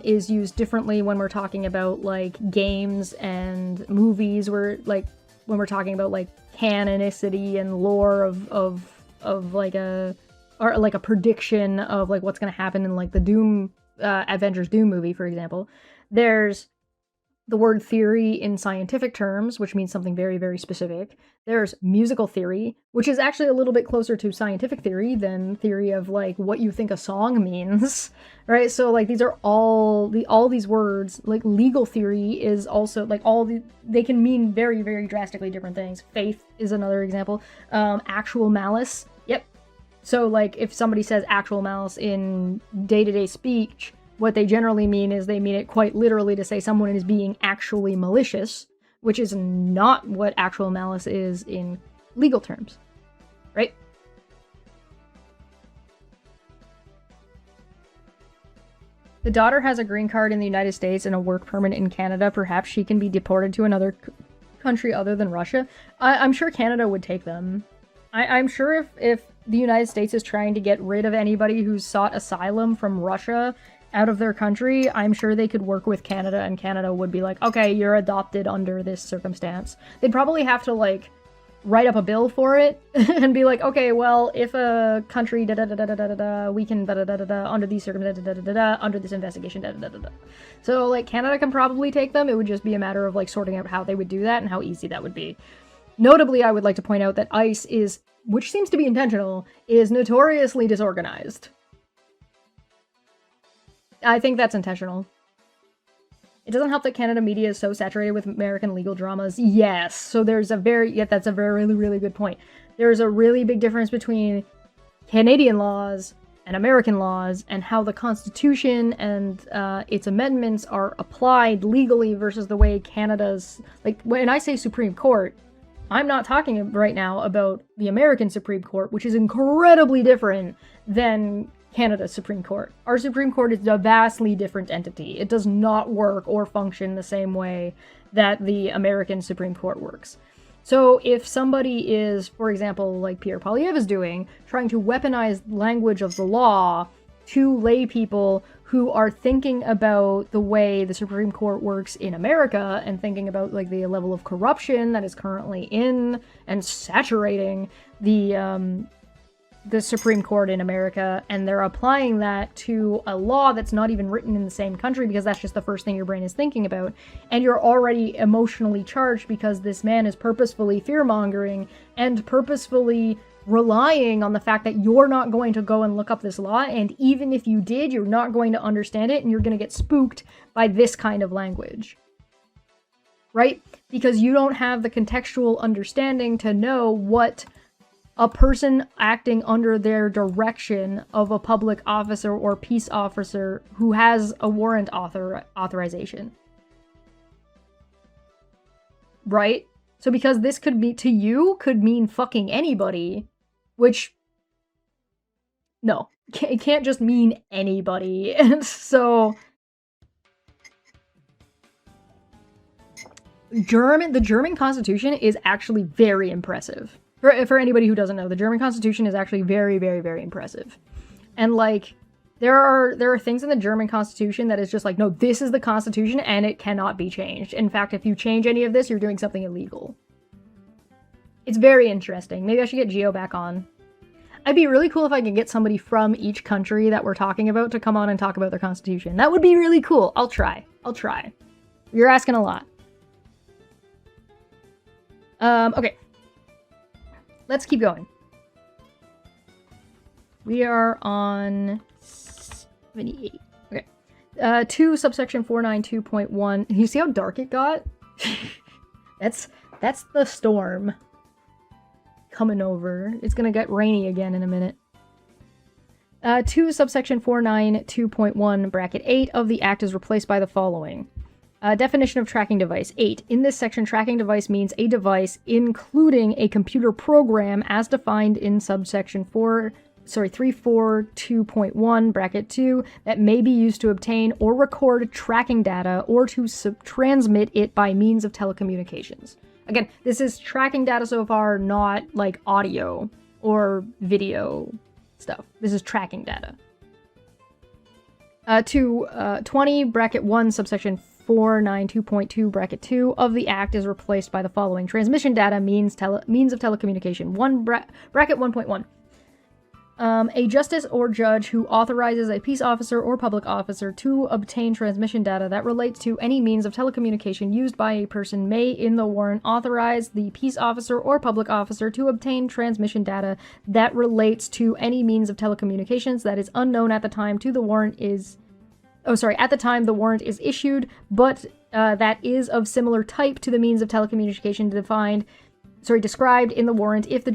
is used differently when we're talking about like games and movies, where like when we're talking about like canonicity and lore of like a prediction of like what's going to happen in like the Doom Avengers Doom movie, for example. There's the word theory in scientific terms, which means something very, very specific. There's musical theory, which is actually a little bit closer to scientific theory than theory of like what you think a song means, right? So like these are all these words. Like legal theory is also like they can mean very, very drastically different things. Faith is another example. Actual malice. Yep. So like if somebody says actual malice in day-to-day speech, what they generally mean is they mean it quite literally to say someone is being actually malicious, which is not what actual malice is in legal terms, right? the daughter has a green card in the United States and a work permit in Canada, perhaps she can be deported to another country other than Russia. I'm sure Canada would take them. I'm sure if the United States is trying to get rid of anybody who's sought asylum from Russia out of their country, I'm sure they could work with Canada, and Canada would be like, okay, you're adopted under this circumstance. They'd probably have to, like, write up a bill for it and be like, okay, well, if a country da-da-da-da-da-da-da, we can da-da-da-da-da under these circumstances da-da-da-da-da under this investigation da-da-da-da-da. So, like, Canada can probably take them. It would just be a matter of, like, sorting out how they would do that and how easy that would be. Notably, I would like to point out that ICE is, which seems to be intentional, is notoriously disorganized. I think that's intentional. It doesn't help that Canada media is so saturated with American legal dramas. Yes, so there's a that's a very, really, really good point. There's a really big difference between Canadian laws and American laws, and how the Constitution and its amendments are applied legally versus the way Canada's... Like, when I say Supreme Court, I'm not talking right now about the American Supreme Court, which is incredibly different than Canada's Supreme Court. Our Supreme Court is a vastly different entity. It does not work or function the same way that the American Supreme Court works. So if somebody is, for example, like Pierre Poilievre is doing, trying to weaponize language of the law to lay people who are thinking about the way the Supreme Court works in America and thinking about, like, the level of corruption that is currently in and saturating the Supreme Court in America, and they're applying that to a law that's not even written in the same country because that's just the first thing your brain is thinking about, and you're already emotionally charged because this man is purposefully fear-mongering and purposefully relying on the fact that you're not going to go and look up this law, and even if you did, you're not going to understand it, and you're going to get spooked by this kind of language. Right? Because you don't have the contextual understanding to know what a person acting under their direction of a public officer or peace officer who has a warrant authorization. Right? So because this could be, to you, could mean fucking anybody, which, no, it can't just mean anybody. And so the German Constitution is actually very impressive. For anybody who doesn't know, the German Constitution is actually very, very, very impressive. And, like, there are things in the German Constitution that is just like, no, this is the Constitution and it cannot be changed. In fact, if you change any of this, you're doing something illegal. It's very interesting. Maybe I should get Geo back on. It'd be really cool if I could get somebody from each country that we're talking about to come on and talk about their Constitution. That would be really cool. I'll try. You're asking a lot. Okay. Let's keep going. We are on 78. Okay. 2 subsection 492.1. You see how dark it got? That's the storm coming over. It's gonna get rainy again in a minute. 2 subsection 492.1 bracket 8 of the Act is replaced by the following. Definition of tracking device. 8. In this section, tracking device means a device including a computer program as defined in subsection 342.1 bracket 2 that may be used to obtain or record tracking data or to transmit it by means of telecommunications. Again, this is tracking data so far, not like audio or video stuff. This is tracking data. 20 bracket 1 subsection 492.2 bracket 2 of the Act is replaced by the following. Transmission data means of telecommunication. Bracket 1.1. A justice or judge who authorizes a peace officer or public officer to obtain transmission data that relates to any means of telecommunication used by a person may, in the warrant, authorize the peace officer or public officer to obtain transmission data that relates to any means of telecommunications that is unknown at the time the warrant is issued, but that is of similar type to the means of telecommunication described in the warrant if the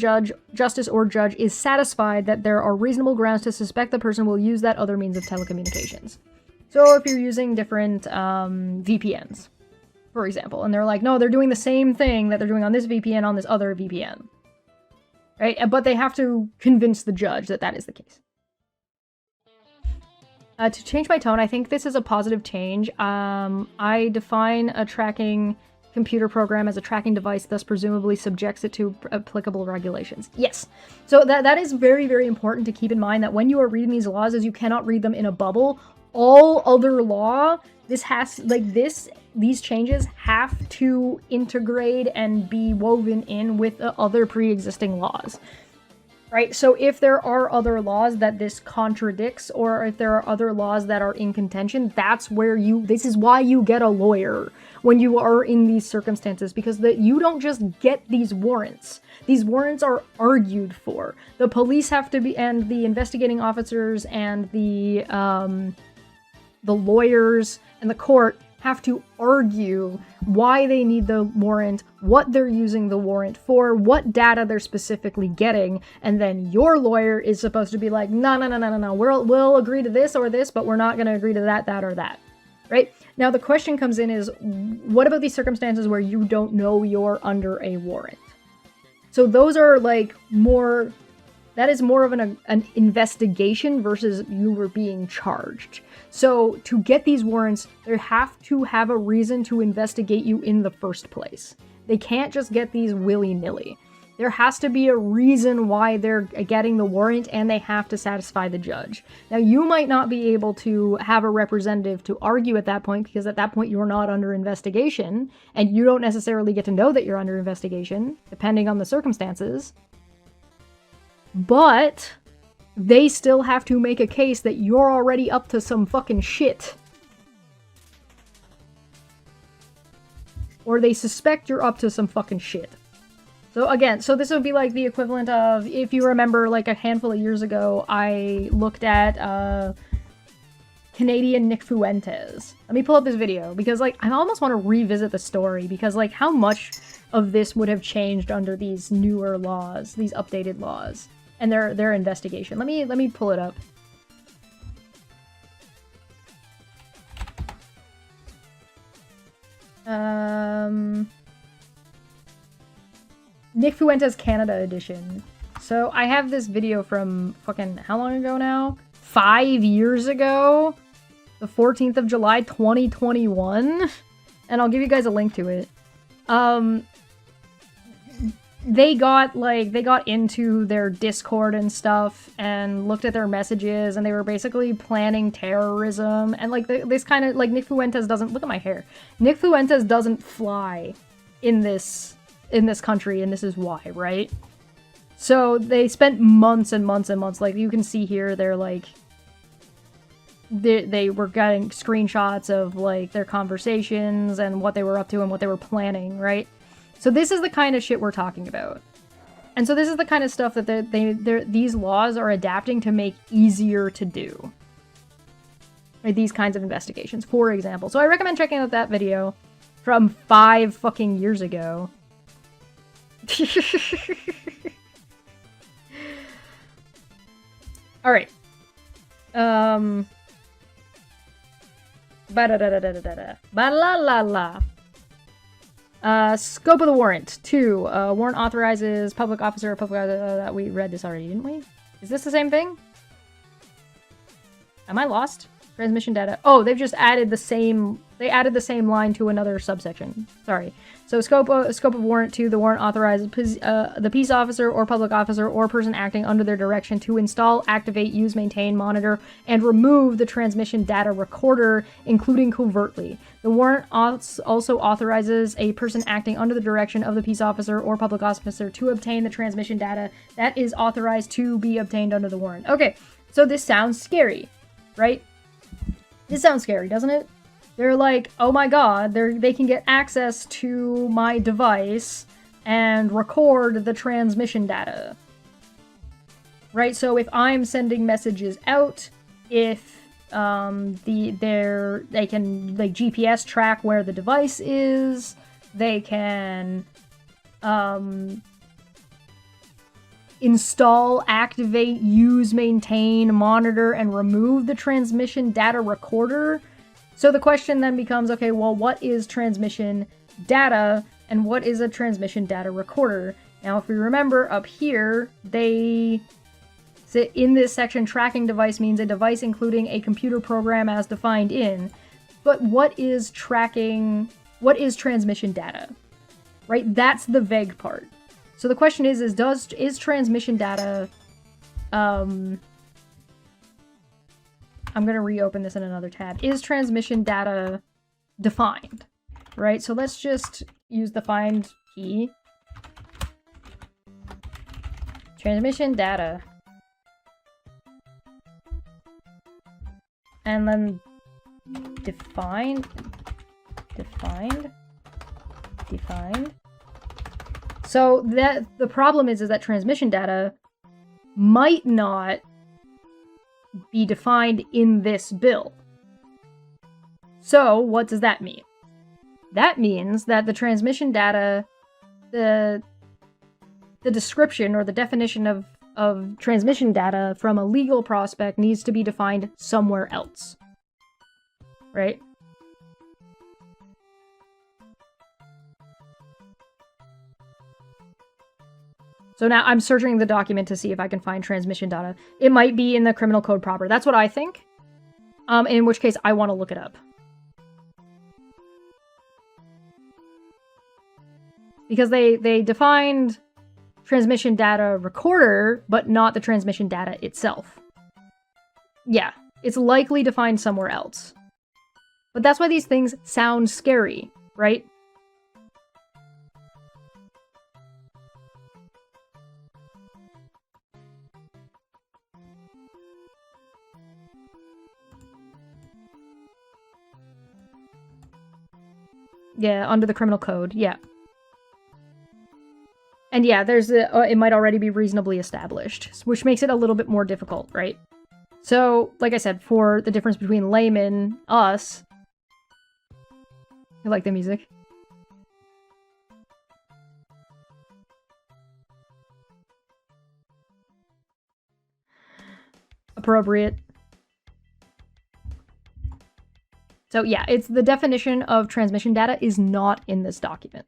justice or judge is satisfied that there are reasonable grounds to suspect the person will use that other means of telecommunications. So if you're using different VPNs, for example, and they're like, no, they're doing the same thing that they're doing on this VPN on this other VPN, right? But they have to convince the judge that that is the case. To change my tone, I think this is a positive change. I define a tracking computer program as a tracking device, thus presumably subjects it to applicable regulations. Yes. So that is very, very important to keep in mind, that when you are reading these laws, is you cannot read them in a bubble. All other law, these changes have to integrate and be woven in with the other pre-existing laws. Right? So if there are other laws that this contradicts, or if there are other laws that are in contention, this is why you get a lawyer when you are in these circumstances, because you don't just get these warrants. These warrants are argued for. The police have to be, and the investigating officers and the lawyers and the court have to argue why they need the warrant, what they're using the warrant for, what data they're specifically getting, and then your lawyer is supposed to be like, no, we'll agree to this or this, but we're not going to agree to that or that, right? Now the question comes in is, what about these circumstances where you don't know you're under a warrant? So those are like that is more of an investigation versus you were being charged. So to get these warrants, they have to have a reason to investigate you in the first place. They can't just get these willy-nilly. There has to be a reason why they're getting the warrant, and they have to satisfy the judge. Now, you might not be able to have a representative to argue at that point, because at that point you're not under investigation, and you don't necessarily get to know that you're under investigation, depending on the circumstances. But they still have to make a case that you're already up to some fucking shit. Or they suspect you're up to some fucking shit. So again, this would be like the equivalent of, if you remember, like a handful of years ago, I looked at Canadian Nick Fuentes. Let me pull up this video, because like I almost want to revisit the story, because like how much of this would have changed under these newer laws, these updated laws, and their investigation. Let me pull it up. Nick Fuentes Canada edition. So I have this video from fucking how long ago now? 5 years ago? The 14th of July, 2021? And I'll give you guys a link to it. They got into their Discord and stuff and looked at their messages, and they were basically planning terrorism, and like this kind of like Nick Fuentes doesn't, look at my hair. Nick Fuentes doesn't fly in this country, and this is why, right? So they spent months and months and months, like you can see here, they're like they were getting screenshots of like their conversations and what they were up to and what they were planning, right? So this is the kind of shit we're talking about. And so this is the kind of stuff that these laws are adapting to make easier to do. Right, these kinds of investigations, for example. So I recommend checking out that video from 5 fucking years ago. Alright. Ba-da-da-da-da-da-da. Scope of the warrant. 2. Warrant authorizes public officer or public... we read this already, didn't we? Is this the same thing? Am I lost? Transmission data. Oh, they've just added the same... They added the same line to another subsection. Sorry. So scope of warrant 2. The warrant authorizes the peace officer or public officer or person acting under their direction to install, activate, use, maintain, monitor, and remove the transmission data recorder, including covertly. The warrant also authorizes a person acting under the direction of the peace officer or public officer to obtain the transmission data that is authorized to be obtained under the warrant. Okay, so this sounds scary, right? This sounds scary, doesn't it? They're like, oh my god, they can get access to my device and record the transmission data. Right, so if I'm sending messages out, if they can like GPS track where the device is, they can install, activate, use, maintain, monitor, and remove the transmission data recorder. So the question then becomes, okay, well, what is transmission data and what is a transmission data recorder? Now, if we remember up here, they So in this section, tracking device means a device including a computer program as defined in. But what is tracking? What is transmission data? Right? That's the vague part. So the question is transmission data, I'm going to reopen this in another tab. Is transmission data defined? Right? So let's just use the find key. Transmission data. And then defined. So that the problem is that transmission data might not be defined in this bill. So what does that mean? That means that the transmission data, the description or the definition of transmission data from a legal prospect needs to be defined somewhere else. Right? So now I'm searching the document to see if I can find transmission data. It might be in the criminal code proper. That's what I think. In which case I want to look it up. Because they defined transmission data recorder, but not the transmission data itself. Yeah, it's likely defined somewhere else. But that's why these things sound scary, right? Yeah, under the criminal code, yeah. And yeah, it might already be reasonably established, which makes it a little bit more difficult, right? So, like I said, for the difference between layman, us... You like the music? Appropriate. So yeah, it's the definition of transmission data is not in this document.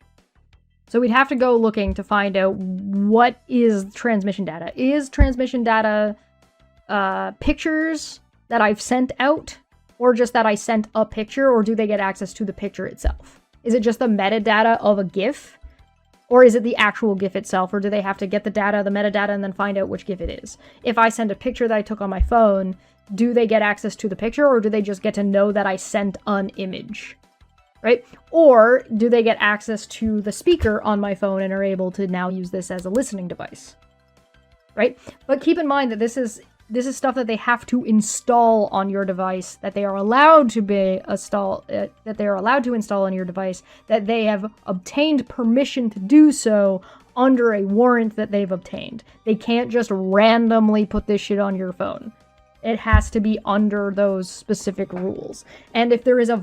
So we'd have to go looking to find out what is transmission data. Is transmission data pictures that I've sent out, or just that I sent a picture, or do they get access to the picture itself? Is it just the metadata of a GIF? Or is it the actual GIF itself, or do they have to get the data, the metadata, and then find out which GIF it is? If I send a picture that I took on my phone, do they get access to the picture, or do they just get to know that I sent an image? Right? Or do they get access to the speaker on my phone and are able to now use this as a listening device? Right? But keep in mind that this is stuff that they have to install on your device, that they are allowed to install on your device, that they have obtained permission to do so under a warrant that they've obtained. They can't just randomly put this shit on your phone. It has to be under those specific rules. And if there is a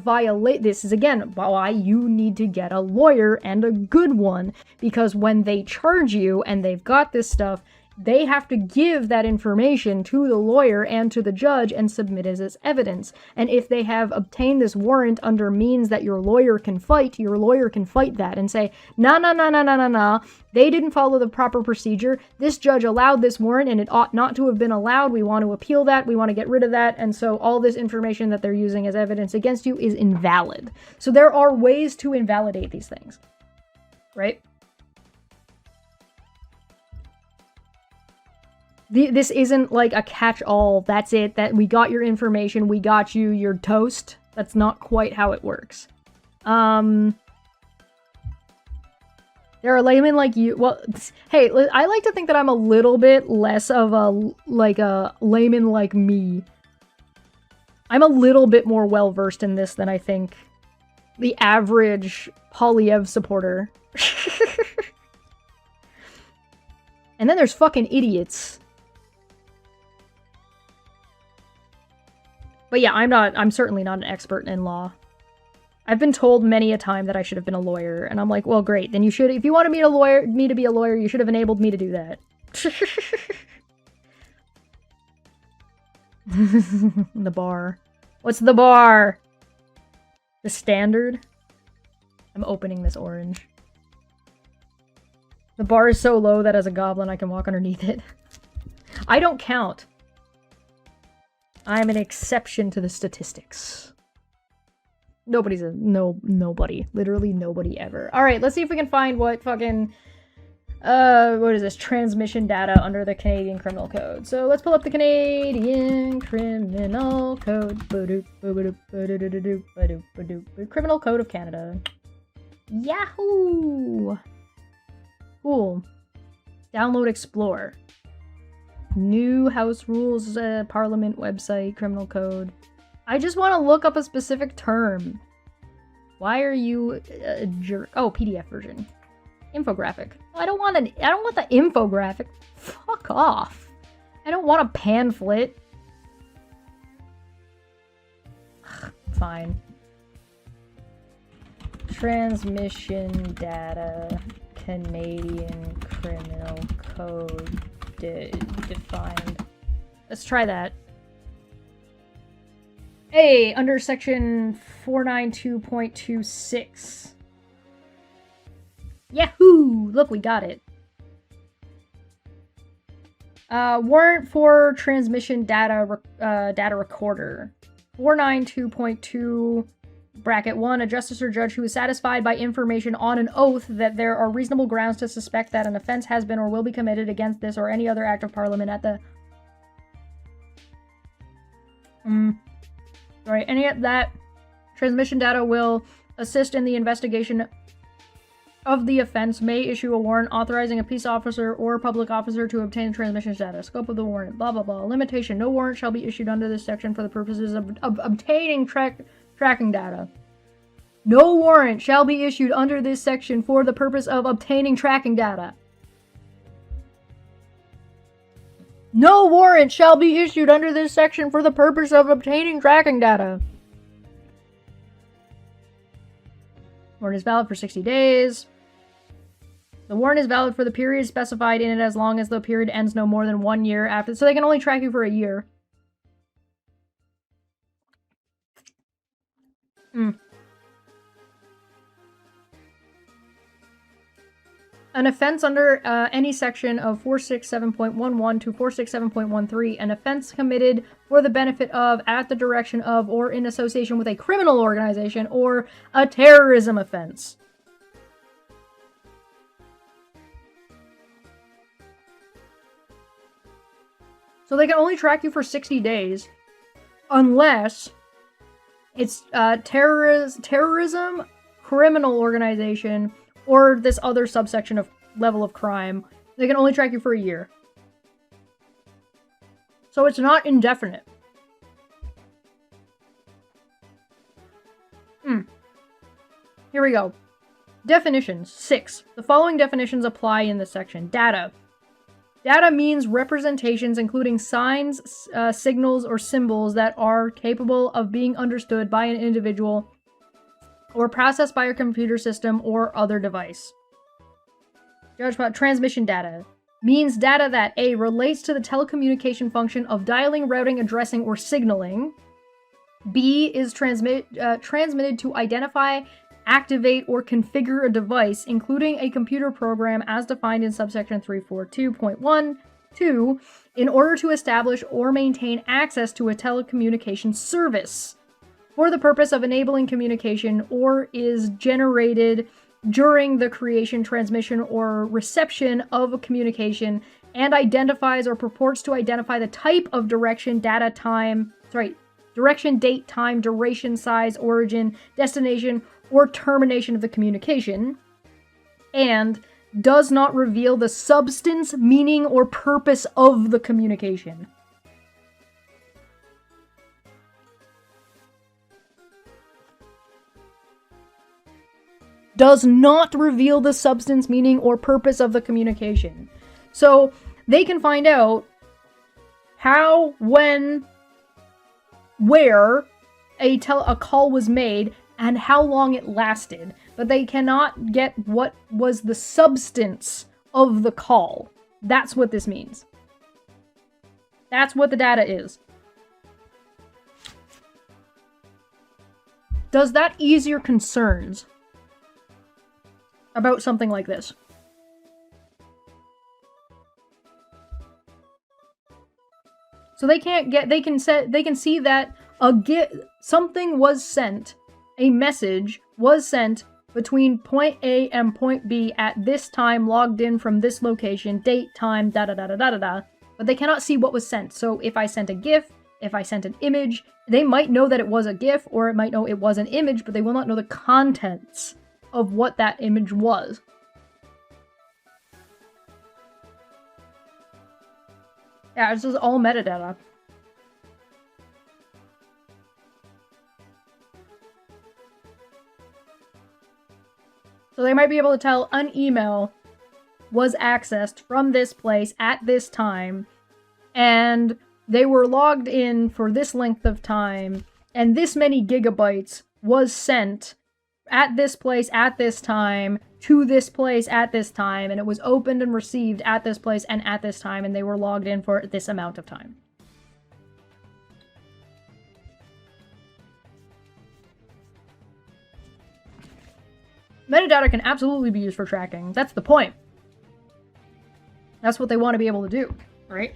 this is again why you need to get a lawyer, and a good one, because when they charge you and they've got this stuff, they have to give that information to the lawyer and to the judge and submit it as evidence. And if they have obtained this warrant under means that your lawyer can fight that and say, nah, they didn't follow the proper procedure. This judge allowed this warrant and it ought not to have been allowed. We want to appeal that. We want to get rid of that. And so all this information that they're using as evidence against you is invalid. So there are ways to invalidate these things, right? This isn't like a catch-all, that's it, that we got your information, we got you, you're toast. That's not quite how it works. There are laymen like you, well, hey, I like to think that I'm a little bit less of a layman like me. I'm a little bit more well-versed in this than I think the average Polyev supporter. And then there's fucking idiots. But yeah, I'm certainly not an expert in law. I've been told many a time that I should have been a lawyer, and I'm like, well, great, then you should, if you wanted me to be a lawyer, you should have enabled me to do that. The bar. What's the bar? The standard? I'm opening this orange. The bar is so low that as a goblin I can walk underneath it. I don't count. I'm an exception to the statistics. Nobody's a nobody. Literally nobody ever. Alright, let's see if we can find what fucking what is this? Transmission data under the Canadian Criminal Code. So let's pull up the Canadian Criminal Code. Criminal Code of Canada. Yahoo! Cool. Download Explore. New House Rules, Parliament website, Criminal Code. I just want to look up a specific term. Why are you a jerk? Oh, PDF version. Infographic. I don't want the infographic. Fuck off. I don't want a pamphlet. Fine. Transmission data, Canadian Criminal Code defined. Let's try that. Hey, under section 492.26. Yahoo! Look, we got it. Warrant for transmission data data recorder. 492.2 bracket 1. A justice or judge who is satisfied by information on an oath that there are reasonable grounds to suspect that an offense has been or will be committed against this or any other act of parliament at the... Sorry, any of that transmission data will assist in the investigation of the offense, may issue a warrant authorizing a peace officer or public officer to obtain transmission data. Scope of the warrant, blah blah blah. Limitation: no warrant shall be issued under this section for the purposes of obtaining tracking data. No warrant shall be issued under this section for the purpose of obtaining tracking data. No warrant shall be issued under this section for the purpose of obtaining tracking data. Warrant is valid for 60 days. The warrant is valid for the period specified in it as long as the period ends no more than 1 year after. So they can only track you for a year. An offense under any section of 467.11 to 467.13, an offense committed for the benefit of, at the direction of, or in association with a criminal organization, or a terrorism offense. So they can only track you for 60 days, unless it's terrorism, criminal organization, or this other subsection of level of crime. They can only track you for a year. So it's not indefinite. Here we go. Definitions. 6. The following definitions apply in this section. Data. Data means representations including signs, signals, or symbols that are capable of being understood by an individual or processed by a computer system or other device. Transmission data means data that A. relates to the telecommunication function of dialing, routing, addressing, or signaling. B. is transmitted to identify, activate, or configure a device, including a computer program as defined in subsection 342.12, in order to establish or maintain access to a telecommunications service for the purpose of enabling communication, or is generated during the creation, transmission, or reception of a communication, and identifies or purports to identify the type of direction, date, time, duration, size, origin, destination, or termination of the communication, and does not reveal the substance, meaning, or purpose of the communication. Does not reveal the substance, meaning, or purpose of the communication. So they can find out how, when, where a call was made, and how long it lasted, but they cannot get what was the substance of the call. That's what this means. That's what the data is. Does that ease your concerns about something like this? So they can't get, they can see that something was sent, a message was sent between point A and point B at this time, logged in from this location, date, time, da-da-da-da-da-da-da, but they cannot see what was sent. So if I sent a GIF, if I sent an image, they might know that it was a GIF, or it might know it was an image, but they will not know the contents of what that image was. Yeah, this is all metadata. So they might be able to tell an email was accessed from this place at this time, and they were logged in for this length of time, and this many gigabytes was sent at this place at this time to this place at this time, and it was opened and received at this place and at this time, and they were logged in for this amount of time. Metadata can absolutely be used for tracking. That's the point. That's what they want to be able to do, right?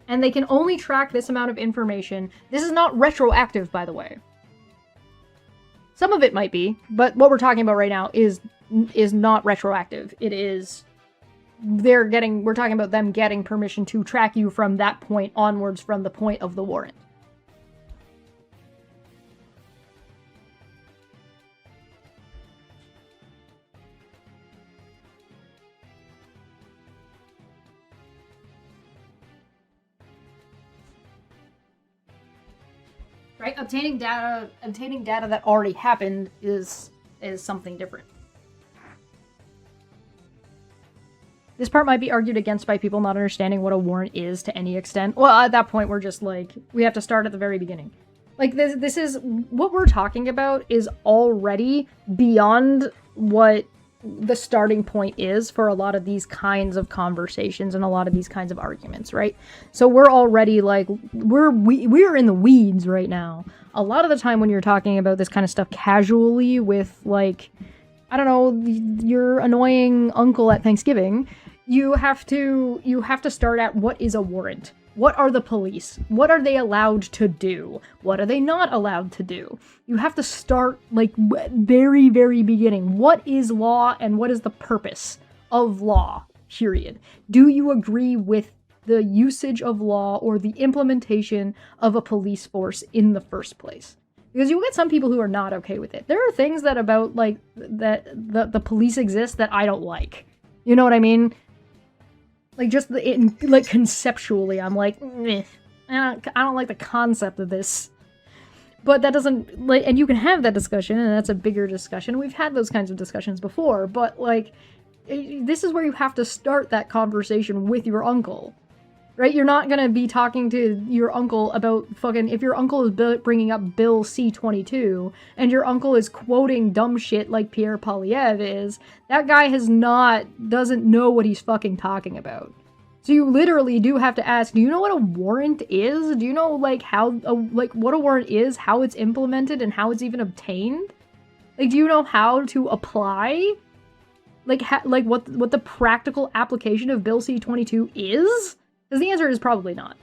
And they can only track this amount of information. This is not retroactive, by the way. Some of it might be, but what we're talking about right now is not retroactive. It is, we're talking about them getting permission to track you from that point onwards, from the point of the warrant. Right? Obtaining data that already happened is something different. This part might be argued against by people not understanding what a warrant is to any extent. Well, at that point, we're just like, we have to start at the very beginning. Like, this is, what we're talking about is already beyond what the starting point is for a lot of these kinds of conversations and a lot of these kinds of arguments, right? So we're already like, we're in the weeds right now. A lot of the time when you're talking about this kind of stuff casually with, like, I don't know, your annoying uncle at Thanksgiving, you have to start at, what is a warrant? What are the police? What are they allowed to do? What are they not allowed to do? You have to start, like, very, very beginning. What is law and what is the purpose of law, period? Do you agree with the usage of law or the implementation of a police force in the first place? Because you'll get some people who are not okay with it. There are things that about, like, that the police exist that I don't like. You know what I mean? Like, just, like, conceptually, I'm like, meh. I don't like the concept of this. But that doesn't, like, and you can have that discussion, and that's a bigger discussion. We've had those kinds of discussions before, but, like, this is where you have to start that conversation with your uncle. Right? You're not gonna be talking to your uncle about fucking, if your uncle is bringing up Bill C22, and your uncle is quoting dumb shit like Pierre Poilievre is, that guy doesn't know what he's fucking talking about. So you literally do have to ask, do you know what a warrant is? Do you know, like, what a warrant is, how it's implemented, and how it's even obtained? Like, do you know how to apply? Like, what the practical application of Bill C22 is? Because the answer is probably not.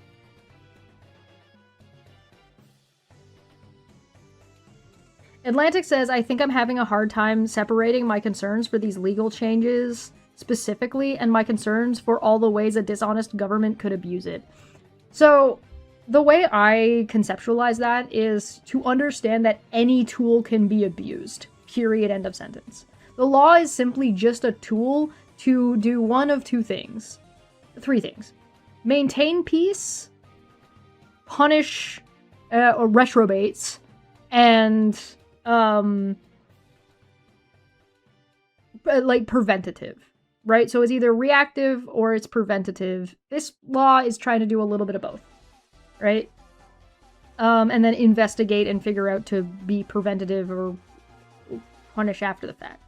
Atlantic says, I think I'm having a hard time separating my concerns for these legal changes specifically and my concerns for all the ways a dishonest government could abuse it. So, the way I conceptualize that is to understand that any tool can be abused. Period. End of sentence. The law is simply just a tool to do one of two things. Three things. Maintain peace, punish or reprobates, and like preventative, right? So it's either reactive or it's preventative. This law is trying to do a little bit of both, right? And then investigate and figure out to be preventative or punish after the fact.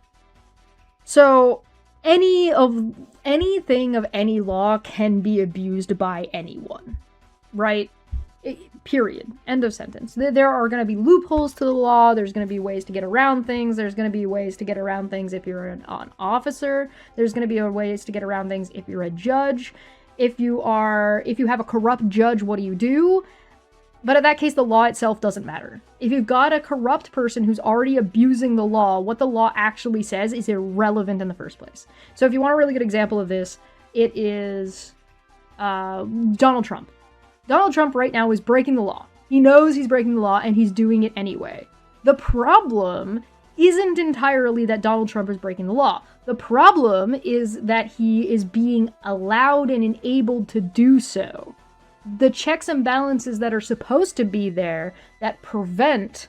So anything of any law can be abused by anyone, right? Period. End of sentence. There are going to be loopholes to the law. There's going to be ways to get around things. There's going to be ways to get around things if you're an officer. There's going to be ways to get around things if you're a judge. If you have a corrupt judge, what do? But in that case, the law itself doesn't matter. If you've got a corrupt person who's already abusing the law, what the law actually says is irrelevant in the first place. So if you want a really good example of this, it is Donald Trump. Donald Trump right now is breaking the law. He knows he's breaking the law, and he's doing it anyway. The problem isn't entirely that Donald Trump is breaking the law. The problem is that he is being allowed and enabled to do so. The checks and balances that are supposed to be there that prevent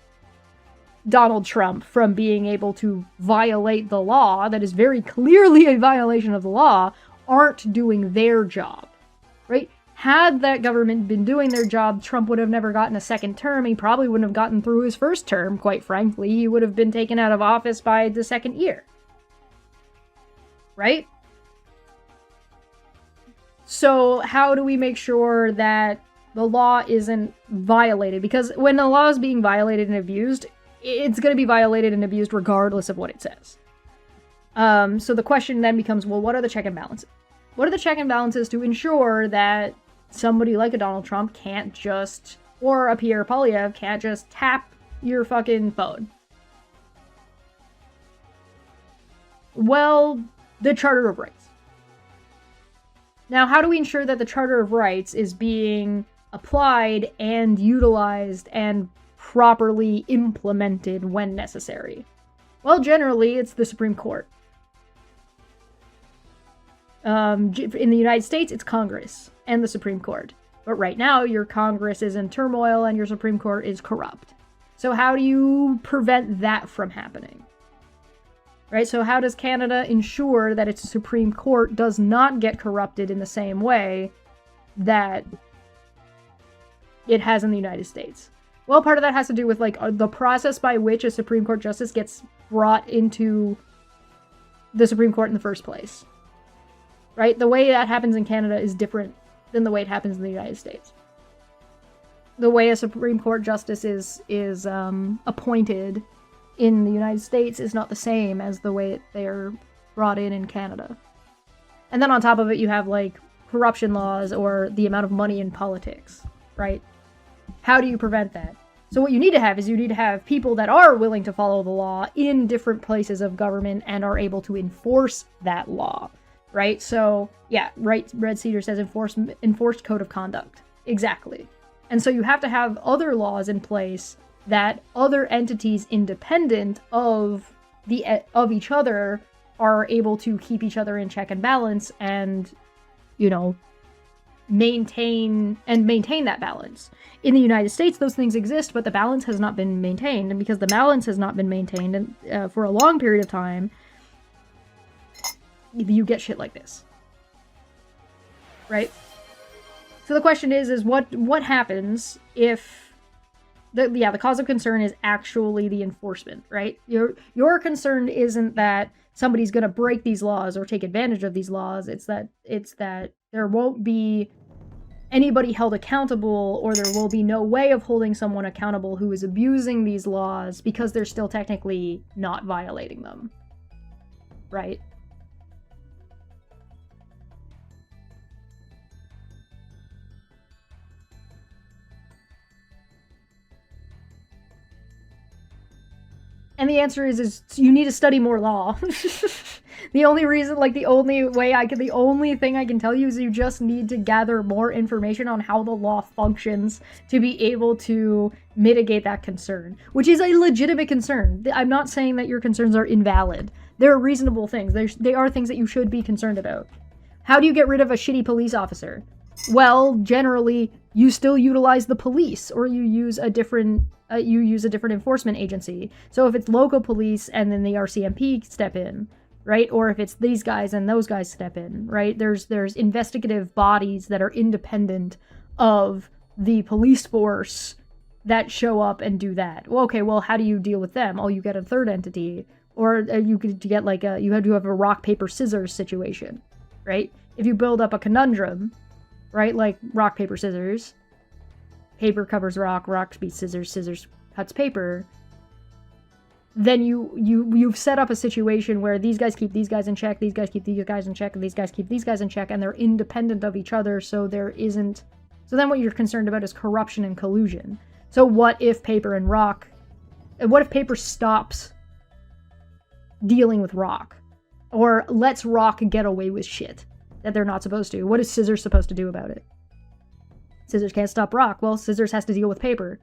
Donald Trump from being able to violate the law, that is very clearly a violation of the law, aren't doing their job, right? Had that government been doing their job, Trump would have never gotten a second term. He probably wouldn't have gotten through his first term, quite frankly. He would have been taken out of office by the second year. Right? So how do we make sure that the law isn't violated? Because when the law is being violated and abused, it's going to be violated and abused regardless of what it says. So the question then becomes, well, what are the check and balances? What are the check and balances to ensure that somebody like a Donald Trump can't just, or a Pierre Poilievre can't just tap your fucking phone? Well, the Charter of Rights. Now, how do we ensure that the Charter of Rights is being applied and utilized and properly implemented when necessary? Well, generally, it's the Supreme Court. In the United States, it's Congress and the Supreme Court. But right now, your Congress is in turmoil and your Supreme Court is corrupt. So how do you prevent that from happening? Right? So how does Canada ensure that its Supreme Court does not get corrupted in the same way that it has in the United States? Well, part of that has to do with, like, the process by which a Supreme Court justice gets brought into the Supreme Court in the first place. Right? The way that happens in Canada is different than the way it happens in the United States. The way a Supreme Court justice is appointed in the United States is not the same as the way they're brought in Canada. And then on top of it, you have, like, corruption laws or the amount of money in politics, right? How do you prevent that? So what you need to have is you need to have people that are willing to follow the law in different places of government and are able to enforce that law, right? So, yeah, right, Red Cedar says enforced code of conduct. Exactly. And so you have to have other laws in place that other entities independent of each other are able to keep each other in check and balance and, you know, maintain that balance. In the United States, those things exist, but the balance has not been maintained. And because the balance has not been maintained for a long period of time, you get shit like this. Right? So the question is what happens if the cause of concern is actually the enforcement, right? Your concern isn't that somebody's going to break these laws or take advantage of these laws. It's that there won't be anybody held accountable, or there will be no way of holding someone accountable who is abusing these laws because they're still technically not violating them. Right? And the answer is you need to study more law. The only thing I can tell you is you just need to gather more information on how the law functions to be able to mitigate that concern, which is a legitimate concern. I'm not saying that your concerns are invalid. They're reasonable things. They are things that you should be concerned about. How do you get rid of a shitty police officer? Well, generally, you still utilize the police, or you use a different enforcement agency. So if it's local police and then the RCMP step in, right? Or if it's these guys and those guys step in, right? There's investigative bodies that are independent of the police force that show up and do that. Well, okay, well, how do you deal with them? Oh, you get a third entity, or you could get like you have to have a rock, paper, scissors situation, right? If you build up a conundrum, right? Like rock, paper, scissors. Paper covers rock, rock beats scissors, scissors cuts paper. then you've set up a situation where these guys keep these guys in check, these guys keep these guys in check, and these guys keep these guys in check, and they're independent of each other, so there isn't... So then what you're concerned about is corruption and collusion. So what if paper stops dealing with rock? Or lets rock get away with shit that they're not supposed to? What is scissors supposed to do about it? Scissors can't stop rock. Well, scissors has to deal with paper.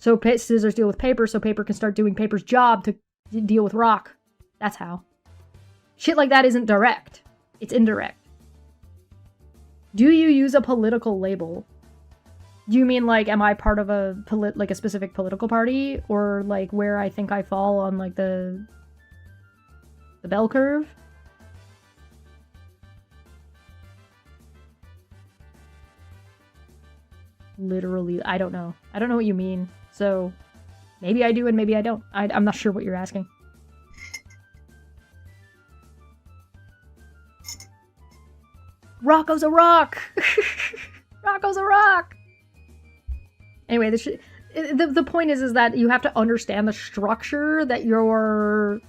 So scissors deal with paper, so paper can start doing paper's job to deal with rock. That's how. Shit like that isn't direct. It's indirect. Do you use a political label? Do you mean, like, am I part of a specific political party? Or, like, where I think I fall on, like, the bell curve? Literally, I don't know. I don't know what you mean. So, maybe I do and maybe I don't. I'm not sure what you're asking. Rocco's a rock! Rocco's a rock! Anyway, the point is that you have to understand the structure that your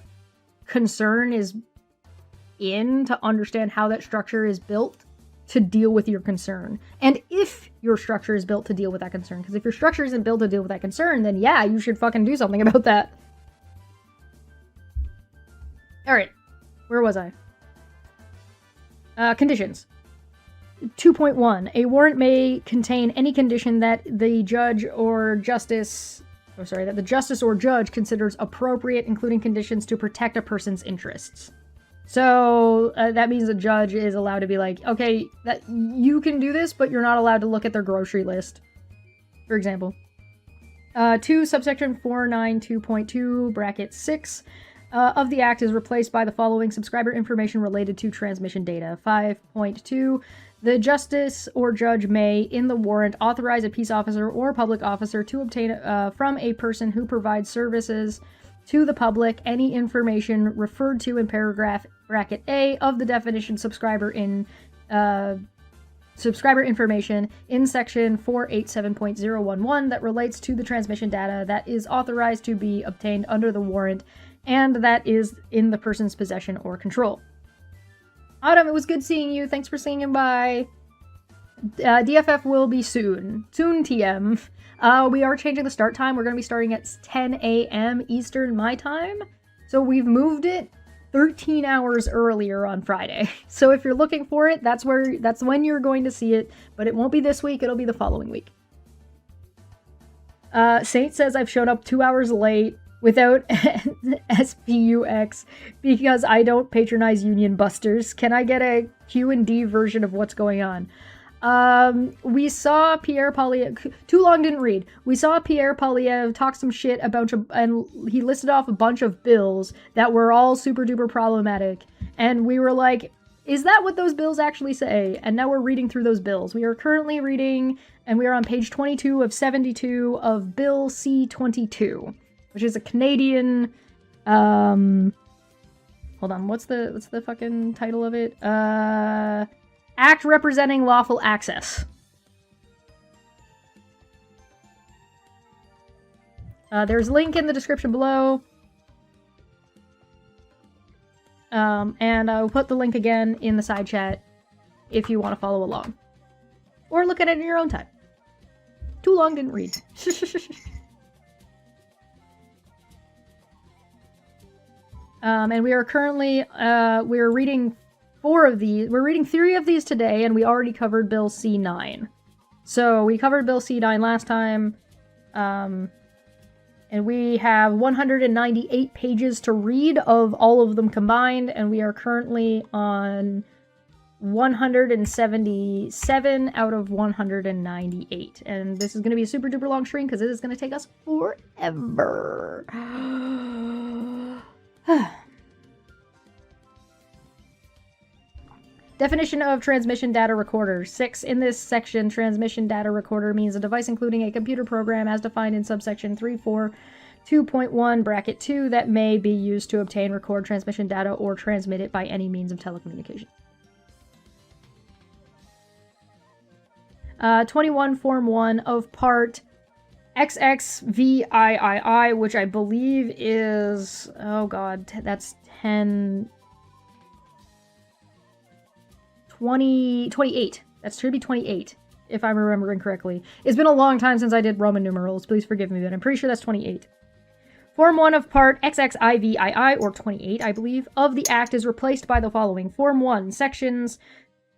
concern is in to understand how that structure is built to deal with your concern. And if your structure is built to deal with that concern, because if your structure isn't built to deal with that concern, then yeah, you should fucking do something about that. Alright, where was I? Conditions. 2.1. A warrant may contain any condition that the judge or justice... that the justice or judge considers appropriate, including conditions to protect a person's interests. So that means the judge is allowed to be like, okay, that you can do this, but you're not allowed to look at their grocery list, for example. 2 subsection 492.2 bracket 6 of the Act is replaced by the following: subscriber information related to transmission data. 5.2. The justice or judge may, in the warrant, authorize a peace officer or public officer to obtain from a person who provides services to the public any information referred to in paragraph bracket A of the definition subscriber information in section 487.011 that relates to the transmission data that is authorized to be obtained under the warrant and that is in the person's possession or control. Autumn, it was good seeing you. Thanks for singing by. DFF will be soon. Soon, TM. We are changing the start time. We're going to be starting at 10 a.m. Eastern my time. So we've moved it 13 hours earlier on Friday. So if you're looking for it, that's when you're going to see it. But it won't be this week. It'll be the following week. Saint says I've shown up 2 hours late without SPUX because I don't patronize union busters. Can I get a Q&D version of what's going on? We saw Pierre Poilievre, too long didn't read. We saw Pierre Poilievre talk some shit about, and he listed off a bunch of bills that were all super duper problematic. And we were like, is that what those bills actually say? And now we're reading through those bills. We are currently reading, and we are on page 22 of 72 of Bill C22, which is a Canadian, hold on, what's the fucking title of it? Act representing lawful access. There's a link in the description below. And I'll put the link again in the side chat if you want to follow along. Or look at it in your own time. Too long, didn't read. And we are currently, we're reading 4 of these. We're reading 3 of these today, and we already covered Bill C9. So we covered Bill C9 last time, and we have 198 pages to read of all of them combined, and we are currently on 177 out of 198. And this is going to be a super duper long stream because it is going to take us forever. Definition of transmission data recorder. 6. In this section, transmission data recorder means a device including a computer program as defined in subsection 342.1 bracket 2 that may be used to obtain, record transmission data or transmit it by any means of telecommunication. 21 Form 1 of Part XXVIII, which I believe is, oh god, that's 10, 20, 28. That should be 28, if I'm remembering correctly. It's been a long time since I did Roman numerals. Please forgive me, but I'm pretty sure that's 28. Form 1 of Part XXIVII, or 28, I believe, of the Act is replaced by the following. Form 1, Sections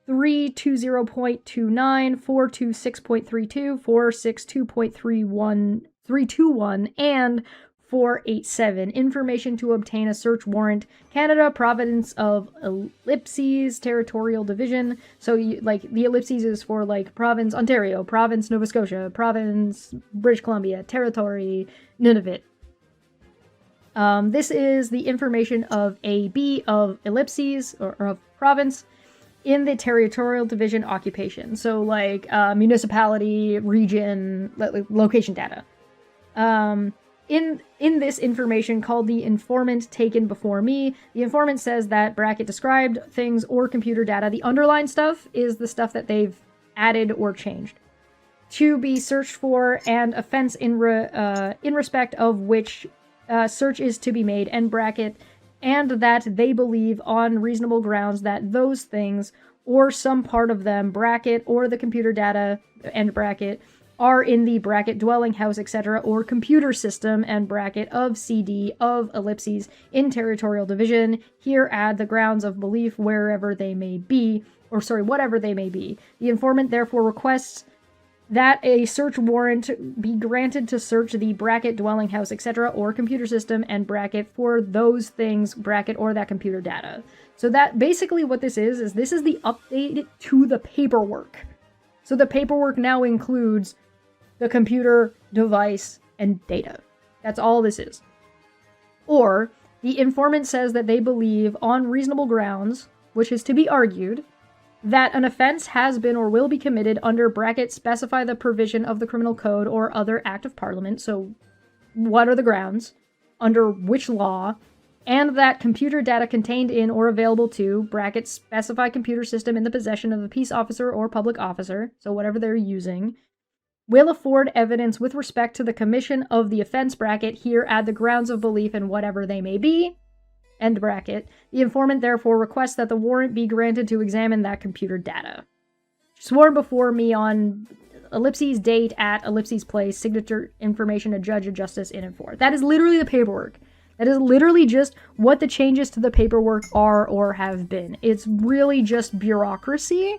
320.29, 426.32, 462.321, and 487. Information to obtain a search warrant. Canada, Province of Ellipses, Territorial Division. So, like, the ellipses is for, like, Province Ontario, Province Nova Scotia, Province British Columbia, Territory Nunavut. This is the information of AB of ellipses, or of province, in the territorial division occupation. So, like, municipality, region, location data. In this information called the informant taken before me, the informant says that bracket described things or computer data. The underlined stuff is the stuff that they've added or changed to be searched for, and offense in respect of which search is to be made, and bracket, and that they believe on reasonable grounds that those things or some part of them, bracket, or the computer data, and bracket, are in the bracket dwelling house, etc., or computer system, and bracket, of CD of ellipses in territorial division. Here add the grounds of belief wherever they may be, or sorry, whatever they may be. The informant therefore requests that a search warrant be granted to search the bracket dwelling house, etc., or computer system, and bracket, for those things, bracket, or that computer data. So that basically what this is this is the update to the paperwork. So the paperwork now includes the computer, device, and data. That's all this is. Or, the informant says that they believe on reasonable grounds, which is to be argued, that an offense has been or will be committed under bracket specify the provision of the criminal code or other act of parliament. So what are the grounds, under which law, and that computer data contained in or available to bracket specify computer system in the possession of a peace officer or public officer, so whatever they're using, will afford evidence with respect to the commission of the offense, bracket, here add the grounds of belief and whatever they may be, end bracket. The informant therefore requests that the warrant be granted to examine that computer data. Sworn before me on ellipses date at ellipses place, signature information, a judge, a justice, in and for. That is literally the paperwork. That is literally just what the changes to the paperwork are or have been. It's really just bureaucracy,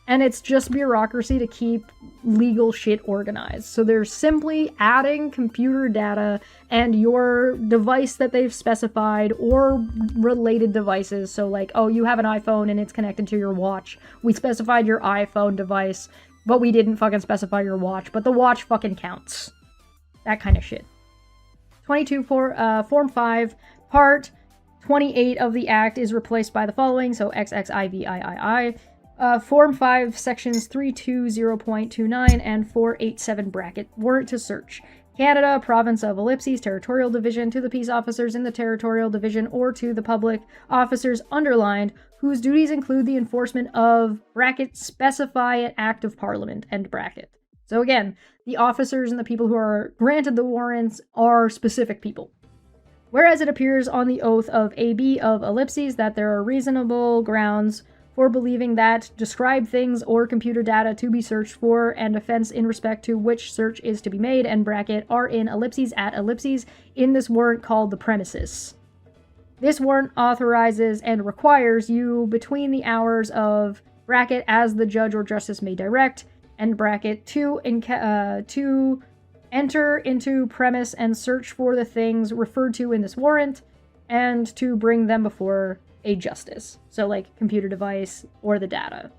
and it's just bureaucracy to keep legal shit organized. So they're simply adding computer data and your device that they've specified or related devices. So like, oh, you have an iPhone and it's connected to your watch. We specified your iPhone device, but we didn't fucking specify your watch. But the watch fucking counts. That kind of shit. 22 for Form 5, Part 28 of the Act is replaced by the following. So XXIVIII. Form 5, Sections 320.29 and 487 bracket. Warrant to search. Canada, Province of Ellipses, Territorial Division, to the peace officers in the Territorial Division or to the public officers underlined, whose duties include the enforcement of bracket specify an act of parliament, end bracket. So again, the officers and the people who are granted the warrants are specific people. Whereas it appears on the oath of AB of ellipses that there are reasonable grounds for believing that describe things or computer data to be searched for and offense in respect to which search is to be made, and bracket, are in ellipses at ellipses in this warrant called the premises. This warrant authorizes and requires you between the hours of bracket as the judge or justice may direct, end bracket, to enter into premise and search for the things referred to in this warrant and to bring them before a justice. So like computer device or the data.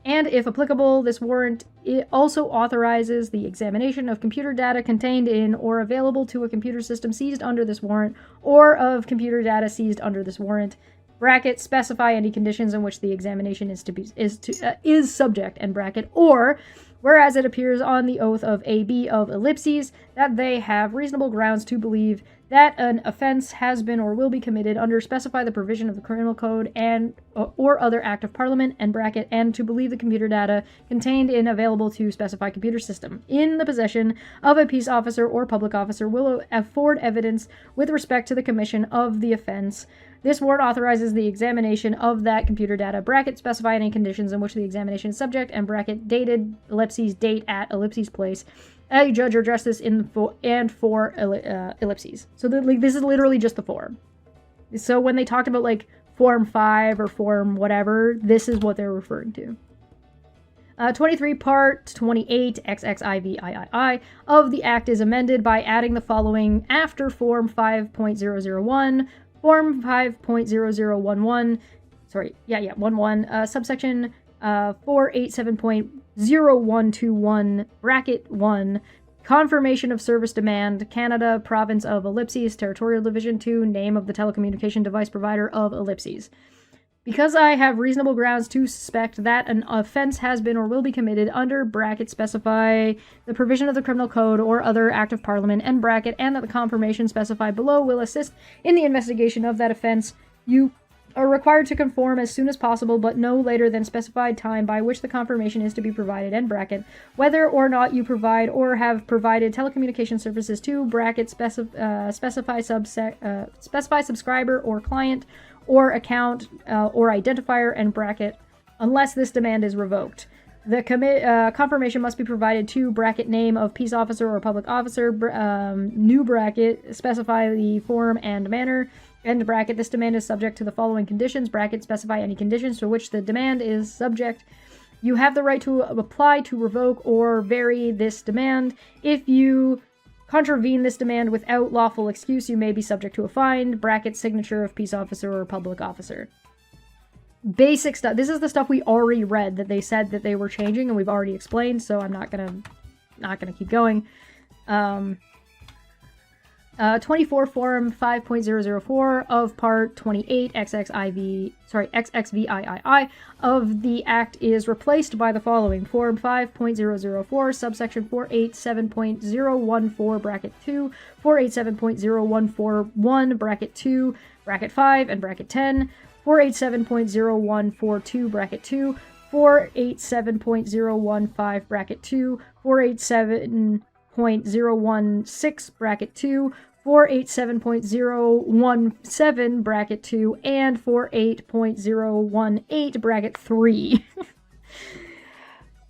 And if applicable, this warrant also authorizes the examination of computer data contained in or available to a computer system seized under this warrant or of computer data seized under this warrant, bracket, specify any conditions in which the examination is subject, end bracket, or whereas it appears on the oath of AB of ellipses that they have reasonable grounds to believe that an offense has been or will be committed under specify the provision of the criminal code and or other act of parliament and bracket and to believe the computer data contained in available to specify computer system in the possession of a peace officer or public officer will afford evidence with respect to the commission of the offense. This warrant authorizes the examination of that computer data, bracket specify any conditions in which the examination is subject, and bracket dated, ellipses, date at, ellipses, place, a judge or justice in for ellipses. So this is literally just the form. So when they talked about like form 5 or form whatever, this is what they're referring to. 23 part 28 XXIVIII of the Act is amended by adding the following after form 5.001, form 5.0011, subsection 487.0121 bracket 1, confirmation of service demand, Canada, province of ellipses, territorial division 2, name of the telecommunication device provider of ellipses. Because I have reasonable grounds to suspect that an offense has been or will be committed under bracket specify the provision of the criminal code or other act of parliament and bracket and that the confirmation specified below will assist in the investigation of that offense, you are required to conform as soon as possible but no later than specified time by which the confirmation is to be provided and bracket whether or not you provide or have provided telecommunication services to bracket specify subscriber or client or account or identifier and bracket unless this demand is revoked. The confirmation must be provided to bracket name of peace officer or public officer, new bracket, specify the form and manner, end bracket. This demand is subject to the following conditions, bracket, specify any conditions to which the demand is subject. You have the right to apply to revoke or vary this demand. If you contravene this demand without lawful excuse, you may be subject to a fine, bracket, signature of peace officer or public officer. Basic stuff. This is the stuff we already read that they said that they were changing and we've already explained, so I'm not gonna keep going. 24 form 5.004 of part 28 XXVIII of the Act is replaced by the following. Form 5.004 subsection 487.014 bracket 2, 487.0141 bracket 2, bracket 5 and bracket 10, 487.0142 bracket 2, 487.015 bracket 2, 487.016 bracket 2, 487.017 bracket 2, and 48.018 bracket 3.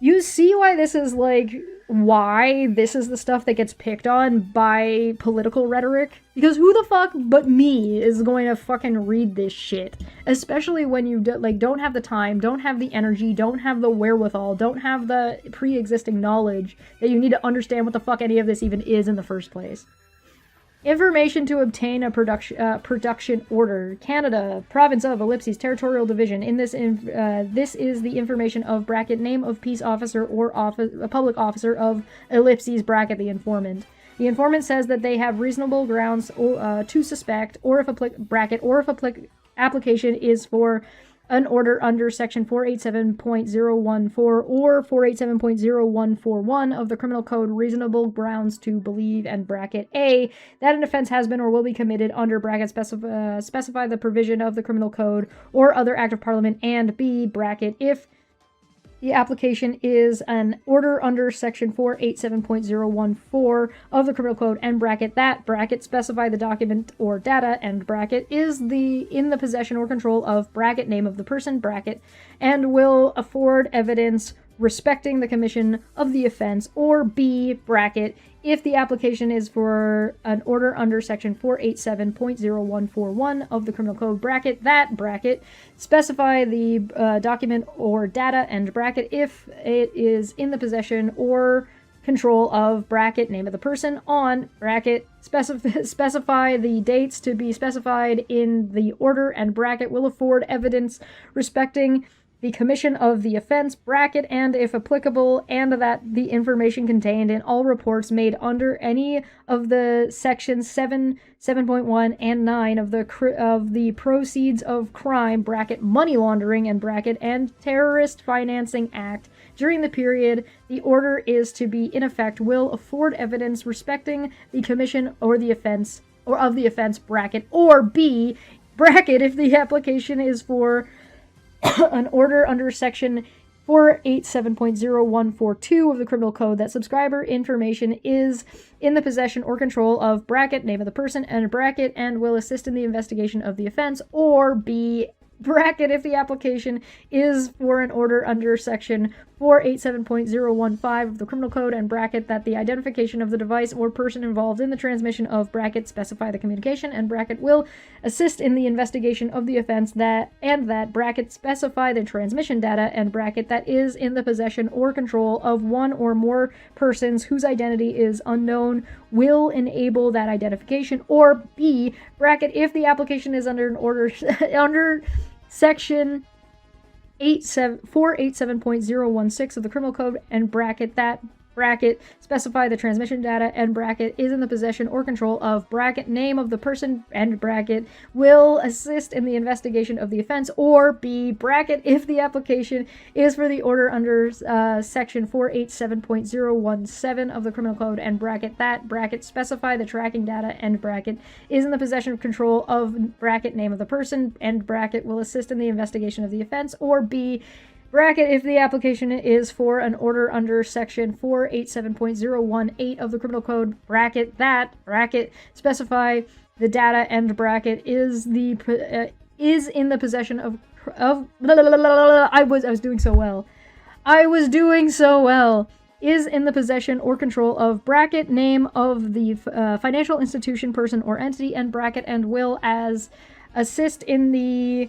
You see why this is why this is the stuff that gets picked on by political rhetoric? Because who the fuck but me is going to fucking read this shit? Especially when you don't have the time, don't have the energy, don't have the wherewithal, don't have the pre-existing knowledge that you need to understand what the fuck any of this even is in the first place. Information to obtain a production order. Canada, province of ellipses, territorial division. In this, this is the information of bracket name of peace officer or a public officer of ellipses bracket the informant. The informant says that they have reasonable grounds to suspect, or if application is for an order under section 487.014 or 487.0141 of the criminal code, reasonable grounds to believe, and bracket A, that an offense has been or will be committed under bracket specify the provision of the criminal code or other act of parliament, and B, bracket, if the application is an order under section 487.014 of the criminal code, and bracket that, bracket, specify the document or data, and bracket, is in the possession or control of, bracket, name of the person, bracket, and will afford evidence respecting the commission of the offense, or B, bracket, if the application is for an order under section 487.0141 of the criminal code, bracket, that, bracket, specify the document or data, and bracket, if it is in the possession or control of, bracket, name of the person, on, bracket, specify the dates to be specified in the order, and bracket, will afford evidence respecting the commission of the offense, bracket, and if applicable, and that the information contained in all reports made under any of the sections 7, 7.1, and 9 of the proceeds of crime, bracket, money laundering, and bracket, and terrorist financing act during the period the order is to be in effect will afford evidence respecting the commission or the offense, or of the offense, bracket, or B, bracket, if the application is for an order under section 487.0142 of the Criminal Code that subscriber information is in the possession or control of bracket, name of the person, and bracket, and will assist in the investigation of the offense, or B, bracket, if the application is for an order under section 487.015 of the Criminal Code, and bracket, that the identification of the device or person involved in the transmission of bracket specify the communication, and bracket will assist in the investigation of the offense, that bracket specify the transmission data, and bracket that is in the possession or control of one or more persons whose identity is unknown will enable that identification, or B, bracket, if the application is under an order under section 487.016 of the Criminal Code, and bracket that bracket specify the transmission data, and bracket is in the possession or control of bracket name of the person, and bracket will assist in the investigation of the offense, or B, bracket, if the application is for the order under section 487.017 of the Criminal Code, and bracket that bracket specify the tracking data, and bracket is in the possession of control of bracket name of the person, and bracket will assist in the investigation of the offense, or B, bracket, if the application is for an order under section 487.018 of the Criminal Code, bracket that bracket specify the data, and bracket is in the possession of I was doing so well. Is in the possession or control of bracket name of the financial institution, person, or entity, and bracket, and will assist in the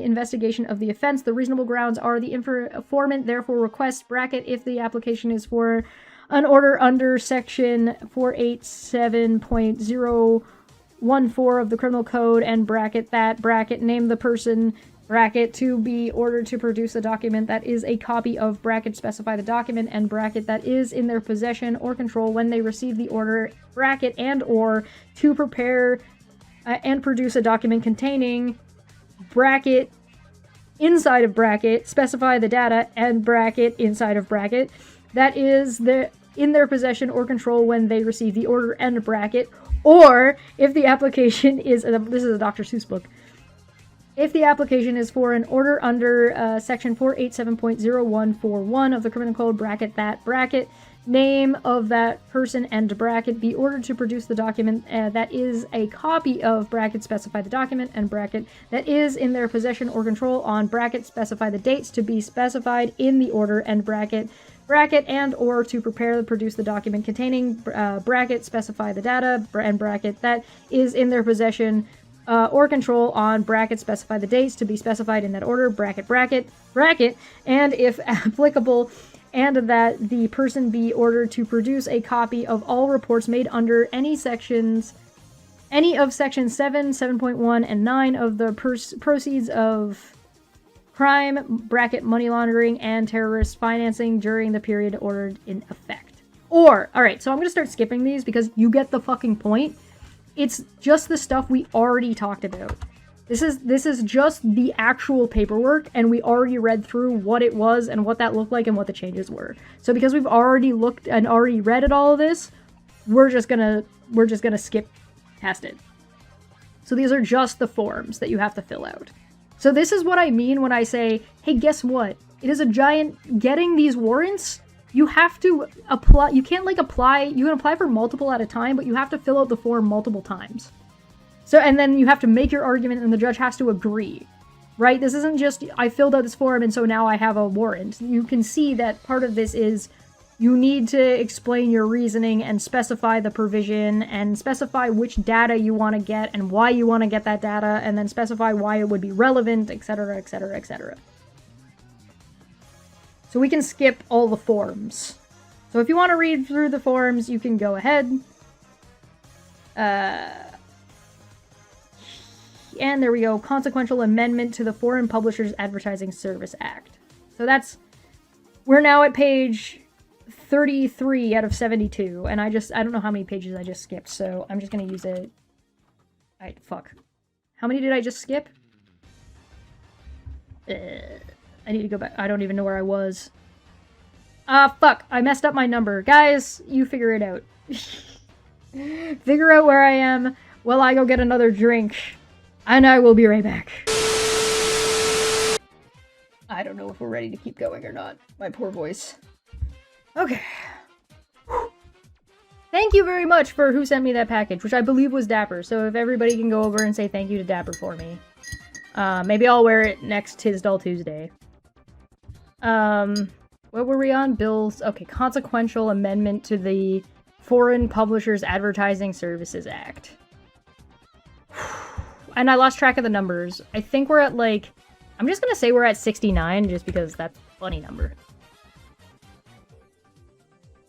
investigation of the offense. The reasonable grounds are the informant therefore requests, bracket, if the application is for an order under section 487.014 of the Criminal Code, and bracket that bracket name the person, bracket to be ordered to produce a document that is a copy of bracket specify the document, and bracket that is in their possession or control when they receive the order, bracket, and or to prepare and produce a document containing bracket inside of bracket specify the data, and bracket inside of bracket that is in their possession or control when they receive the order, and bracket, or if the application is this is a Dr. Seuss book, if the application is for an order under section 487.0141 of the Criminal Code, bracket that bracket name of that person, and bracket be ordered to produce the document that is a copy of bracket specify the document, and bracket that is in their possession or control on bracket specify the dates to be specified in the order, and bracket and or to prepare and produce the document containing bracket specify the data, and bracket that is in their possession or control on bracket specify the dates to be specified in that order, bracket, and if applicable, and that the person be ordered to produce a copy of all reports made under any of sections 7, 7.1, and 9 of the proceeds of crime, bracket money laundering, and terrorist financing during the period ordered in effect. Or, alright, so I'm gonna start skipping these because you get the fucking point. It's just the stuff we already talked about. This is just the actual paperwork, and we already read through what it was and what that looked like and what the changes were. So because we've already looked and already read at all of this, we're just gonna skip past it. So these are just the forms that you have to fill out. So this is what I mean when I say, hey, guess what? It is a giant getting these warrants. You have to apply. You can't apply. You can apply for multiple at a time, but you have to fill out the form multiple times. So, and then you have to make your argument and the judge has to agree, right? This isn't just, I filled out this form and so now I have a warrant. You can see that part of this is you need to explain your reasoning and specify the provision and specify which data you want to get and why you want to get that data, and then specify why it would be relevant, etc., etc., etc. So we can skip all the forms. So if you want to read through the forms, you can go ahead. And there we go, consequential amendment to the Foreign Publishers Advertising Service Act. So we're now at page 33 out of 72, and I don't know how many pages I just skipped, so I'm just gonna use it. Fuck. How many did I just skip? I need to go back. I don't even know where I was. Fuck, I messed up my number. Guys, you figure it out. Figure out where I am while I go get another drink. And I will be right back. I don't know if we're ready to keep going or not. My poor voice. Okay. Thank you very much for who sent me that package, which I believe was Dapper. So if everybody can go over and say thank you to Dapper for me. Maybe I'll wear it next Tisdall Tuesday. What were we on? Bills. Okay, consequential amendment to the Foreign Publishers Advertising Services Act. And I lost track of the numbers. I think we're at like... I'm just gonna say we're at 69, just because that's a funny number.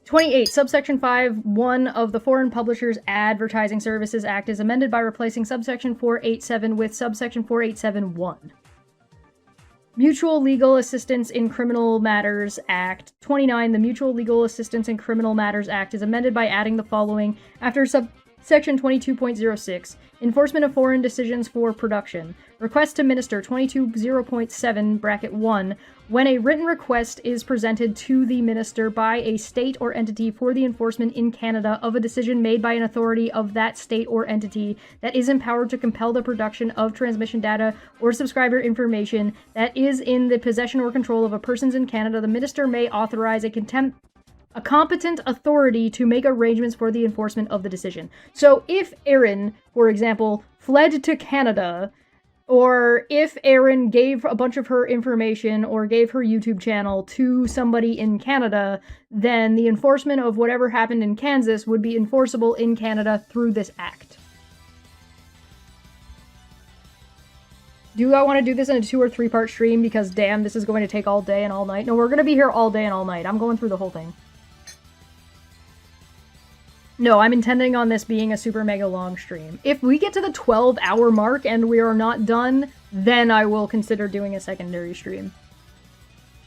28. Subsection 5(1) of the Foreign Publishers Advertising Services Act is amended by replacing subsection 487 with subsection 487(1). Mutual Legal Assistance in Criminal Matters Act. 29. The Mutual Legal Assistance in Criminal Matters Act is amended by adding the following after subsection 22.06. Enforcement of foreign decisions for production. Request to minister 220.7 bracket 1. When a written request is presented to the minister by a state or entity for the enforcement in Canada of a decision made by an authority of that state or entity that is empowered to compel the production of transmission data or subscriber information that is in the possession or control of a person in Canada, the minister may authorize a competent authority to make arrangements for the enforcement of the decision. So if Erin, for example, fled to Canada, or if Erin gave a bunch of her information or gave her YouTube channel to somebody in Canada, then the enforcement of whatever happened in Kansas would be enforceable in Canada through this act. Do I want to do this in a 2 or 3 part stream? Because damn, this is going to take all day and all night. No, we're going to be here all day and all night. I'm going through the whole thing. No, I'm intending on this being a super mega long stream. If we get to the 12-hour mark and we are not done, then I will consider doing a secondary stream.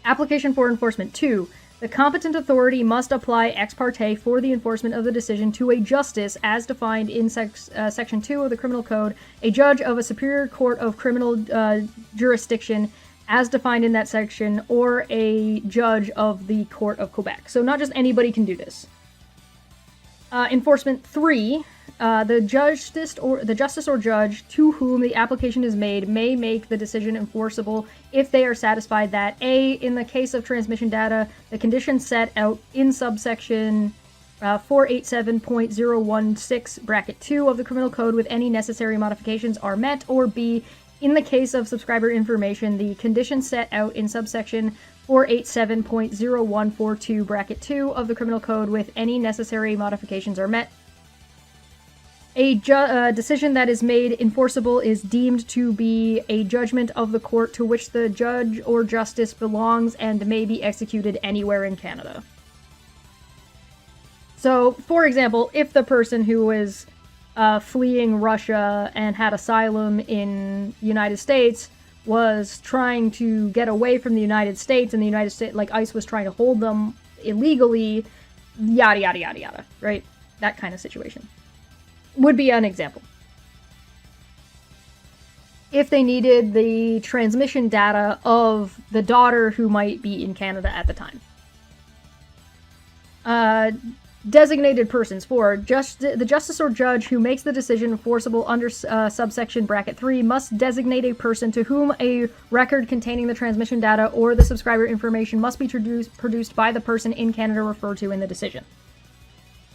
Application for enforcement. 2. The competent authority must apply ex parte for the enforcement of the decision to a justice as defined in Section 2 of the Criminal Code, a judge of a superior court of criminal jurisdiction as defined in that section, or a judge of the Court of Quebec. So not just anybody can do this. Enforcement. 3. The justice or judge to whom the application is made may make the decision enforceable if they are satisfied that A. In the case of transmission data, the conditions set out in subsection 487.016 bracket 2 of the Criminal Code with any necessary modifications are met, or B. In the case of subscriber information, the conditions set out in subsection 487.0142 bracket 2 of the Criminal Code with any necessary modifications are met. A decision that is made enforceable is deemed to be a judgment of the court to which the judge or justice belongs and may be executed anywhere in Canada. So, for example, if the person who was fleeing Russia and had asylum in the United States was trying to get away from the United States, and the United States, like ICE was trying to hold them illegally, yada yada yada yada, right? That kind of situation would be an example. If they needed the transmission data of the daughter who might be in Canada at the time. Designated persons. 4. The justice or judge who makes the decision enforceable under subsection bracket 3 must designate a person to whom a record containing the transmission data or the subscriber information must be produced by the person in Canada referred to in the decision.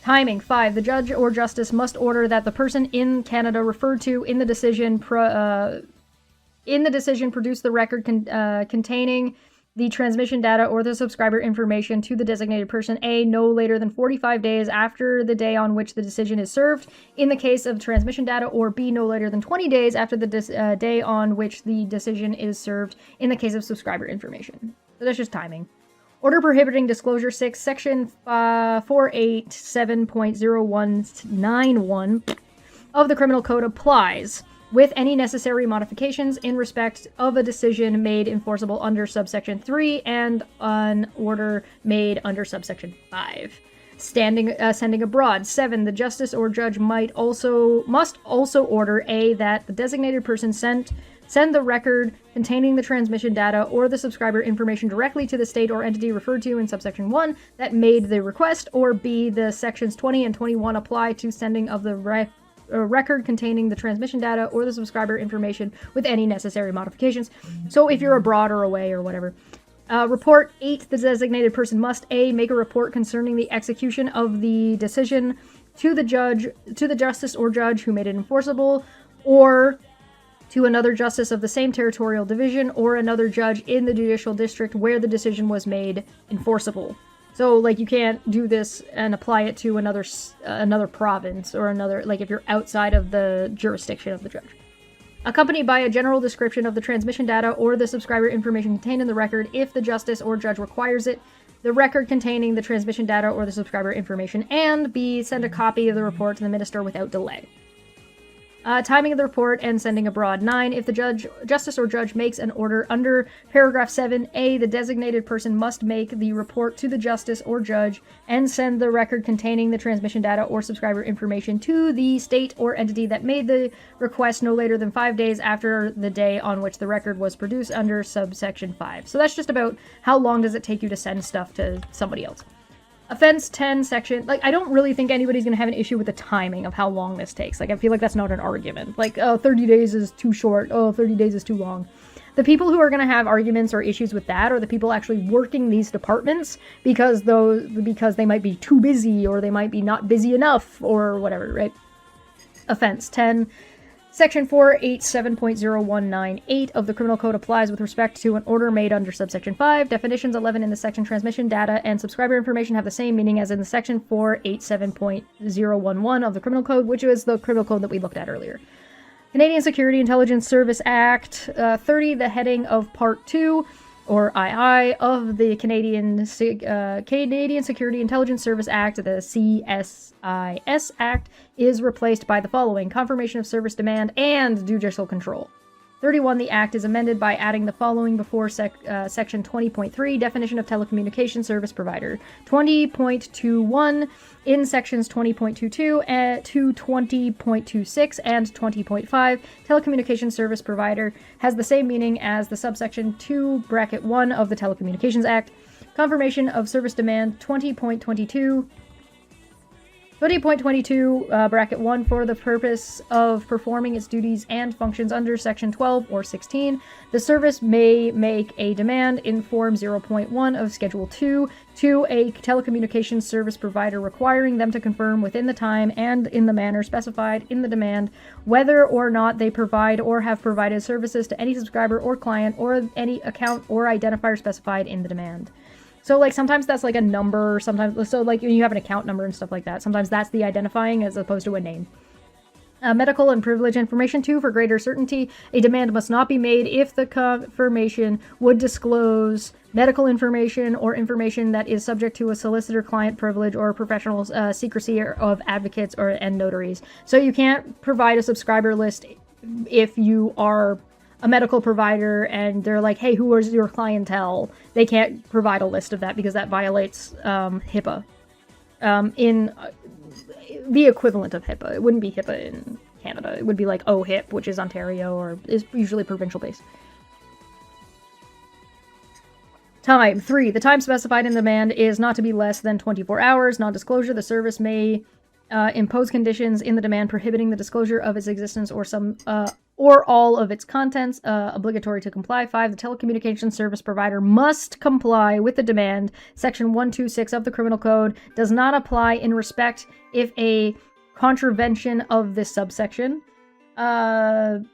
Timing. 5. The judge or justice must order that the person in Canada referred to in the decision produce the record containing the transmission data or the subscriber information to the designated person A no later than 45 days after the day on which the decision is served in the case of transmission data, or B no later than 20 days after the day on which the decision is served in the case of subscriber information. So that's just timing. Order prohibiting disclosure. 6. Section 487.0191 of the Criminal Code applies with any necessary modifications in respect of a decision made enforceable under subsection 3 and an order made under subsection 5. Sending abroad. 7. The justice or judge must also order A. that the designated person sent send the record containing the transmission data or the subscriber information directly to the state or entity referred to in subsection 1 that made the request, or B, the sections 20 and 21 apply to sending of the record containing the transmission data or the subscriber information with any necessary modifications. So if you're abroad or away or whatever. Report 8, the designated person must A, make a report concerning the execution of the decision to the justice or judge who made it enforceable, or to another justice of the same territorial division or another judge in the judicial district where the decision was made enforceable. So, like, you can't do this and apply it to another province or another, like, if you're outside of the jurisdiction of the judge. Accompanied by a general description of the transmission data or the subscriber information contained in the record if the justice or judge requires it, the record containing the transmission data or the subscriber information, and B, send a copy of the report to the minister without delay. Timing of the report and sending abroad. 9. If the justice or judge makes an order under paragraph 7A, the designated person must make the report to the justice or judge and send the record containing the transmission data or subscriber information to the state or entity that made the request no later than 5 days after the day on which the record was produced under subsection 5. So that's just about how long does it take you to send stuff to somebody else. Offense 10, section... Like, I don't really think anybody's going to have an issue with the timing of how long this takes. Like, I feel like that's not an argument. Like, oh, 30 days is too short. Oh, 30 days is too long. The people who are going to have arguments or issues with that are the people actually working these departments because they might be too busy or they might be not busy enough or whatever, right? Offense 10... Section 487.0198 of the Criminal Code applies with respect to an order made under subsection 5. Definitions 11 in the section transmission data and subscriber information have the same meaning as in the section 487.011 of the Criminal Code, which was the Criminal Code that we looked at earlier. Canadian Security Intelligence Service Act 30, the heading of Part 2, or II, of the Canadian Security Intelligence Service Act, the CSIS Act, is replaced by the following: confirmation of service demand and judicial control. 31, the Act is amended by adding the following before Section 20.3, definition of telecommunication service provider. 20.21 in Sections 20.22 to 20.26 and 20.5, telecommunication service provider has the same meaning as the subsection 2, bracket 1 of the Telecommunications Act. Confirmation of service demand. 20.22 bracket 1, for the purpose of performing its duties and functions under Section 12 or 16, the service may make a demand in Form 0.1 of Schedule 2 to a telecommunications service provider, requiring them to confirm within the time and in the manner specified in the demand whether or not they provide or have provided services to any subscriber or client or any account or identifier specified in the demand. So, like, sometimes that's, like, a number, sometimes, so, like, when you have an account number and stuff like that, sometimes that's the identifying as opposed to a name. Medical and privilege information. 2, for greater certainty, a demand must not be made if the confirmation would disclose medical information or information that is subject to a solicitor-client privilege or professional secrecy of advocates and notaries. So you can't provide a subscriber list if you are a medical provider and they're like, hey, who is your clientele? They can't provide a list of that because that violates HIPAA. In the equivalent of HIPAA. It wouldn't be HIPAA in Canada. It would be like OHIP, which is Ontario, or is usually provincial based. Time. 3. The time specified in the demand is not to be less than 24 hours. Non-disclosure. The service may impose conditions in the demand prohibiting the disclosure of its existence or some or all of its contents, obligatory to comply. 5. The telecommunications service provider must comply with the demand. Section 126 of the Criminal Code does not apply in respect if a contravention of this subsection. Revocation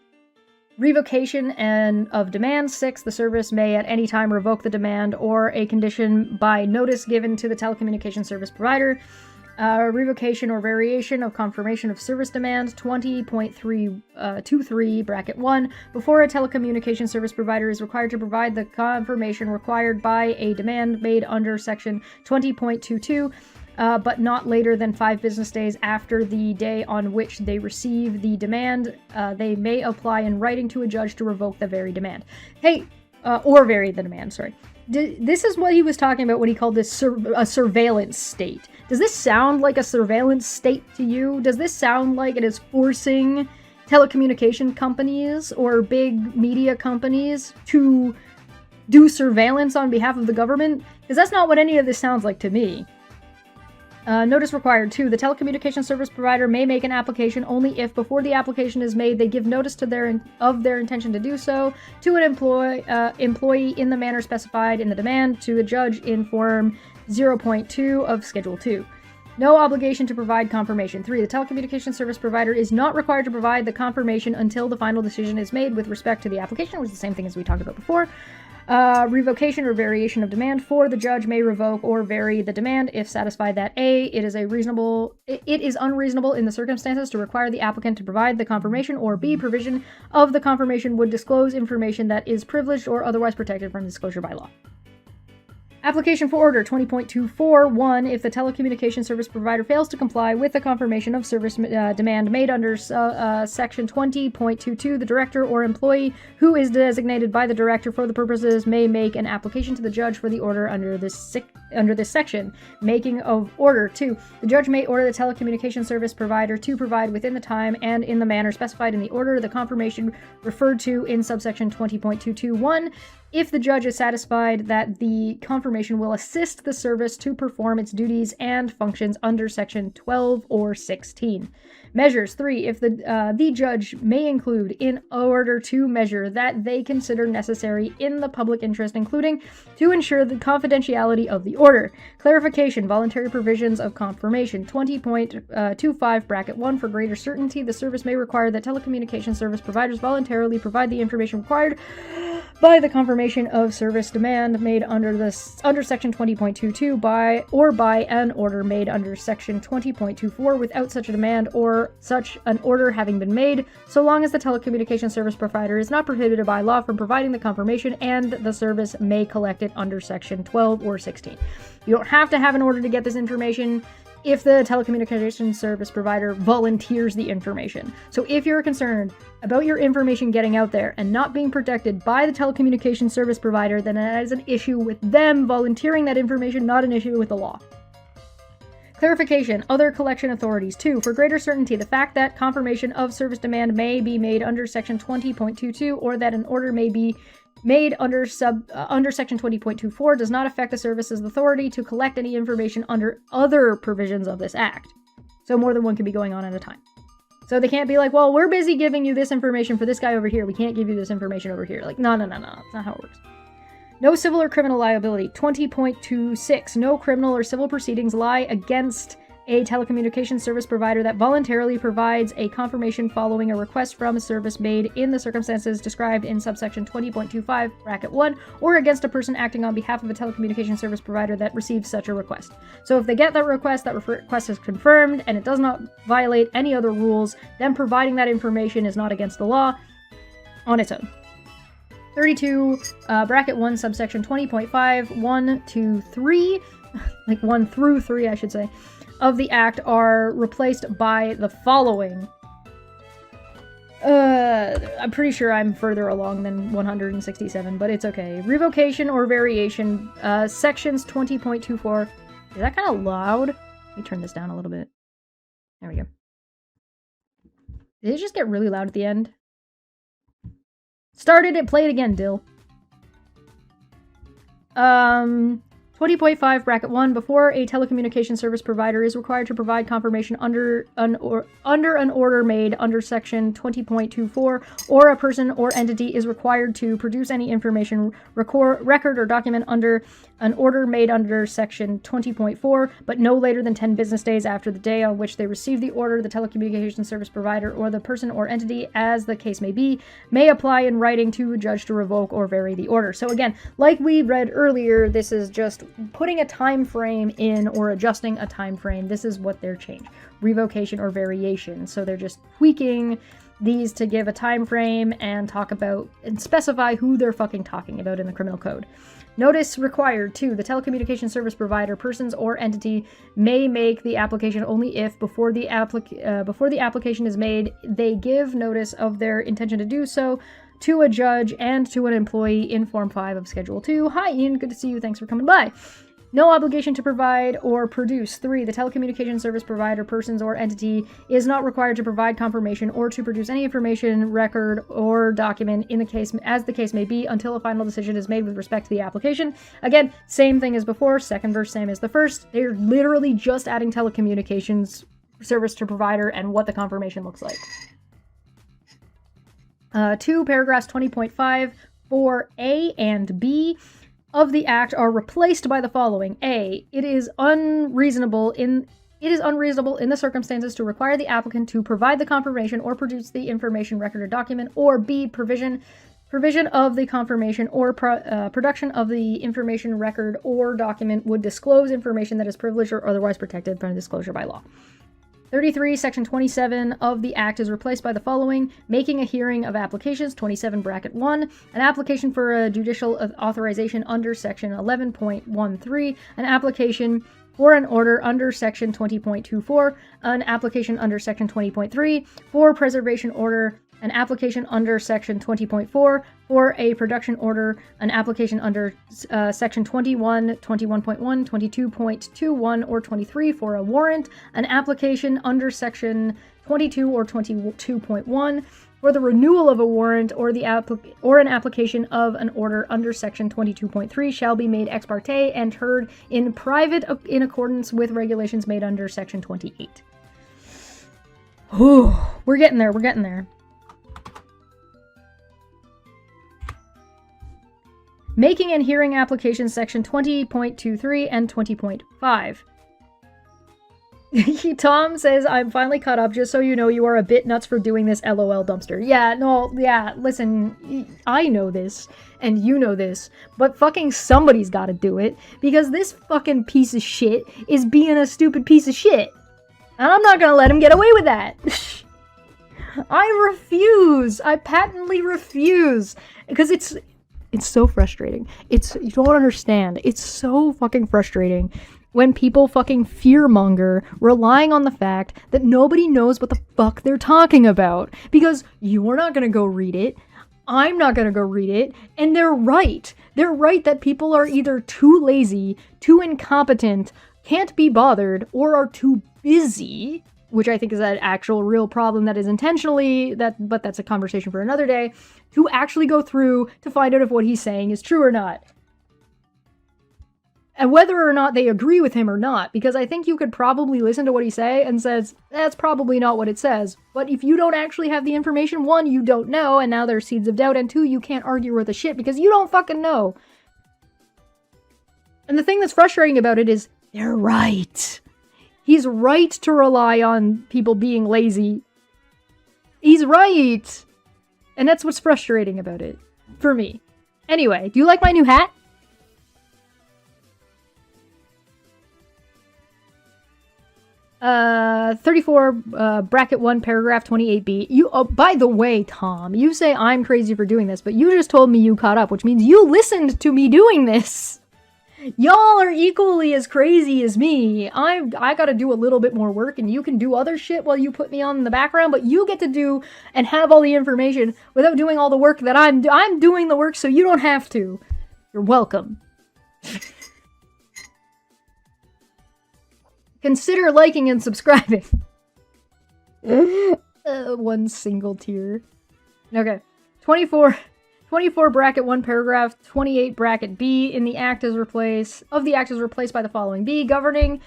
and of demand. 6. The service may at any time revoke the demand or a condition by notice given to the telecommunications service provider. Revocation or variation of confirmation of service demand. 20.323 bracket 1, before a telecommunication service provider is required to provide the confirmation required by a demand made under section 20.22, but not later than 5 business days after the day on which they receive the demand. They may apply in writing to a judge to revoke the very demand. Or vary the demand, sorry. This is what he was talking about when he called this a surveillance state. Does this sound like a surveillance state to you? Does this sound like it is forcing telecommunication companies or big media companies to do surveillance on behalf of the government? Because that's not what any of this sounds like to me. Notice required. 2. The telecommunication service provider may make an application only if, before the application is made, they give notice to their intention to do so to an employee in the manner specified in the demand, to a judge in Form 0.2 of Schedule 2. No obligation to provide confirmation. 3. The telecommunication service provider is not required to provide the confirmation until the final decision is made with respect to the application, which is the same thing as we talked about before. Revocation or variation of demand. 4. The judge may revoke or vary the demand if satisfied that A. It is unreasonable in the circumstances to require the applicant to provide the confirmation, or B. Provision of the confirmation would disclose information that is privileged or otherwise protected from disclosure by law. Application for Order 20.24. 1. If the telecommunication service provider fails to comply with the confirmation of service demand made under Section 20.22, the director or employee who is designated by the director for the purposes may make an application to the judge for the order under this section. Making of order. 2. The judge may order the telecommunication service provider to provide within the time and in the manner specified in the order the confirmation referred to in subsection 20.22(1). If the judge is satisfied that the confirmation will assist the service to perform its duties and functions under Section 12 or 16. Measures. 3. If the judge may include in order to measure that they consider necessary in the public interest, including to ensure the confidentiality of the order. Clarification. Voluntary provisions of confirmation. 20.25 bracket 1. For greater certainty, the service may require that telecommunication service providers voluntarily provide the information required by the confirmation of service demand made under Section 20.22 by an order made under Section 20.24 without such a demand or such an order having been made, so long as the telecommunication service provider is not prohibited by law from providing the confirmation, and the service may collect it under Section 12 or 16. You don't have to have an order to get this information if the telecommunications service provider volunteers the information. So if you're concerned about your information getting out there and not being protected by the telecommunications service provider, then that is an issue with them volunteering that information, not an issue with the law. Clarification. Other collection authorities. 2. For greater certainty, the fact that confirmation of service demand may be made under Section 20.22 or that an order may be made under Section 20.24 does not affect the service's authority to collect any information under other provisions of this Act. So more than one can be going on at a time. So they can't be like, well, we're busy giving you this information for this guy over here. We can't give you this information over here. Like, no. That's not how it works. No civil or criminal liability. 20.26. No criminal or civil proceedings lie against a telecommunications service provider that voluntarily provides a confirmation following a request from a service made in the circumstances described in subsection 20.25 bracket 1, or against a person acting on behalf of a telecommunications service provider that receives such a request. So if they get that request is confirmed and it does not violate any other rules, then providing that information is not against the law on its own. 32 bracket 1 subsection 20.5 1 to 3 like 1 through 3 I should say of the Act are replaced by the following. I'm pretty sure I'm further along than 167, but it's okay. Revocation or variation. Sections 20.24. Is that kind of loud? Let me turn this down a little bit. There we go. Did it just get really loud at the end? Started it, play it again, Dill. 20.5 bracket 1. Before a telecommunication service provider is required to provide confirmation under an order made under Section 20.24, or a person or entity is required to produce any information, record, or document under an order made under Section 20.4, but no later than 10 business days after the day on which they receive the order, the telecommunications service provider or the person or entity, as the case may be, may apply in writing to a judge to revoke or vary the order. So again, like we read earlier, this is just putting a time frame in or adjusting a time frame. This is what they're changed. Revocation or variation. So they're just tweaking these to give a time frame and talk about and specify who they're fucking talking about in the criminal code. Notice required. 2. The telecommunication service provider, persons, or entity may make the application only if, before the application is made, they give notice of their intention to do so to a judge and to an employee in Form 5 of Schedule 2. Hi, Ian. Good to see you. Thanks for coming by. No obligation to provide or produce. 3. The telecommunications service provider, persons, or entity is not required to provide confirmation or to produce any information, record, or document in the case as the case may be until a final decision is made with respect to the application. Again, same thing as before. Second verse, same as the first. They're literally just adding telecommunications service to provider and what the confirmation looks like. 2. Paragraphs 20.5, 4A and B of the Act are replaced by the following. A. It is unreasonable in the circumstances to require the applicant to provide the confirmation or produce the information, record, or document. Or B. Provision of the confirmation or production of the information, record, or document would disclose information that is privileged or otherwise protected from disclosure by law. 33, Section 27 of the Act is replaced by the following. Making a hearing of applications, 27 bracket 1, an application for a judicial authorization under Section 11.13, an application for an order under Section 20.24, an application under Section 20.3, for preservation order, an application under Section 20.4, for a production order, an application under Section 21, 21.1, 22.21, or 23 for a warrant, an application under Section 22 or 22.1 for the renewal of a warrant, or an application of an order under Section 22.3 shall be made ex parte and heard in private in accordance with regulations made under Section 28. Whew, we're getting there, we're getting there. Making and hearing applications, Section 20.23 and 20.5. Tom says, I'm finally caught up. Just so you know, you are a bit nuts for doing this, LOL dumpster. Yeah, listen, I know this, and you know this, but fucking somebody's gotta do it, because this fucking piece of shit is being a stupid piece of shit. And I'm not gonna let him get away with that. I refuse. I patently refuse. Because it's so frustrating. You don't understand. It's so fucking frustrating when people fucking fearmonger, relying on the fact that nobody knows what the fuck they're talking about. Because you're not gonna go read it, I'm not gonna go read it, and they're right. They're right that people are either too lazy, too incompetent, can't be bothered, or are too busy, which I think is an actual real problem that is intentionally, but that's a conversation for another day, to actually go through to find out if what he's saying is true or not. And whether or not they agree with him or not, because I think you could probably listen to what he say and says, that's probably not what it says. But if you don't actually have the information, 1, you don't know, and now there's seeds of doubt, and 2, you can't argue with the shit because you don't fucking know. And the thing that's frustrating about it is, they're right. He's right to rely on people being lazy. He's right. And that's what's frustrating about it. For me. Anyway, do you like my new hat? Uh, 34, bracket 1, paragraph 28b. By the way, Tom, you say I'm crazy for doing this, but you just told me you caught up, which means you listened to me doing this. Y'all are equally as crazy as me. I gotta do a little bit more work, and you can do other shit while you put me on in the background, but you get to do and have all the information without doing all the work that I'm doing the work, so you don't have to. You're welcome. Consider liking and subscribing. One single tear. Okay. 24 bracket 1 paragraph 28 bracket B in the act is replaced by the following. B, governing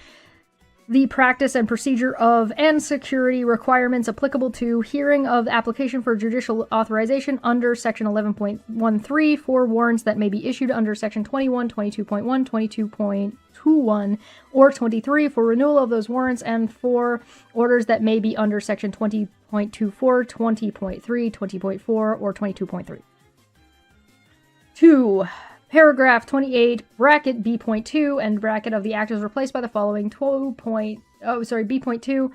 the practice and procedure of and security requirements applicable to hearing of application for judicial authorization under Section 11.13 for warrants that may be issued under Section 21, 22.1, 22.21, or 23 for renewal of those warrants, and for orders that may be under Section 20.24, 20.3, 20.4, or 22.3. 2. Paragraph 28, bracket B.2, and bracket of the act is replaced by the following. B.2,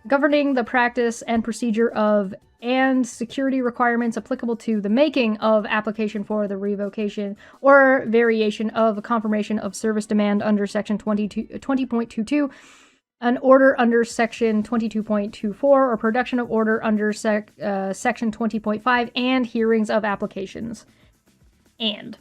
governing the practice and procedure of and security requirements applicable to the making of application for the revocation or variation of a confirmation of service demand under Section 20.22, an order under Section 22.24, or production of order under Section 20.5, and hearings of applications. And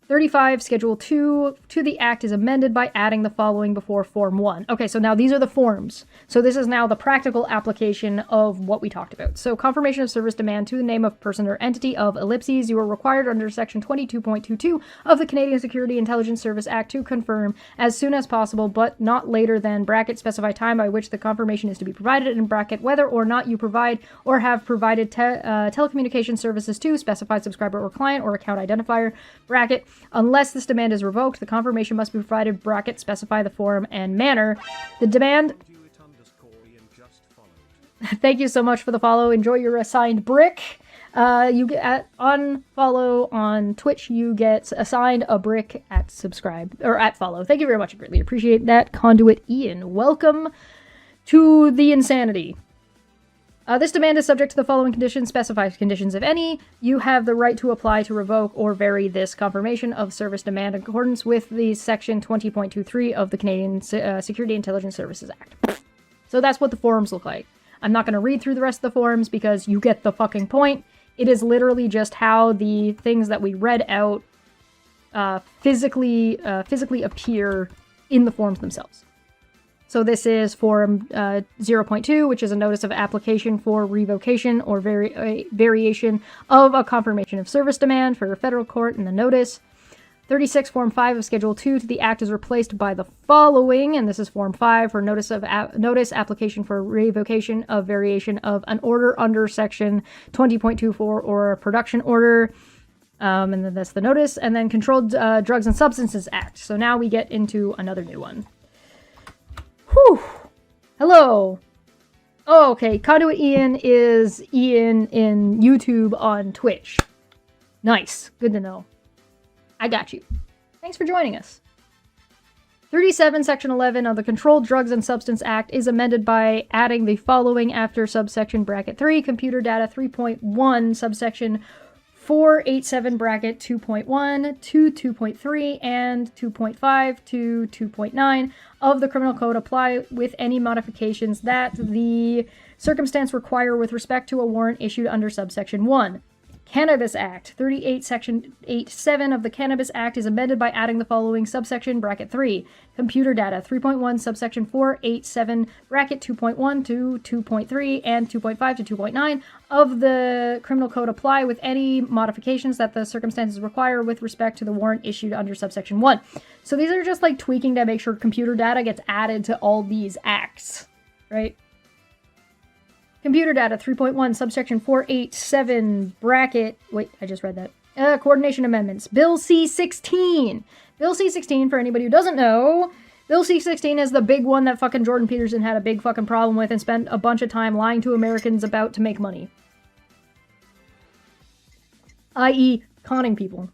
35, Schedule 2 to the Act is amended by adding the following before Form 1. Okay, so now these are the forms. So this is now the practical application of what we talked about. So confirmation of service demand to the name of person or entity of ellipses. You are required under Section 22.22 of the Canadian Security Intelligence Service Act to confirm as soon as possible, but not later than bracket specify time by which the confirmation is to be provided in bracket whether or not you provide or have provided telecommunication services to specified subscriber or client or account identifier bracket. Unless this demand is revoked, the confirmation must be provided bracket specify the form and manner. The demand... Thank you so much for the follow. Enjoy your assigned brick. You get on follow on Twitch. You get assigned a brick at subscribe or at follow. Thank you very much. I greatly appreciate that. Conduit Ian, welcome to the insanity. This demand is subject to the following conditions. Specify conditions, if any. You have the right to apply to revoke or vary this confirmation of service demand in accordance with the Section 20.23 of the Canadian Security Intelligence Services Act. So that's what the forms look like. I'm not going to read through the rest of the forms because you get the fucking point. It is literally just how the things that we read out physically appear in the forms themselves. So this is Form 0.2, which is a notice of application for revocation or variation of a confirmation of service demand for a federal court in the notice. 36, Form 5 of Schedule 2 to the Act is replaced by the following, and this is Form 5 for notice application for revocation of variation of an order under Section 20.24 or a production order. And then that's the notice. And then Controlled Drugs and Substances Act. So now we get into another new one. Whew. Hello. Oh, okay. Conduit Ian is Ian in YouTube on Twitch. Nice. Good to know. I got you. Thanks for joining us. 37, Section 11 of the Controlled Drugs and Substance Act is amended by adding the following after subsection bracket 3, computer data 3.1, subsection 487 bracket 2.1 to 2.3 and 2.5 to 2.9 of the Criminal Code apply with any modifications that the circumstance require with respect to a warrant issued under subsection 1. Cannabis Act 38, Section 8.7 of the Cannabis Act is amended by adding the following subsection bracket 3. Computer data 3.1 subsection 487 bracket 2.1 to 2.3 and 2.5 to 2.9 of the Criminal Code apply with any modifications that the circumstances require with respect to the warrant issued under subsection 1. So these are just like tweaking to make sure computer data gets added to all these acts, right? Computer data 3.1 subsection 487 bracket... Wait, I just read that. Coordination amendments. Bill C-16. Bill C-16, for anybody who doesn't know, Bill C-16 is the big one that fucking Jordan Peterson had a big fucking problem with and spent a bunch of time lying to Americans about to make money. I.e., conning people.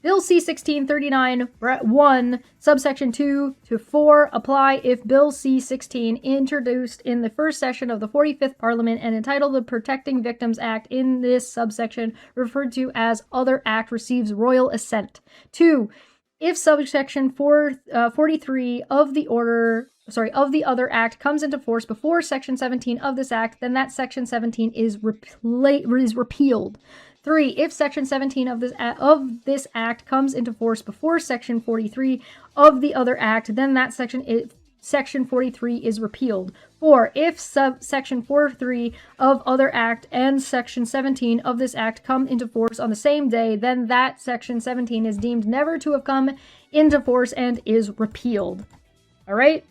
Bill C-1639-1, subsection 2 to 4 apply if Bill C-16 introduced in the first session of the 45th Parliament and entitled the Protecting Victims Act in this subsection referred to as Other Act receives royal assent. 2. If subsection 43 of the Other Act comes into force before section 17 of this act, then that section 17 is repealed. 3. If Section 17 of this Act comes into force before Section 43 of the Other Act, then that Section 43 is repealed. 4. If Section 43 of Other Act and Section 17 of this Act come into force on the same day, then that Section 17 is deemed never to have come into force and is repealed. Alright?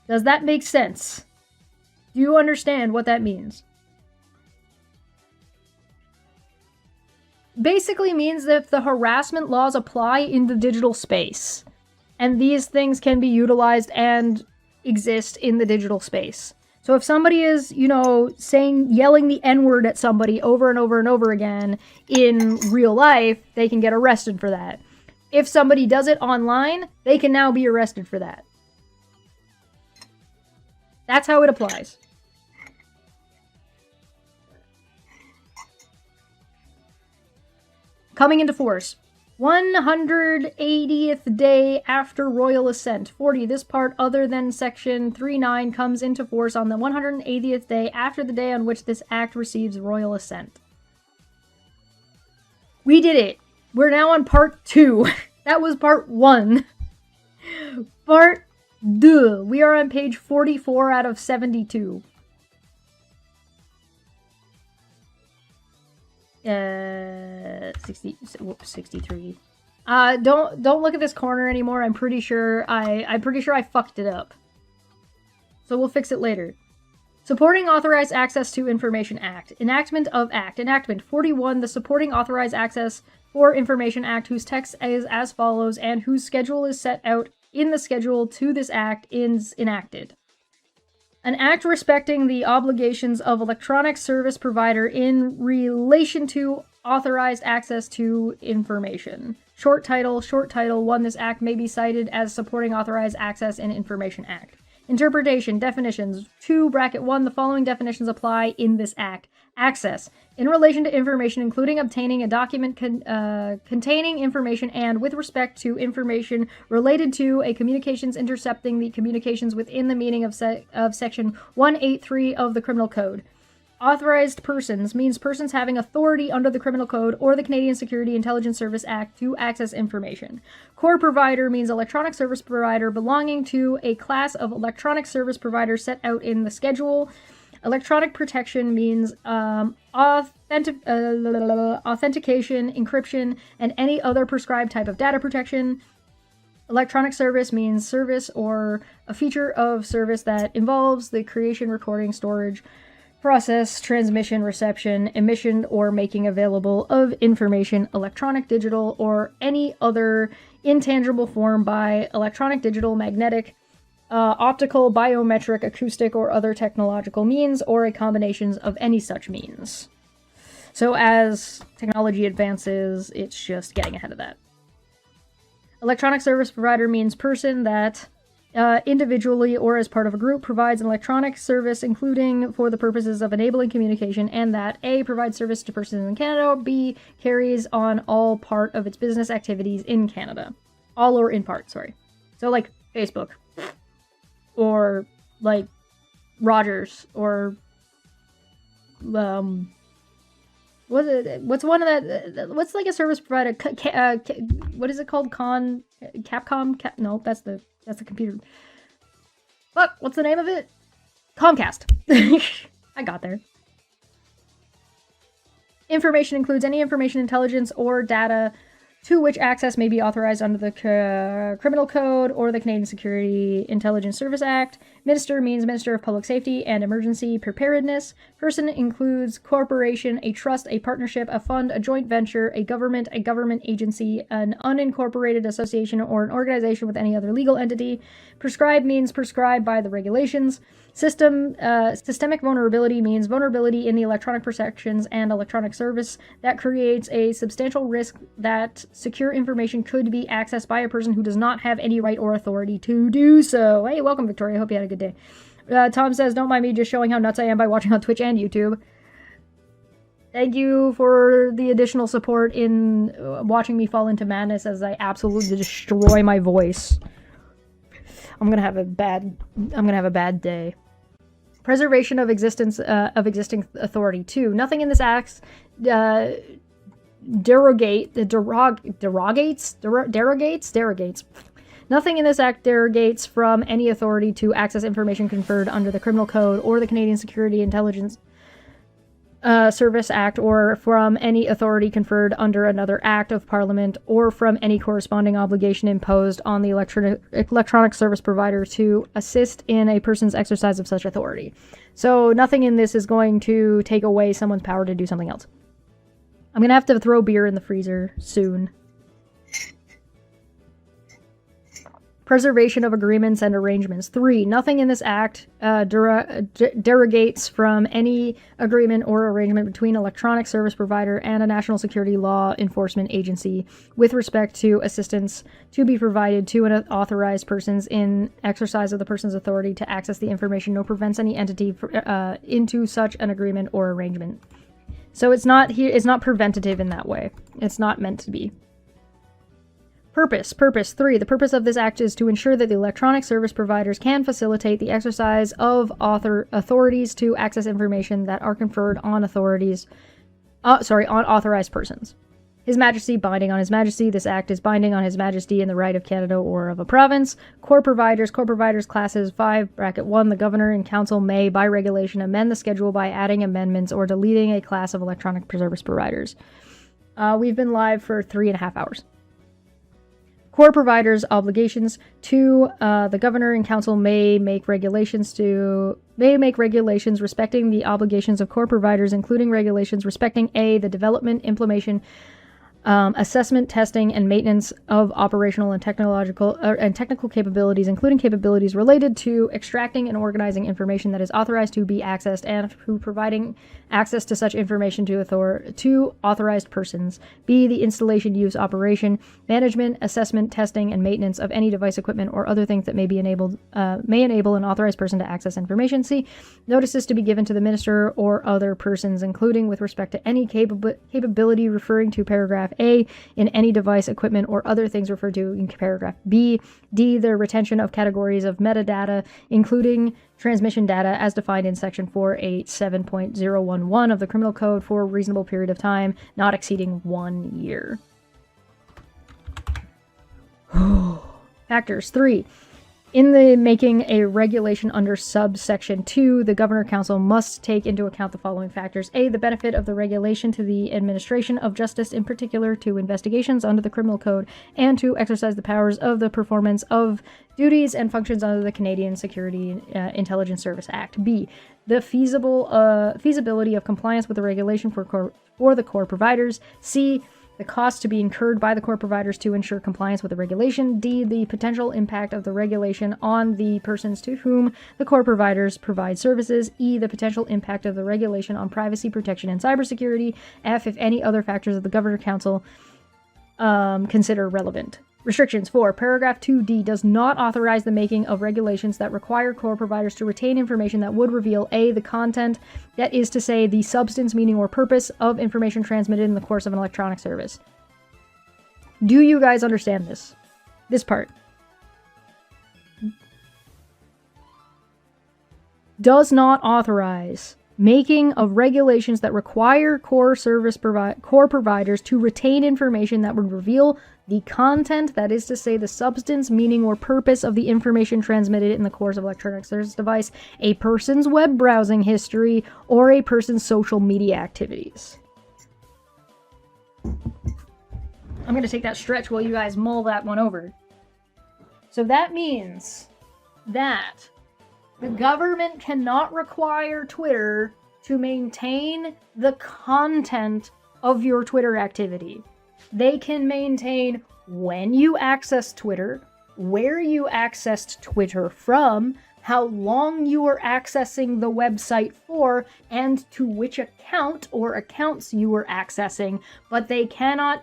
Does that make sense? Do you understand what that means? Basically means that the harassment laws apply in the digital space. And these things can be utilized and exist in the digital space. So if somebody is, yelling the N-word at somebody over and over and over again in real life, they can get arrested for that. If somebody does it online, they can now be arrested for that. That's how it applies. Coming into force. 180th day after royal assent. 40. This part other than section 3.9 comes into force on the 180th day after the day on which this act receives royal assent. We did it. We're now on part 2. That was part 1. Part 2. We are on page 44 out of 72. 63. Don't look at this corner anymore. I'm pretty sure I fucked it up. So we'll fix it later. Supporting Authorized Access to Information Act. Enactment of Act. Enactment 41. The Supporting Authorized Access for Information Act, whose text is as follows and whose schedule is set out in the schedule to this act, is enacted. An act respecting the obligations of electronic service provider in relation to authorized access to information. Short title 1. This act may be cited as supporting authorized access in Information Act. Interpretation, definitions. 2(1). The following definitions apply in this act. Access. In relation to information, including obtaining a document containing information and, with respect to information related to a communications, intercepting the communications within the meaning of Section 183 of the Criminal Code. Authorized persons means persons having authority under the Criminal Code or the Canadian Security Intelligence Service Act to access information. Core provider means electronic service provider belonging to a class of electronic service providers set out in the schedule. Electronic protection means authentication, encryption, and any other prescribed type of data protection. Electronic service means service or a feature of service that involves the creation, recording, storage, process, transmission, reception, emission, or making available of information, electronic, digital, or any other intangible form by electronic, digital, magnetic, optical, biometric, acoustic, or other technological means, or a combination of any such means. So as technology advances, it's just getting ahead of that. Electronic service provider means person that individually or as part of a group provides an electronic service, including for the purposes of enabling communication, and that A, provides service to persons in Canada, B, carries on all part of its business activities in Canada. All or in part, sorry. So like Facebook, or like Rogers, or what's one of that, what's like a service provider, what is it called, Capcom? No, that's the computer. Fuck, what's the name of it? Comcast. I got there. Information includes any information, intelligence, or data to which access may be authorized under the Criminal Code or the Canadian Security Intelligence Service Act. Minister means Minister of Public Safety and Emergency Preparedness. Person includes corporation, a trust, a partnership, a fund, a joint venture, a government agency, an unincorporated association, or an organization with any other legal entity. Prescribed means prescribed by the regulations. Systemic vulnerability means vulnerability in the electronic protections and electronic service that creates a substantial risk that secure information could be accessed by a person who does not have any right or authority to do so. Hey, welcome, Victoria. Hope you had a good day. Tom says, don't mind me just showing how nuts I am by watching on Twitch and YouTube. Thank you for the additional support in watching me fall into madness as I absolutely destroy my voice. I'm gonna have a bad day. Preservation of existing authority. 2. Nothing in this act derogates. Nothing in this act derogates from any authority to access information conferred under the Criminal Code or the Canadian Security Intelligence Service Act, or from any authority conferred under another act of Parliament, or from any corresponding obligation imposed on the electronic service provider to assist in a person's exercise of such authority. So nothing in this is going to take away someone's power to do something else. I'm gonna have to throw beer in the freezer soon. Preservation of agreements and arrangements. 3. Nothing in this act derogates from any agreement or arrangement between electronic service provider and a national security law enforcement agency with respect to assistance to be provided to an authorized persons in exercise of the person's authority to access the information, nor prevents any entity into such an agreement or arrangement. So it's not preventative in that way. It's not meant to be. Purpose. 3. The purpose of this act is to ensure that the electronic service providers can facilitate the exercise of authorities to access information that are conferred on authorized persons. His Majesty, binding on His Majesty. This act is binding on His Majesty and the right of Canada or of a province. Core providers classes 5, bracket 1, the Governor and Council may, by regulation, amend the schedule by adding amendments or deleting a class of electronic service providers. We've been live for 3.5 hours. Core providers' obligations. 2, the Governor and Council may make regulations respecting the obligations of core providers, including regulations respecting A, the development, implementation, assessment, testing, and maintenance of operational and technical capabilities, including capabilities related to extracting and organizing information that is authorized to be accessed, and who providing access to such information to authorized persons. B, the installation, use, operation, management, assessment, testing, and maintenance of any device, equipment, or other things that may enable an authorized person to access information. C, notices to be given to the minister or other persons, including with respect to any capability referring to paragraph A in any device, equipment, or other things referred to in paragraph B. D, the retention of categories of metadata, including transmission data as defined in section 487.011 of the Criminal Code for a reasonable period of time, not exceeding 1 year. Factors. 3. In the making a regulation under subsection 2, the Governor Council must take into account the following factors. A, the benefit of the regulation to the administration of justice, in particular to investigations under the Criminal Code, and to exercise the powers of the performance of duties and functions under the Canadian Security Intelligence Service Act. B, the feasibility of compliance with the regulation for the core providers. C, the cost to be incurred by the core providers to ensure compliance with the regulation. D, the potential impact of the regulation on the persons to whom the core providers provide services. E, the potential impact of the regulation on privacy protection and cybersecurity. F, if any other factors of the Governor Council consider relevant. Restrictions. 4. Paragraph 2D does not authorize the making of regulations that require core providers to retain information that would reveal A, the content, that is to say, the substance, meaning, or purpose of information transmitted in the course of an electronic service. Do you guys understand this? This part. Does not authorize making of regulations that require core providers to retain information that would reveal the content, that is to say, the substance, meaning, or purpose of the information transmitted in the course of electronic service device, a person's web browsing history, or a person's social media activities. I'm going to take that stretch while you guys mull that one over. So that means that the government cannot require Twitter to maintain the content of your Twitter activity. They can maintain when you access Twitter, where you accessed Twitter from, how long you were accessing the website for, and to which account or accounts you were accessing, but they cannot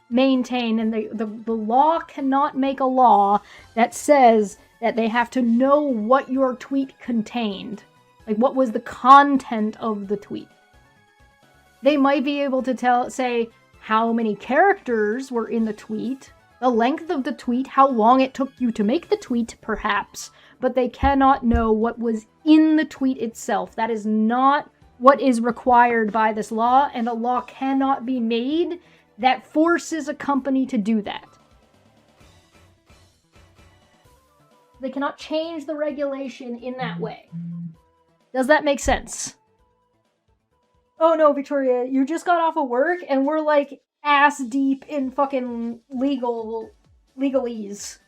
maintain, and the law cannot make a law that says that they have to know what your tweet contained. Like, what was the content of the tweet. They might be able to say how many characters were in the tweet, the length of the tweet, how long it took you to make the tweet, perhaps, but they cannot know what was in the tweet itself. That is not what is required by this law, and a law cannot be made that forces a company to do that. They cannot change the regulation in that way. Does that make sense? Oh no, Victoria, you just got off of work and we're like ass deep in fucking legalese.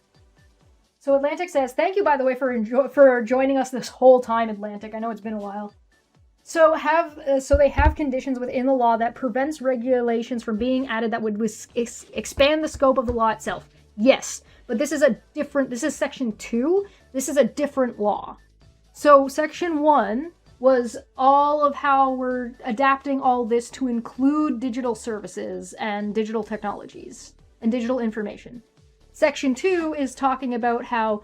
So Atlantic says, thank you, by the way, for joining us this whole time, Atlantic. I know it's been a while. So they have conditions within the law that prevents regulations from being added that would expand the scope of the law itself. Yes, but this is section 2. This is a different law. So section 1 was all of how we're adapting all this to include digital services and digital technologies and digital information. Section 2 is talking about how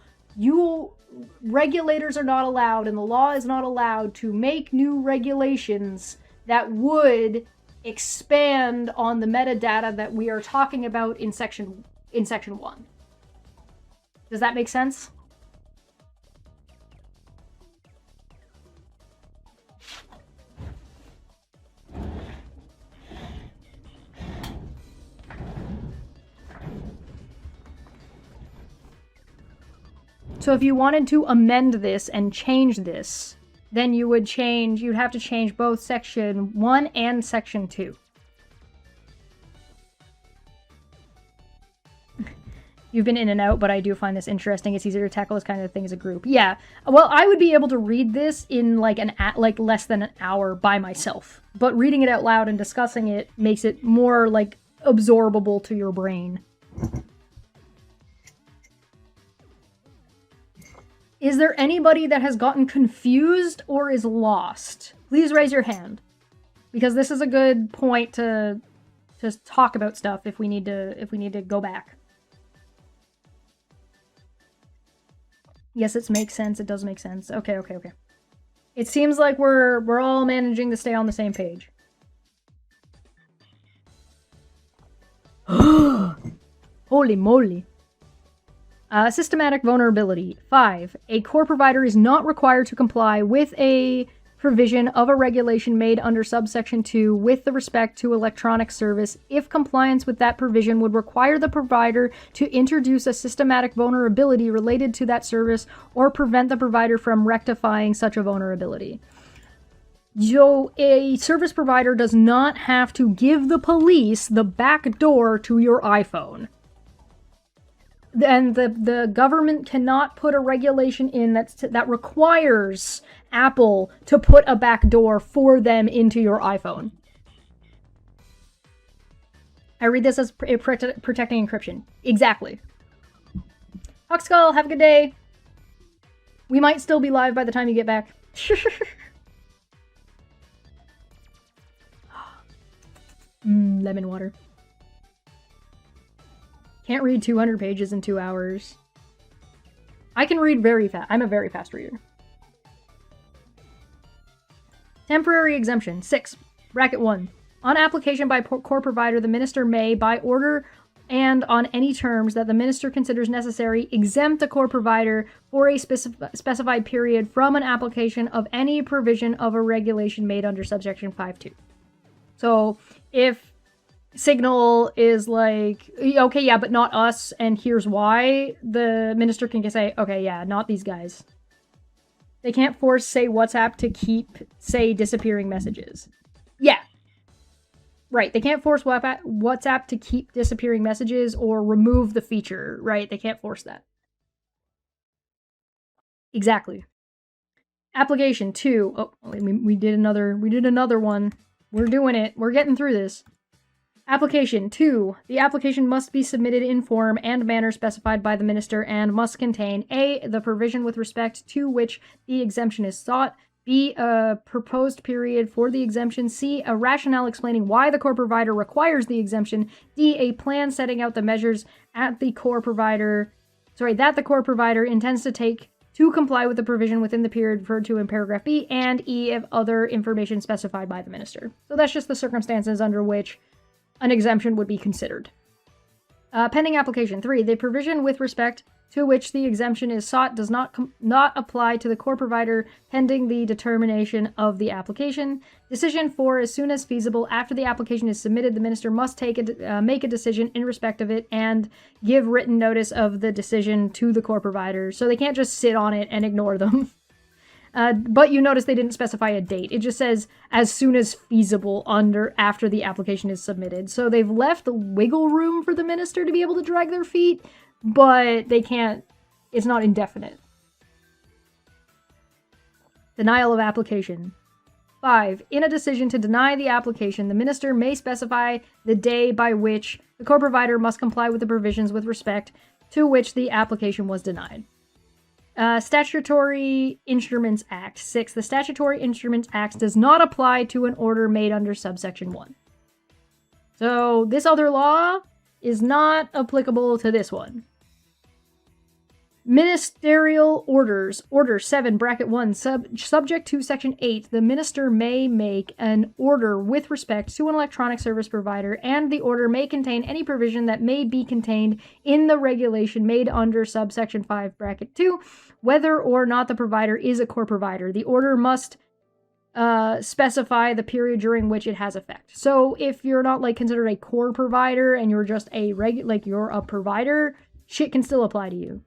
regulators are not allowed, and the law is not allowed to make new regulations that would expand on the metadata that we are talking about in section 1. Does that make sense? So if you wanted to amend this and change this, then you'd have to change both Section 1 and Section 2. You've been in and out, but I do find this interesting. It's easier to tackle this kind of thing as a group. Yeah, well, I would be able to read this in like less than an hour by myself. But reading it out loud and discussing it makes it more like absorbable to your brain. Is there anybody that has gotten confused or is lost? Please raise your hand, because this is a good point to talk about stuff if we need to go back. Yes, it makes sense. It does make sense. Okay. It seems like we're all managing to stay on the same page. Holy moly. Systematic vulnerability. 5. A core provider is not required to comply with a provision of a regulation made under subsection 2 with the respect to electronic service if compliance with that provision would require the provider to introduce a systematic vulnerability related to that service or prevent the provider from rectifying such a vulnerability. So a service provider does not have to give the police the back door to your iPhone. And the government cannot put a regulation in that requires Apple to put a backdoor for them into your iPhone. I read this as protecting encryption. Exactly. Huxkull, have a good day. We might still be live by the time you get back. Lemon water. Can't read 200 pages in 2 hours. I can read very fast. I'm a very fast reader. Temporary exemption. 6. Bracket 1. On application by core provider, the minister may, by order and on any terms that the minister considers necessary, exempt a core provider for a specified period from an application of any provision of a regulation made under subsection 5.2. So, if Signal is like, okay, yeah, but not us, and here's why, the minister can just say, okay, yeah, not these guys. They can't force, say, WhatsApp to keep, say, disappearing messages. Yeah. Right, they can't force WhatsApp to keep disappearing messages or remove the feature, right? They can't force that. Exactly. Application 2. Oh, we did another one. We're doing it. We're getting through this. Application 2. The application must be submitted in form and manner specified by the minister and must contain A. the provision with respect to which the exemption is sought, B. a proposed period for the exemption, C. a rationale explaining why the core provider requires the exemption, D. a plan setting out the measures that the core provider intends to take to comply with the provision within the period referred to in paragraph B, and E. of other information specified by the minister. So that's just the circumstances under which an exemption would be considered. Pending application 3. The provision with respect to which the exemption is sought does not apply to the core provider pending the determination of the application. Decision 4. As soon as feasible after the application is submitted, the minister must make a decision in respect of it and give written notice of the decision to the core provider. So they can't just sit on it and ignore them. But you notice they didn't specify a date. It just says as soon as feasible after the application is submitted. So they've left wiggle room for the minister to be able to drag their feet, but they can't. It's not indefinite. Denial of application. 5. In a decision to deny the application, the minister may specify the day by which the core provider must comply with the provisions with respect to which the application was denied. Statutory Instruments Act. 6. The Statutory Instruments Act does not apply to an order made under subsection 1. So this other law is not applicable to this one. Ministerial orders. Order 7, bracket 1, subject to section 8, the minister may make an order with respect to an electronic service provider, and the order may contain any provision that may be contained in the regulation made under subsection 5, bracket 2, whether or not the provider is a core provider. The order must specify the period during which it has effect. So if you're not considered a core provider and you're just a you're a provider, shit can still apply to you.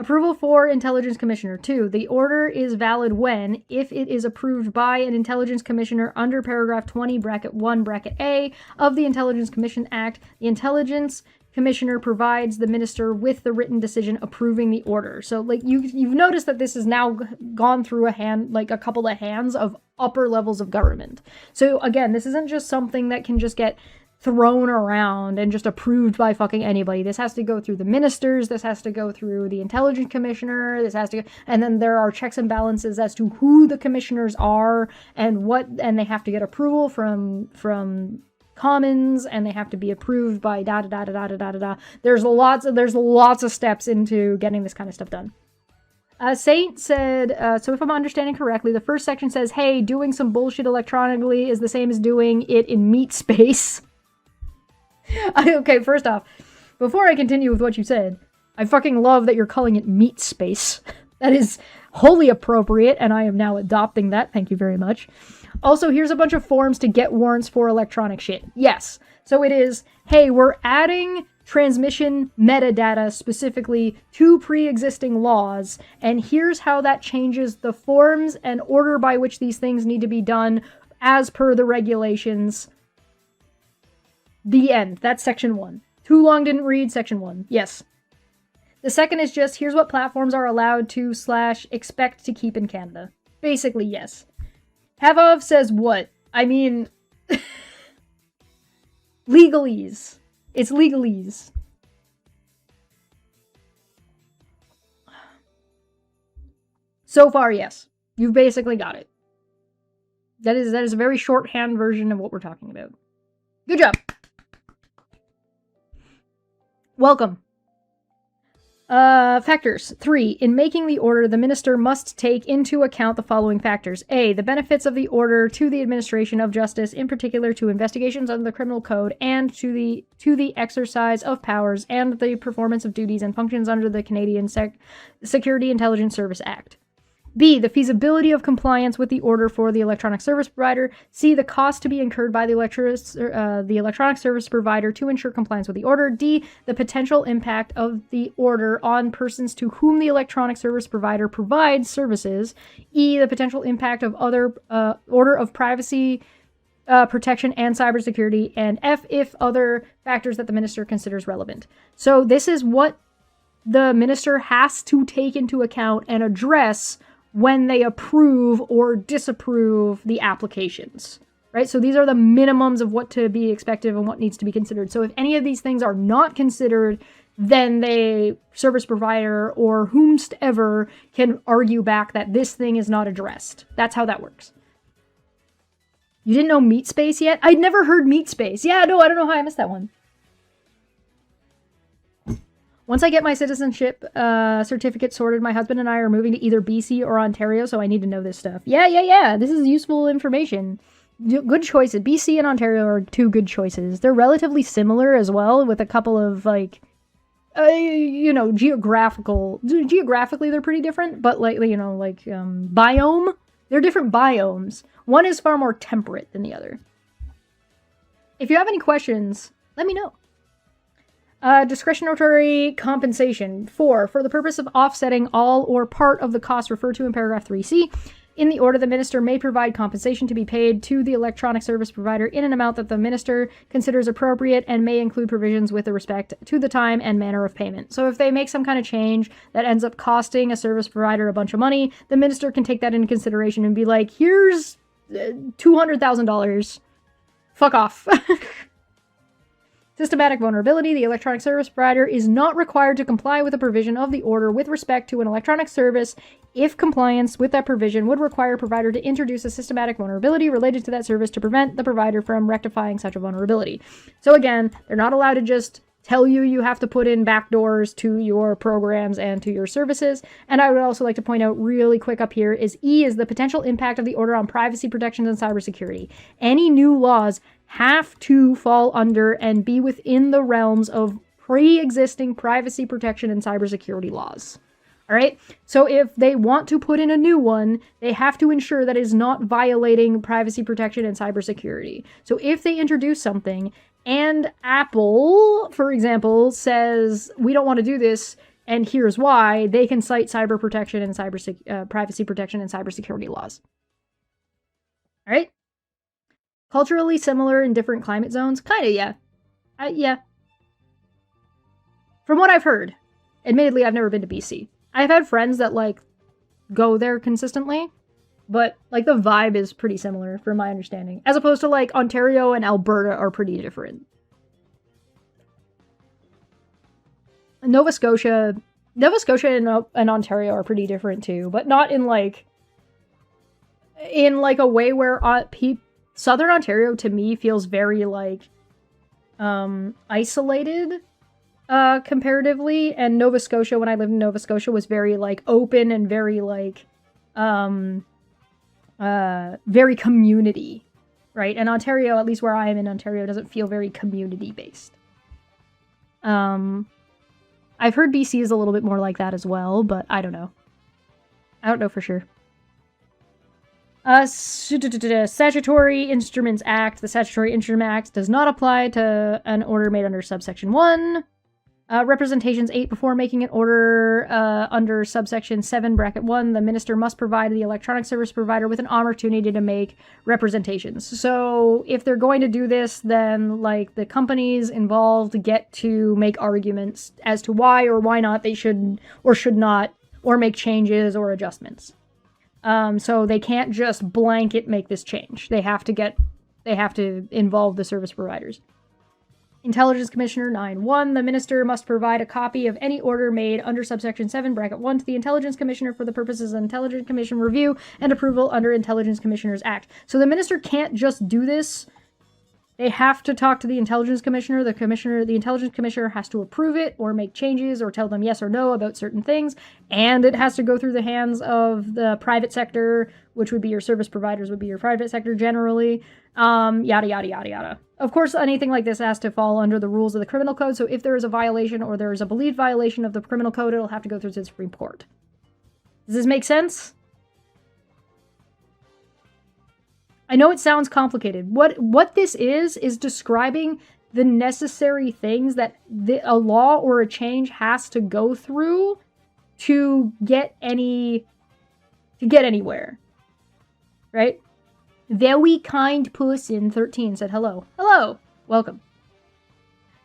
Approval for Intelligence Commissioner. 2. The order is valid when, if it is approved by an Intelligence Commissioner under paragraph 20, bracket 1, bracket A of the Intelligence Commission Act, the Intelligence Commissioner provides the minister with the written decision approving the order. So, like, you've noticed that this has now gone through a couple of hands of upper levels of government. So, again, this isn't just something that can just get thrown around and just approved by fucking anybody. This has to go through the ministers, this has to go through the intelligence commissioner, and then there are checks and balances as to who the commissioners are and they have to get approval from Commons, and they have to be approved by da da da da da da da da. There's lots of steps into getting this kind of stuff done. Saint said, so if I'm understanding correctly, the first section says, hey, doing some bullshit electronically is the same as doing it in meat space. Okay, first off, before I continue with what you said, I fucking love that you're calling it meat space. That is wholly appropriate, and I am now adopting that. Thank you very much. Also, here's a bunch of forms to get warrants for electronic shit. Yes. So it is, hey, we're adding transmission metadata specifically to pre-existing laws, and here's how that changes the forms and order by which these things need to be done as per the regulations. The end. That's section 1. Too long, didn't read section 1. Yes. The second is just, here's what platforms are allowed to / expect to keep in Canada. Basically, yes. Havov says what? I mean, legalese. It's legalese. So far, yes. You've basically got it. That is a very shorthand version of what we're talking about. Good job. Welcome. Factors. 3. In making the order, the minister must take into account the following factors. A. The benefits of the order to the administration of justice, in particular to investigations under the criminal code and to the exercise of powers and the performance of duties and functions under the Canadian Security Intelligence Service Act. B. The feasibility of compliance with the order for the electronic service provider. C. The cost to be incurred by the electronic service provider to ensure compliance with the order. D. The potential impact of the order on persons to whom the electronic service provider provides services. E. The potential impact of other order of privacy protection and cybersecurity. And F. If other factors that the minister considers relevant. So this is what the minister has to take into account and address when they approve or disapprove the applications, right? So these are the minimums of what to be expected and what needs to be considered. So if any of these things are not considered, then the service provider or whomsoever can argue back that this thing is not addressed. That's how that works. You didn't know meat space yet? I'd never heard meat space. Yeah, no, I don't know how I missed that one. Once I get my citizenship certificate sorted, my husband and I are moving to either BC or Ontario, so I need to know this stuff. Yeah. This is useful information. Good choices. BC and Ontario are two good choices. They're relatively similar as well, with a couple of, geographically they're pretty different, but biome, they're different biomes. One is far more temperate than the other. If you have any questions, let me know. Discretionary compensation. 4. For the purpose of offsetting all or part of the costs referred to in paragraph 3C, in the order, the minister may provide compensation to be paid to the electronic service provider in an amount that the minister considers appropriate and may include provisions with respect to the time and manner of payment. So if they make some kind of change that ends up costing a service provider a bunch of money, the minister can take that into consideration and be like, here's $200,000. Fuck off. Systematic vulnerability. The electronic service provider is not required to comply with a provision of the order with respect to an electronic service if compliance with that provision would require a provider to introduce a systematic vulnerability related to that service to prevent the provider from rectifying such a vulnerability. So again, they're not allowed to just tell you have to put in backdoors to your programs and to your services. And I would also like to point out really quick up here is E is the potential impact of the order on privacy protections and cybersecurity. Any new laws have to fall under and be within the realms of pre-existing privacy protection and cybersecurity laws. All right. So if they want to put in a new one, they have to ensure that it is not violating privacy protection and cybersecurity. So if they introduce something and Apple, for example, says, we don't want to do this, And here's why. They can cite cyber protection and privacy protection and cybersecurity laws. All right? Culturally similar in different climate zones? Kind of, yeah. Yeah. From what I've heard, admittedly, I've never been to BC. I've had friends that, like, go there consistently, but, like, the vibe is pretty similar, from my understanding. As opposed to, like, Ontario and Alberta are pretty different. Nova Scotia and Ontario are pretty different, too, but not in, like, a way where Southern Ontario, to me, feels very, like, isolated, comparatively, and Nova Scotia, when I lived in Nova Scotia, was very, like, open and very, like, very community, right? And Ontario, at least where I am in Ontario, doesn't feel very community-based. I've heard BC is a little bit more like that as well, but I don't know. I don't know for sure. Statutory Instruments Act. The Statutory Instruments Act does not apply to an order made under subsection 1. Representations 8. Before making an order under subsection 7, bracket 1, the minister must provide the electronic service provider with an opportunity to make representations. So if they're going to do this, then, like, the companies involved get to make arguments as to why or why not they should or should not, or make changes or adjustments. So they can't just blanket make this change. They have to involve the service providers. Intelligence Commissioner 9.1. The minister must provide a copy of any order made under subsection 7, bracket 1 to the Intelligence Commissioner for the purposes of Intelligence Commission review and approval under Intelligence Commissioners Act. So the minister can't just do this. They have to talk to the Intelligence Commissioner. The Intelligence Commissioner has to approve it or make changes or tell them yes or no about certain things. And it has to go through the hands of the private sector, which would be your service providers, would be your private sector generally. Yada, yada, yada, yada. Of course, anything like this has to fall under the rules of the criminal code. So if there is a violation or there is a believed violation of the criminal code, it'll have to go through the Supreme Court. Does this make sense? I know it sounds complicated. What this is describing the necessary things that a law or a change has to go through to get anywhere. Right? Very kind person 13 said hello. Hello. Welcome.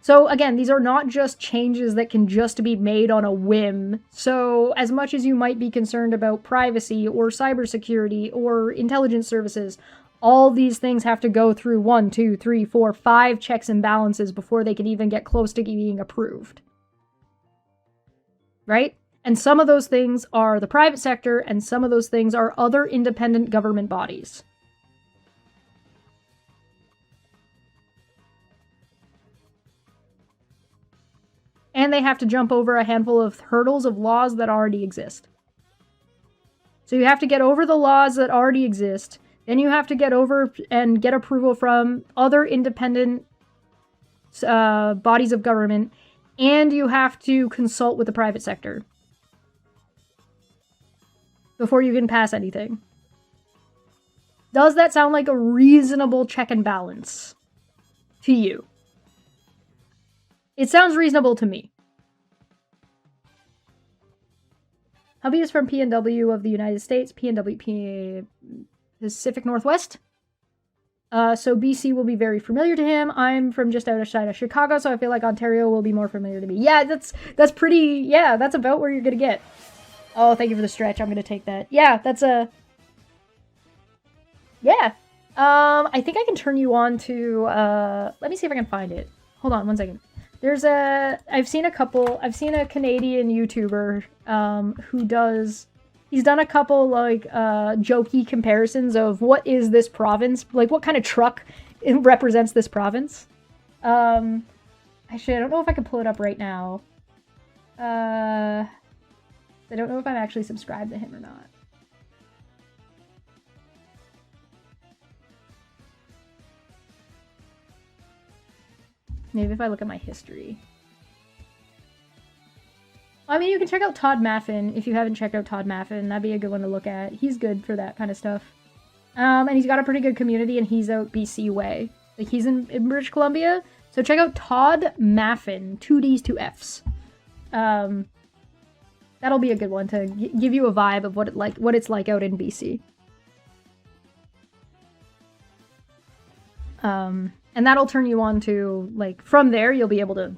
So again, these are not just changes that can just be made on a whim. So as much as you might be concerned about privacy or cybersecurity or intelligence services, all these things have to go through 1, 2, 3, 4, 5 checks and balances before they can even get close to being approved. Right? And some of those things are the private sector, and some of those things are other independent government bodies. And they have to jump over a handful of hurdles of laws that already exist. So you have to get over the laws that already exist. Then you have to get over and get approval from other independent bodies of government. And you have to consult with the private sector before you can pass anything. Does that sound like a reasonable check and balance to you? It sounds reasonable to me. Hubby is from PNW of the United States. PNW, Pacific Northwest. So BC will be very familiar to him. I'm from just outside of Chicago, so I feel like Ontario will be more familiar to me. Yeah, that's pretty, yeah, that's about where you're gonna get. Oh, thank you for the stretch. I'm gonna take that. Yeah, that's a... Yeah. I think I can turn you on to, let me see if I can find it. Hold on, 1 second. I've seen a Canadian YouTuber, he's done a couple, like, jokey comparisons of what is this province, like, what kind of truck represents this province. Actually, I don't know if I can pull it up right now. I don't know if I'm actually subscribed to him or not. Maybe if I look at my history. I mean, you can check out Todd Maffin if you haven't checked out Todd Maffin. That'd be a good one to look at. He's good for that kind of stuff. And he's got a pretty good community, and he's out BC way. Like, he's in British Columbia. So check out Todd Maffin. 2 Ds, 2 Fs. That'll be a good one to give you a vibe of what it's like out in BC. And that'll turn you on to, like, from there, you'll be able to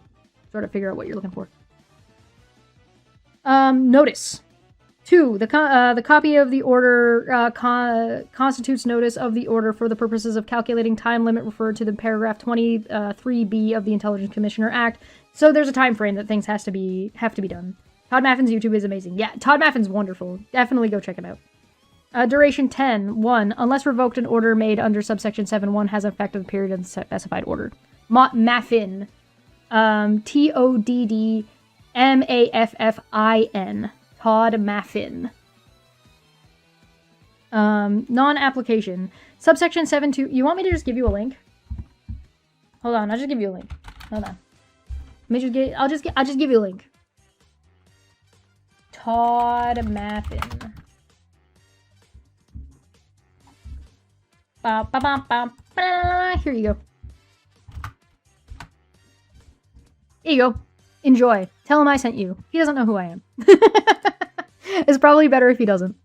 sort of figure out what you're looking for. Notice. 2. The copy of the order constitutes notice of the order for the purposes of calculating time limit referred to the paragraph 23B of the Intelligence Commissioner Act. So there's a time frame that things have to be done. Todd Maffin's YouTube is amazing. Yeah, Todd Maffin's wonderful. Definitely go check him out. Duration 10. 1. Unless revoked, an order made under subsection 7.1 has effect of the period of the specified order. Maffin. TODDMAFFIN. Todd Maffin. Non-application. Subsection 7.2. You want me to just give you a link? Hold on, I'll just give you a link. Hold on. I'll just give you a link. Todd Maffin. Here you go. Here you go. Enjoy. Tell him I sent you. He doesn't know who I am. It's probably better if he doesn't.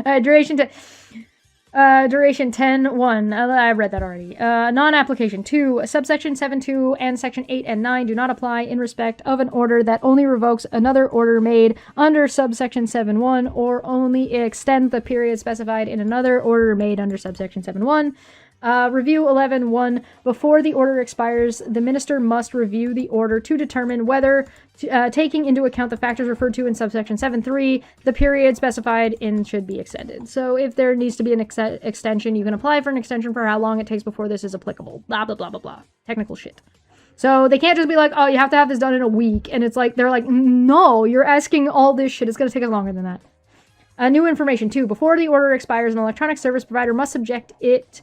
Duration 10.1. I read that already. Non-application. 2. Subsection 7.2 and section 8 and 9 do not apply in respect of an order that only revokes another order made under subsection 7.1 or only extend the period specified in another order made under subsection 7.1. Review 11.1. Before the order expires, the minister must review the order to determine whether, taking into account the factors referred to in subsection 7.3, the period specified in should be extended. So if there needs to be an extension, you can apply for an extension for how long it takes before this is applicable. Blah, blah, blah, blah, blah. Technical shit. So they can't just be like, oh, you have to have this done in a week. And it's like, they're like, no, you're asking all this shit. It's going to take us longer than that. New information, 2. Before the order expires, an electronic service provider must subject it...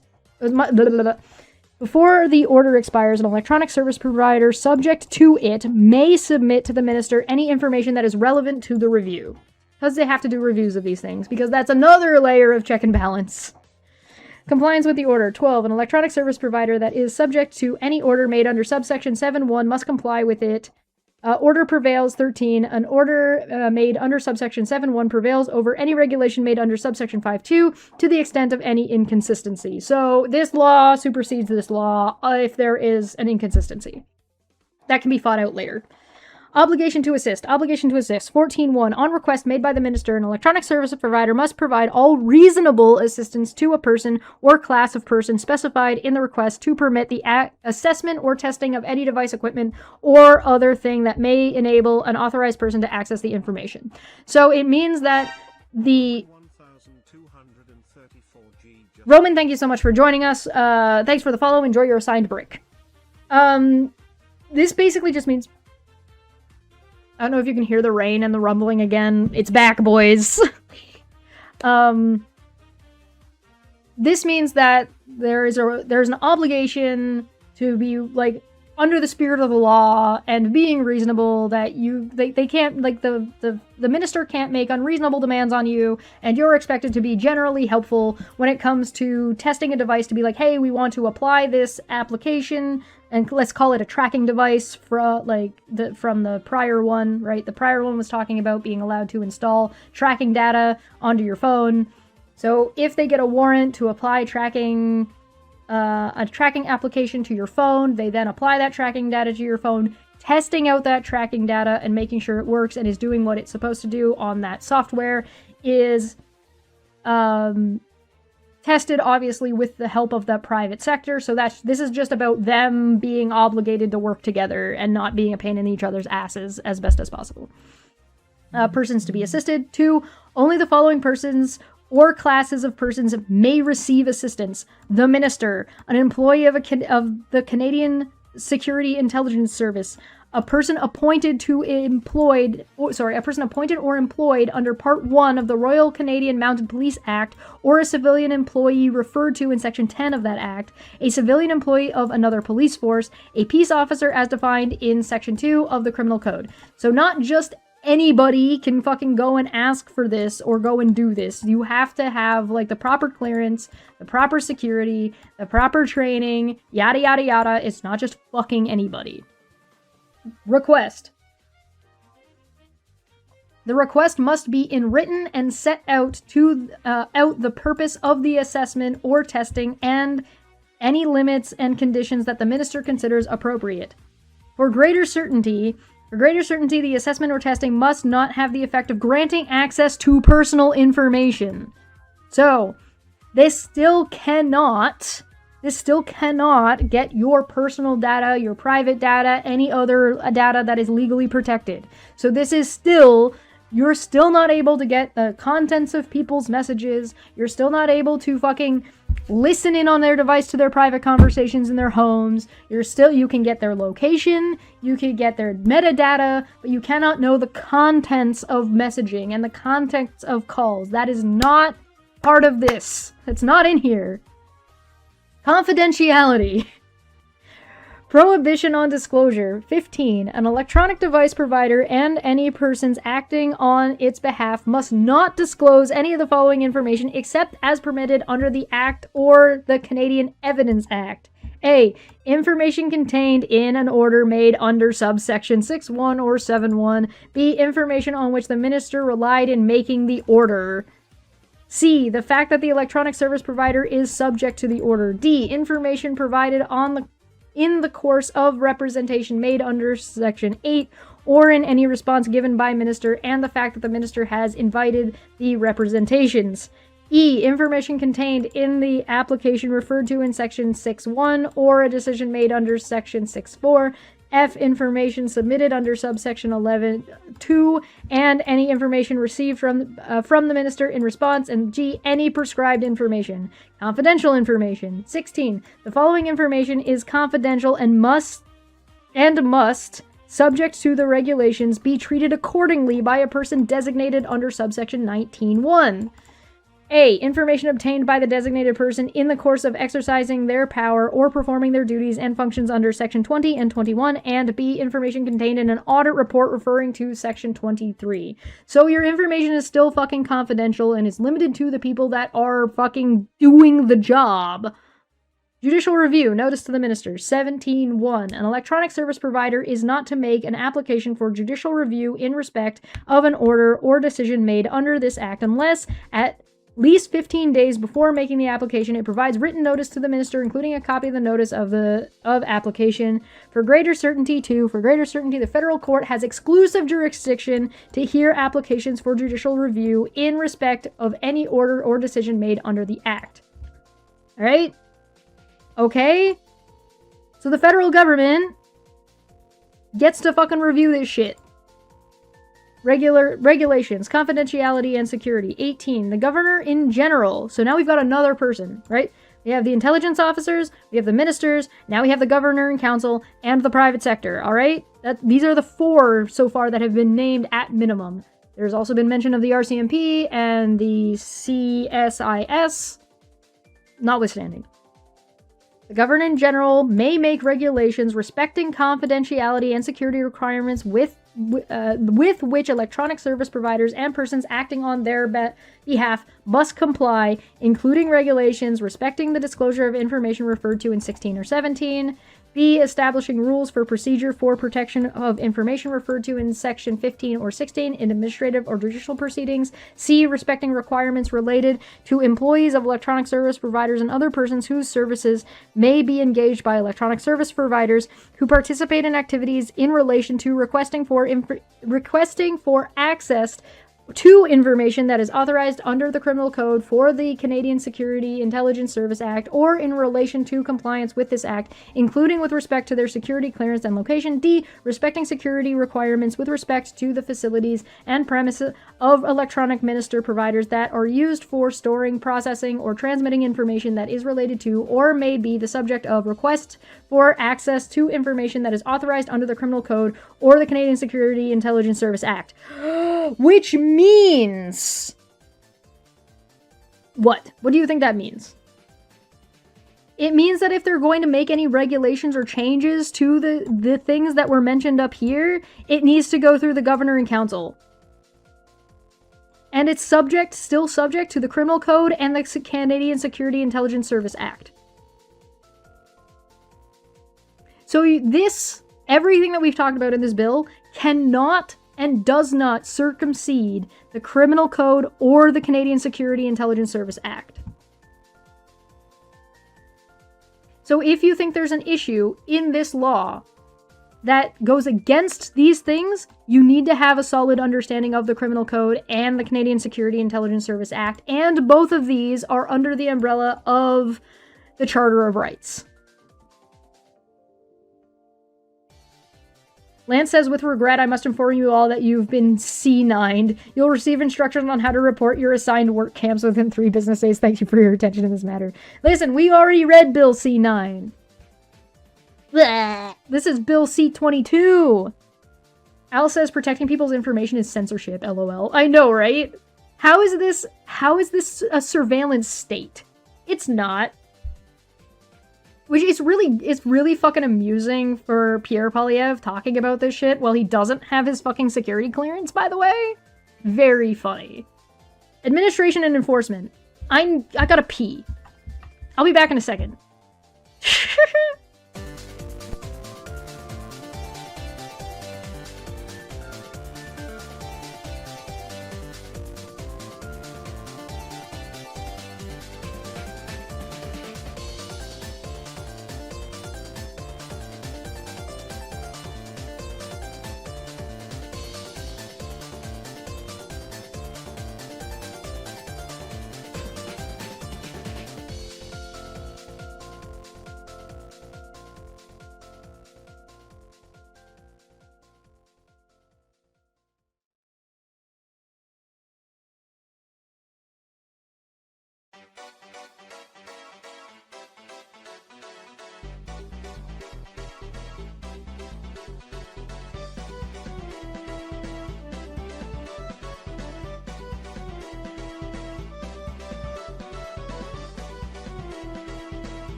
Before the order expires, an electronic service provider subject to it may submit to the minister any information that is relevant to the review. Because they have to do reviews of these things, because that's another layer of check and balance. Compliance with the order. 12. An electronic service provider that is subject to any order made under subsection 7.1 must comply with it. Order prevails. 13. An order made under subsection 7.1 prevails over any regulation made under subsection 5.2 to the extent of any inconsistency. So this law supersedes this law if there is an inconsistency. That can be fought out later. Obligation to assist. Obligation to assist. 14.1. On request made by the minister, an electronic service provider must provide all reasonable assistance to a person or class of person specified in the request to permit the assessment or testing of any device, equipment, or other thing that may enable an authorized person to access the information. So it means that the... Roman, thank you so much for joining us. Thanks for the follow. Enjoy your assigned break. This basically just means... I don't know if you can hear the rain and the rumbling again. It's back, boys. This means that there's an obligation to be, like, under the spirit of the law and being reasonable, that they can't, like, the minister can't make unreasonable demands on you, and you're expected to be generally helpful when it comes to testing a device, to be like, hey, we want to apply this application, and let's call it a tracking device from the prior one, right? The prior one was talking about being allowed to install tracking data onto your phone. So if they get a warrant to apply a tracking application to your phone, they then apply that tracking data to your phone, testing out that tracking data and making sure it works and is doing what it's supposed to do on that software is tested, obviously, with the help of the private sector. So this is just about them being obligated to work together and not being a pain in each other's asses as best as possible. Persons to be assisted. 2. Only the following persons or classes of persons may receive assistance: the minister, an employee of the Canadian Security Intelligence Service, a person appointed or employed under Part 1 of the Royal Canadian Mounted Police Act, or a civilian employee referred to in Section 10 of that Act, a civilian employee of another police force, a peace officer as defined in Section 2 of the Criminal Code. So not just anybody can fucking go and ask for this or go and do this. You have to have, like, the proper clearance, the proper security, the proper training, yada yada yada. It's not just fucking anybody. Request. The request must be in written and set out the purpose of the assessment or testing and any limits and conditions that the minister considers appropriate. For greater certainty, the assessment or testing must not have the effect of granting access to personal information. So, this still cannot get your personal data, your private data, any other data that is legally protected. So this is still, you're still not able to get the contents of people's messages. You're still not able to fucking listen in on their device to their private conversations in their homes. You can get their location, you can get their metadata, but you cannot know the contents of messaging and the contents of calls. That is not part of this. It's not in here. Confidentiality. Prohibition on disclosure. 15. An electronic device provider and any persons acting on its behalf must not disclose any of the following information except as permitted under the Act or the Canadian Evidence Act. A. Information contained in an order made under subsection 6.1 or 7.1. B. Information on which the minister relied in making the order. C. The fact that the electronic service provider is subject to the order. D. Information provided in the course of representation made under Section 8 or in any response given by minister and the fact that the minister has invited the representations. E. Information contained in the application referred to in Section 6.1 or a decision made under Section 6.4. F. Information submitted under subsection 11.2 and any information received from the minister in response, and G. Any prescribed information. Confidential information. 16. The following information is confidential and must, subject to the regulations, be treated accordingly by a person designated under subsection 19.1. A. Information obtained by the designated person in the course of exercising their power or performing their duties and functions under Section 20 and 21, and B. Information contained in an audit report referring to Section 23. So your information is still fucking confidential and is limited to the people that are fucking doing the job. Judicial review. Notice to the minister. 17.1. An electronic service provider is not to make an application for judicial review in respect of an order or decision made under this act unless at least 15 days before making the application, it provides written notice to the minister, including a copy of the notice of application. For greater certainty, the federal court has exclusive jurisdiction to hear applications for judicial review in respect of any order or decision made under the act. All right? Okay? So the federal government gets to fucking review this shit. Regulations, confidentiality, and security. 18. The governor in general. So now we've got another person, right? We have the intelligence officers, we have the ministers, now we have the governor and council, and the private sector, all right? These are the 4 so far that have been named at minimum. There's also been mention of the RCMP and the CSIS, notwithstanding. The governor in general may make regulations respecting confidentiality and security requirements with which electronic service providers and persons acting on their behalf must comply, including regulations respecting the disclosure of information referred to in 16 or 17. B. Establishing rules for procedure for protection of information referred to in Section 15 or 16 in administrative or judicial proceedings. C. Respecting requirements related to employees of electronic service providers and other persons whose services may be engaged by electronic service providers who participate in activities in relation to requesting for access to information that is authorized under the Criminal Code for the Canadian Security Intelligence Service Act or in relation to compliance with this act, including with respect to their security clearance and location. D. Respecting security requirements with respect to the facilities and premises of electronic minister providers that are used for storing, processing, or transmitting information that is related to or may be the subject of requests for access to information that is authorized under the Criminal Code or the Canadian Security Intelligence Service Act. Which means... What? What do you think that means? It means that if they're going to make any regulations or changes to the things that were mentioned up here, it needs to go through the governor and council. And it's still subject to the Criminal Code and the Canadian Security Intelligence Service Act. So everything that we've talked about in this bill cannot and does not circumsede the Criminal Code or the Canadian Security Intelligence Service Act. So if you think there's an issue in this law that goes against these things, you need to have a solid understanding of the Criminal Code and the Canadian Security Intelligence Service Act, and both of these are under the umbrella of the Charter of Rights. Lance says, with regret, I must inform you all that you've been C9'd. You'll receive instructions on how to report your assigned work camps within 3 business days. Thank you for your attention in this matter. Listen, we already read Bill C9. This is Bill C22. Al says protecting people's information is censorship, lol. I know, right? How is this a surveillance state? It's not. Which is really fucking amusing for Pierre Poilievre talking about this shit while he doesn't have his fucking security clearance, by the way. Very funny. Administration and enforcement. I gotta pee. I'll be back in a second.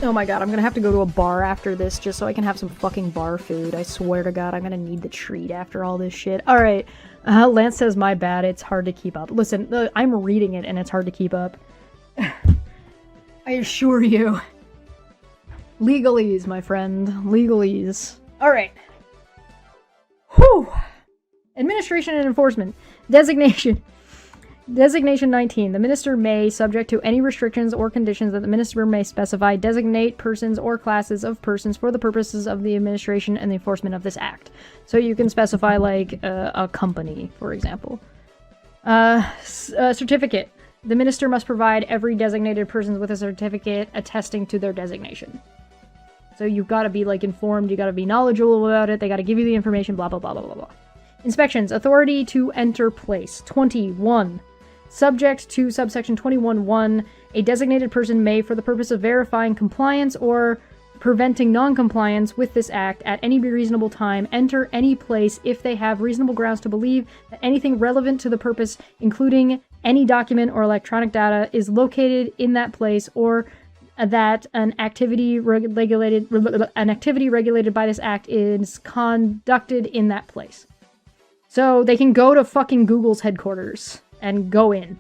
Oh my god, I'm gonna have to go to a bar after this just so I can have some fucking bar food. I swear to god, I'm gonna need the treat after all this shit. Alright, Lance says, my bad, it's hard to keep up. Listen, I'm reading it and it's hard to keep up. I assure you. Legalese, my friend. Legalese. Alright. Whew! Administration and enforcement. Designation. Designation 19. The minister may, subject to any restrictions or conditions that the minister may specify, designate persons or classes of persons for the purposes of the administration and the enforcement of this act. So you can specify, like, a company, for example. Certificate. The minister must provide every designated person with a certificate attesting to their designation. So you've got to be, like, informed, you got to be knowledgeable about it, they got to give you the information, blah, blah, blah, blah, blah, blah. Inspections. Authority to enter place. 21. Subject to subsection 21(1), a designated person may, for the purpose of verifying compliance or preventing non-compliance with this act at any reasonable time, enter any place if they have reasonable grounds to believe that anything relevant to the purpose, including any document or electronic data, is located in that place, or that an activity regulated by this act is conducted in that place. So they can go to fucking Google's headquarters and go in.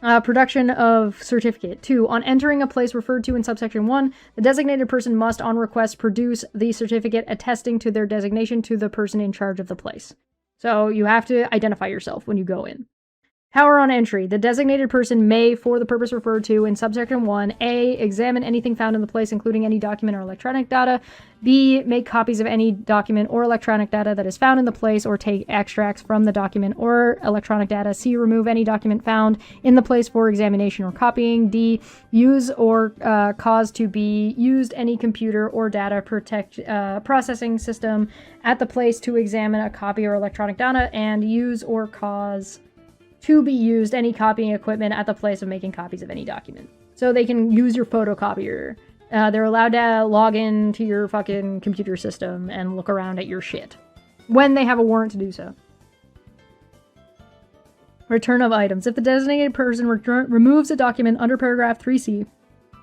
Production of certificate. 2. On entering a place referred to in subsection 1, the designated person must, on request, produce the certificate attesting to their designation to the person in charge of the place. So you have to identify yourself when you go in. Power on entry. The designated person may, for the purpose referred to in subsection 1, A, examine anything found in the place, including any document or electronic data. B, make copies of any document or electronic data that is found in the place or take extracts from the document or electronic data. C, remove any document found in the place for examination or copying. D, use or cause to be used any computer or data processing system at the place to examine a copy or electronic data, and use or cause to be used any copying equipment at the place of making copies of any document. So they can use your photocopier. They're allowed to log into your fucking computer system and look around at your shit when they have a warrant to do so. Return of items. If the designated person removes a document under paragraph 3C,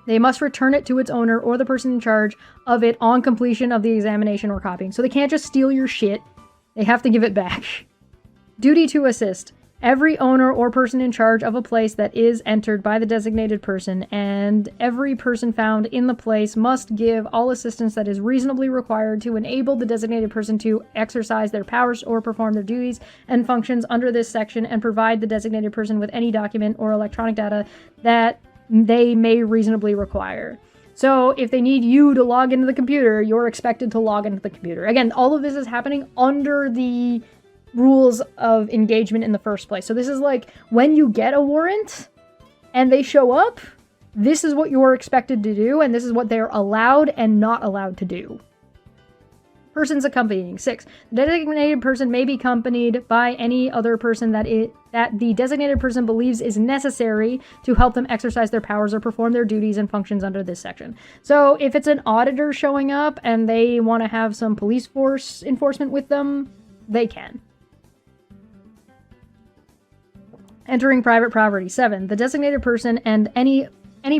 they must return it to its owner or the person in charge of it on completion of the examination or copying. So they can't just steal your shit. They have to give it back. Duty to assist. Every owner or person in charge of a place that is entered by the designated person, and every person found in the place, must give all assistance that is reasonably required to enable the designated person to exercise their powers or perform their duties and functions under this section, and provide the designated person with any document or electronic data that they may reasonably require. So if they need you to log into the computer, you're expected to log into the computer. Again, all of this is happening under the rules of engagement in the first place. So this is like when you get a warrant and they show up, this is what you're expected to do, and this is what they're allowed and not allowed to do. Persons accompanying. 6. The designated person may be accompanied by any other person that the designated person believes is necessary to help them exercise their powers or perform their duties and functions under this section. So if it's an auditor showing up and they want to have some police force enforcement with them, they can. Entering private property. 7. The designated person and any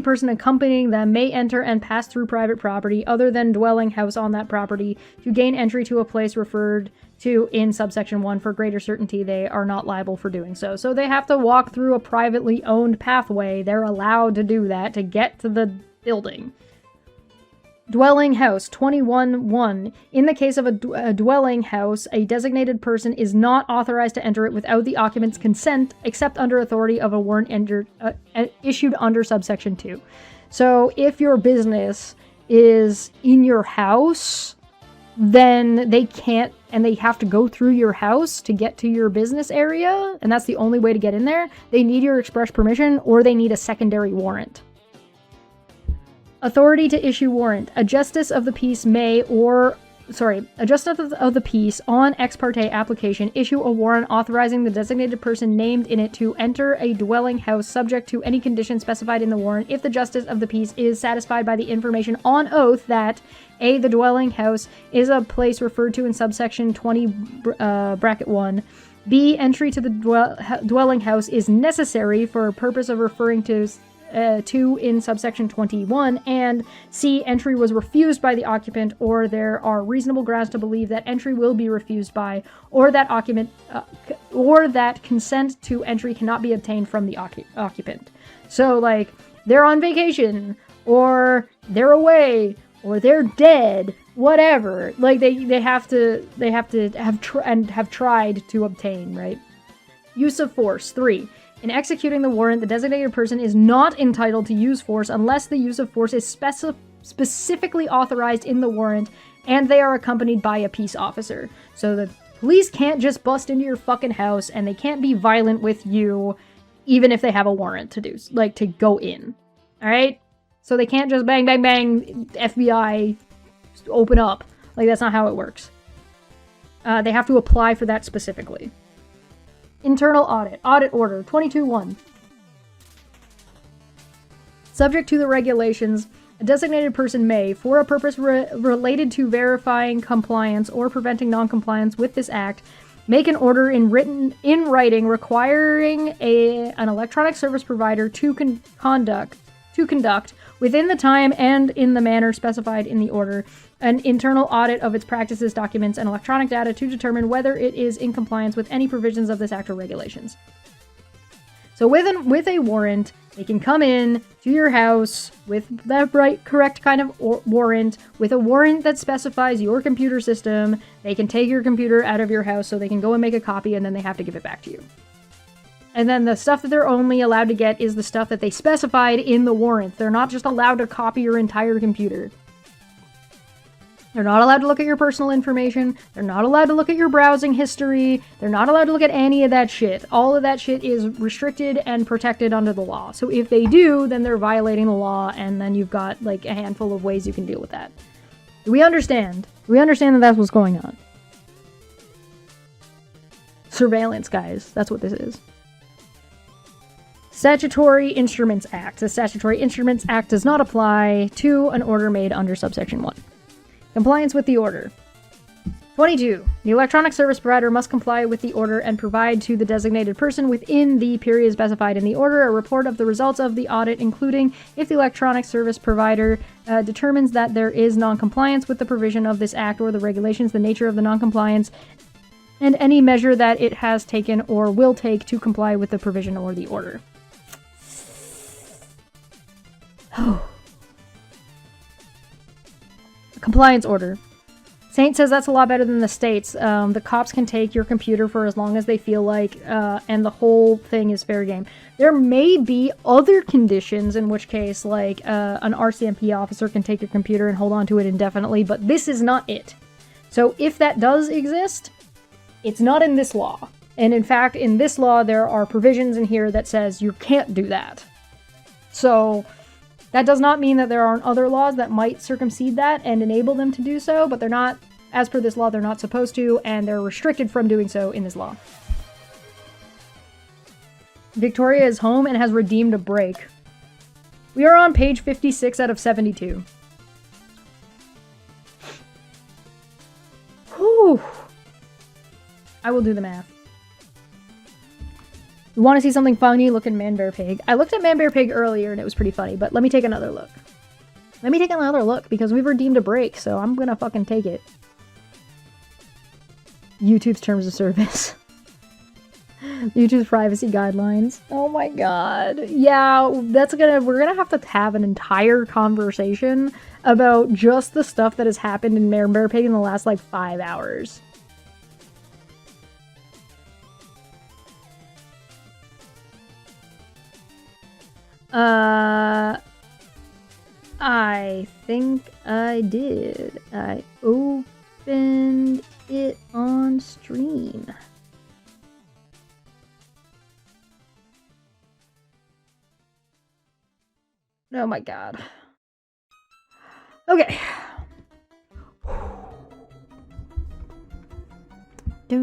person accompanying them may enter and pass through private property other than dwelling house on that property to gain entry to a place referred to in subsection 1. For greater certainty, they are not liable for doing so. So they have to walk through a privately owned pathway. They're allowed to do that to get to the building. Dwelling house. 21.1. In the case of a dwelling house, a designated person is not authorized to enter it without the occupant's consent, except under authority of a warrant issued under subsection 2. So if your business is in your house, then they can't, and they have to go through your house to get to your business area, and that's the only way to get in there. They need your express permission, or they need a secondary warrant. Authority to issue warrant. A justice of the peace of the peace on ex parte application issue a warrant authorizing the designated person named in it to enter a dwelling house subject to any condition specified in the warrant if the justice of the peace is satisfied by the information on oath that A, the dwelling house is a place referred to in subsection 20 bracket 1, B, entry to the dwelling house is necessary for a purpose of referring to in subsection 21, and C, entry was refused by the occupant, or there are reasonable grounds to believe that entry will be refused by, or that or that consent to entry cannot be obtained from the occupant. So, like, they're on vacation, or they're away, or they're dead, whatever. Like, they have to have tried to obtain, right? Use of force. 3. In executing the warrant, the designated person is not entitled to use force unless the use of force is specifically authorized in the warrant and they are accompanied by a peace officer. So the police can't just bust into your fucking house, and they can't be violent with you even if they have a warrant to go in. Alright? So they can't just bang, bang, bang, FBI, open up. Like, that's not how it works. They have to apply for that specifically. Internal audit. Audit order 22.1. Subject to the regulations, a designated person may, for a purpose related to verifying compliance or preventing non-compliance with this act, make an order in writing requiring an electronic service provider to conduct within the time and in the manner specified in the order, an internal audit of its practices, documents, and electronic data to determine whether it is in compliance with any provisions of this act or regulations. So with a warrant, they can come in to your house with the correct kind of warrant, with a warrant that specifies your computer system. They can take your computer out of your house so they can go and make a copy, and then they have to give it back to you. And then the stuff that they're only allowed to get is the stuff that they specified in the warrant. They're not just allowed to copy your entire computer. They're not allowed to look at your personal information. They're not allowed to look at your browsing history. They're not allowed to look at any of that shit. All of that shit is restricted and protected under the law. So if they do, then they're violating the law, and then you've got like a handful of ways you can deal with that. Do we understand? Do we understand that that's what's going on? Surveillance, guys. That's what this is. Statutory Instruments Act. The Statutory Instruments Act does not apply to an order made under subsection 1. Compliance with the order. 22. The electronic service provider must comply with the order and provide to the designated person within the period specified in the order a report of the results of the audit, including if the electronic service provider determines that there is non-compliance with the provision of this act or the regulations, the nature of the non-compliance, and any measure that it has taken or will take to comply with the provision or the order. Compliance order. Saint says that's a lot better than the states. The cops can take your computer for as long as they feel like, and the whole thing is fair game. There may be other conditions in which case, like, an RCMP officer can take your computer and hold on to it indefinitely, but this is not it. So if that does exist, it's not in this law. And in fact, in this law, there are provisions in here that says you can't do that. So that does not mean that there aren't other laws that might circumsede that and enable them to do so, but they're not, as per this law, they're not supposed to, and they're restricted from doing so in this law. Victoria is home and has redeemed a break. We are on page 56 out of 72. Whew. I will do the math. You want to see something funny? Look at Man Bear Pig. I looked at Man Bear Pig earlier and it was pretty funny, but let me take another look. Let me take another look because we've redeemed a break, so I'm gonna fucking take it. YouTube's terms of service. YouTube's privacy guidelines. Oh my god. Yeah, we're gonna have to have an entire conversation about just the stuff that has happened in Man Bear Pig in the last like 5 hours. I think I did. I opened it on stream. Oh my god. Okay. You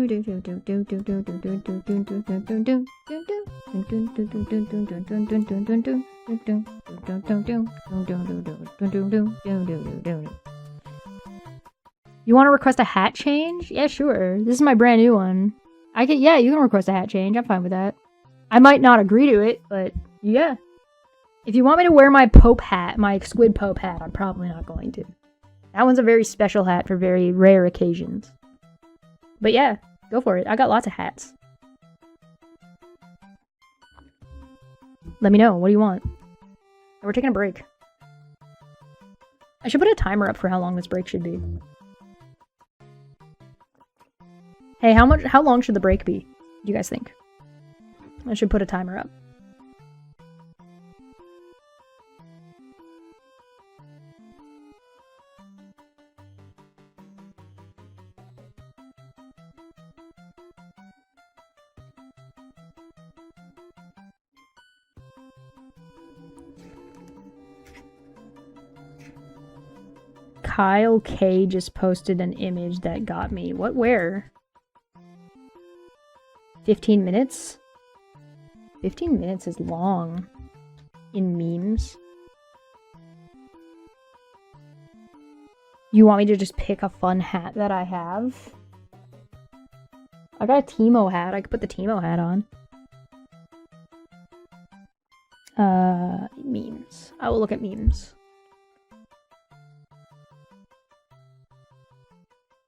want to request a hat change? Yeah, sure. This is my brand new one. Yeah, you can request a hat change. I'm fine with that. I might not agree to it, but yeah. If you want me to wear my Pope hat, my Squid Pope hat, I'm probably not going to. That one's a very special hat for very rare occasions. But yeah, go for it. I got lots of hats. Let me know. What do you want? We're taking a break. I should put a timer up for how long this break should be. Hey, how long should the break be? Do you guys think? I should put a timer up. Kyle K just posted an image that got me. What, where? 15 minutes? 15 minutes is long. In memes. You want me to just pick a fun hat that I have? I got a Timo hat. I could put the Timo hat on. Memes. I will look at memes.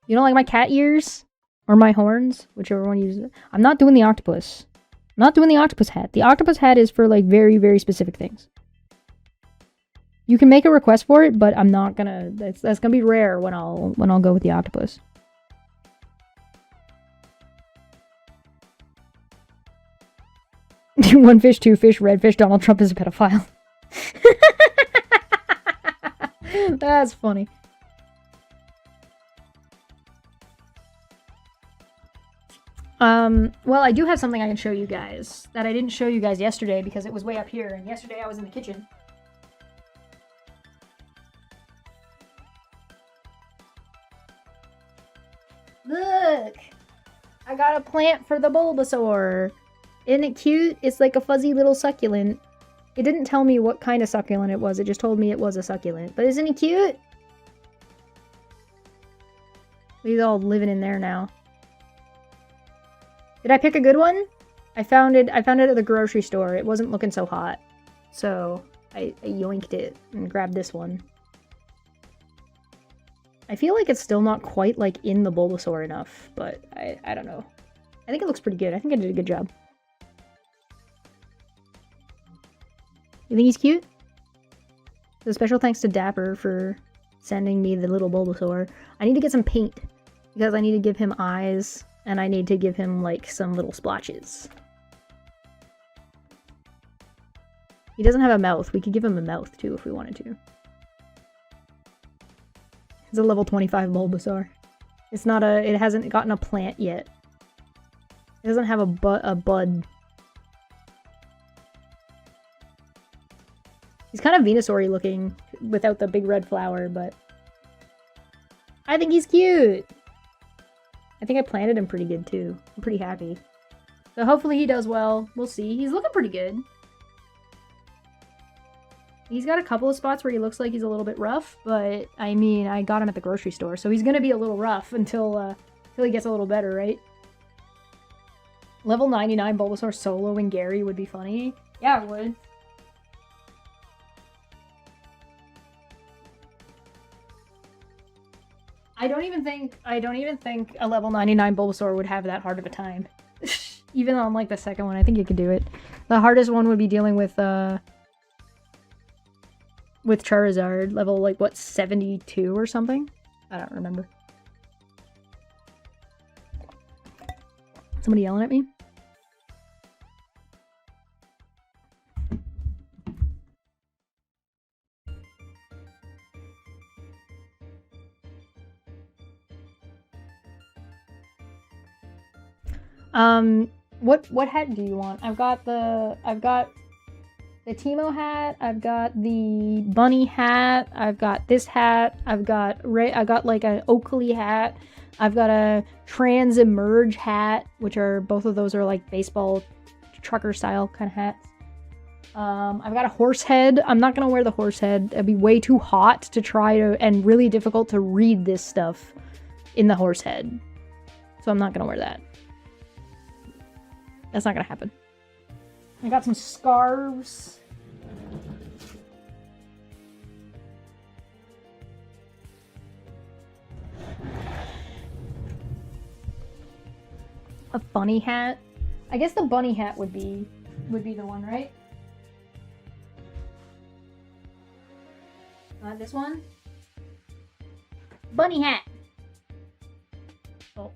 You don't like my cat ears? Or my horns? Whichever one you use. I'm not doing the octopus. I'm not doing the octopus hat. The octopus hat is for like very, very specific things. You can make a request for it, but I'm not gonna. That's gonna be rare when I'll go with the octopus. One fish, two fish, red fish, Donald Trump is a pedophile. That's funny. Well, I do have something I can show you guys that I didn't show you guys yesterday because it was way up here, and yesterday I was in the kitchen. Look! I got a plant for the Bulbasaur. Isn't it cute? It's like a fuzzy little succulent. It didn't tell me what kind of succulent it was. It just told me it was a succulent. But isn't he cute? He's all living in there now. Did I pick a good one? I found it at the grocery store. It wasn't looking so hot. So I yoinked it and grabbed this one. I feel like it's still not quite like in the Bulbasaur enough, but I don't know. I think it looks pretty good. I think I did a good job. You think he's cute? So special thanks to Dapper for sending me the little Bulbasaur. I need to get some paint because I need to give him eyes and I need to give him like some little splotches. He doesn't have a mouth. We could give him a mouth too if we wanted to. It's a level 25 Bulbasaur. It's not a... It hasn't gotten a plant yet. It doesn't have a bud. He's kind of Venusaur-y looking without the big red flower, but... I think he's cute! I think I planted him pretty good too. I'm pretty happy. So hopefully he does well. We'll see. He's looking pretty good. He's got a couple of spots where he looks like he's a little bit rough, but I mean, I got him at the grocery store, so he's gonna be a little rough until he gets a little better, right? Level 99 Bulbasaur soloing Gary would be funny. Yeah, it would. I don't even think a level 99 Bulbasaur would have that hard of a time. Even on like the second one, I think you could do it. The hardest one would be dealing with Charizard, level, like, what, 72 or something? I don't remember. Somebody yelling at me? What hat do you want? I've got the Teemo hat, I've got the bunny hat, I've got this hat, I got like an Oakley hat, I've got a Trans Emerge hat, which are, both of those are like baseball trucker style kind of hats. I've got a horse head. I'm not gonna wear the horse head. It'd be way too hot to try to, and really difficult to read this stuff in the horse head. So I'm not gonna wear that. That's not gonna happen. I got some scarves. A bunny hat. I guess the bunny hat would be the one, right? This one? Bunny hat. Oh,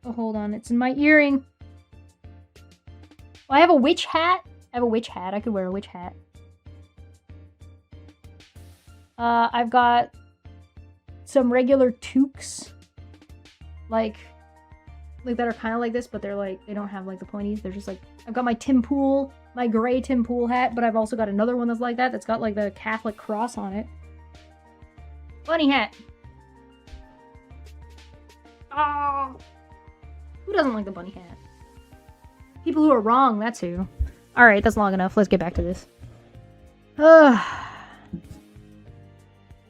hold on. It's in my earring. Well, I have a witch hat. I could wear a witch hat. I've got some regular toques. Like that are kind of like this, but they're like, they don't have like the pointies. They're just like, I've got my Tim Pool, my gray Tim Pool hat, but I've also got another one that's like that, that's got like the Catholic cross on it. Bunny hat. Oh, who doesn't like the bunny hat? People who are wrong, that's who. Alright, that's long enough. Let's get back to this.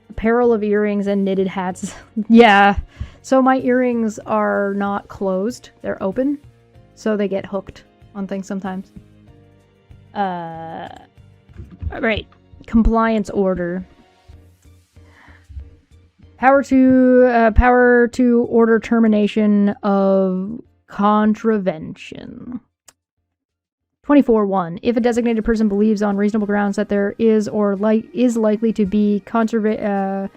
Apparel of earrings and knitted hats. Yeah. So my earrings are not closed. They're open. So they get hooked on things sometimes. Alright. Compliance order. Power to order termination of contravention. 24.1. If a designated person believes on reasonable grounds that there is or is likely to be contravention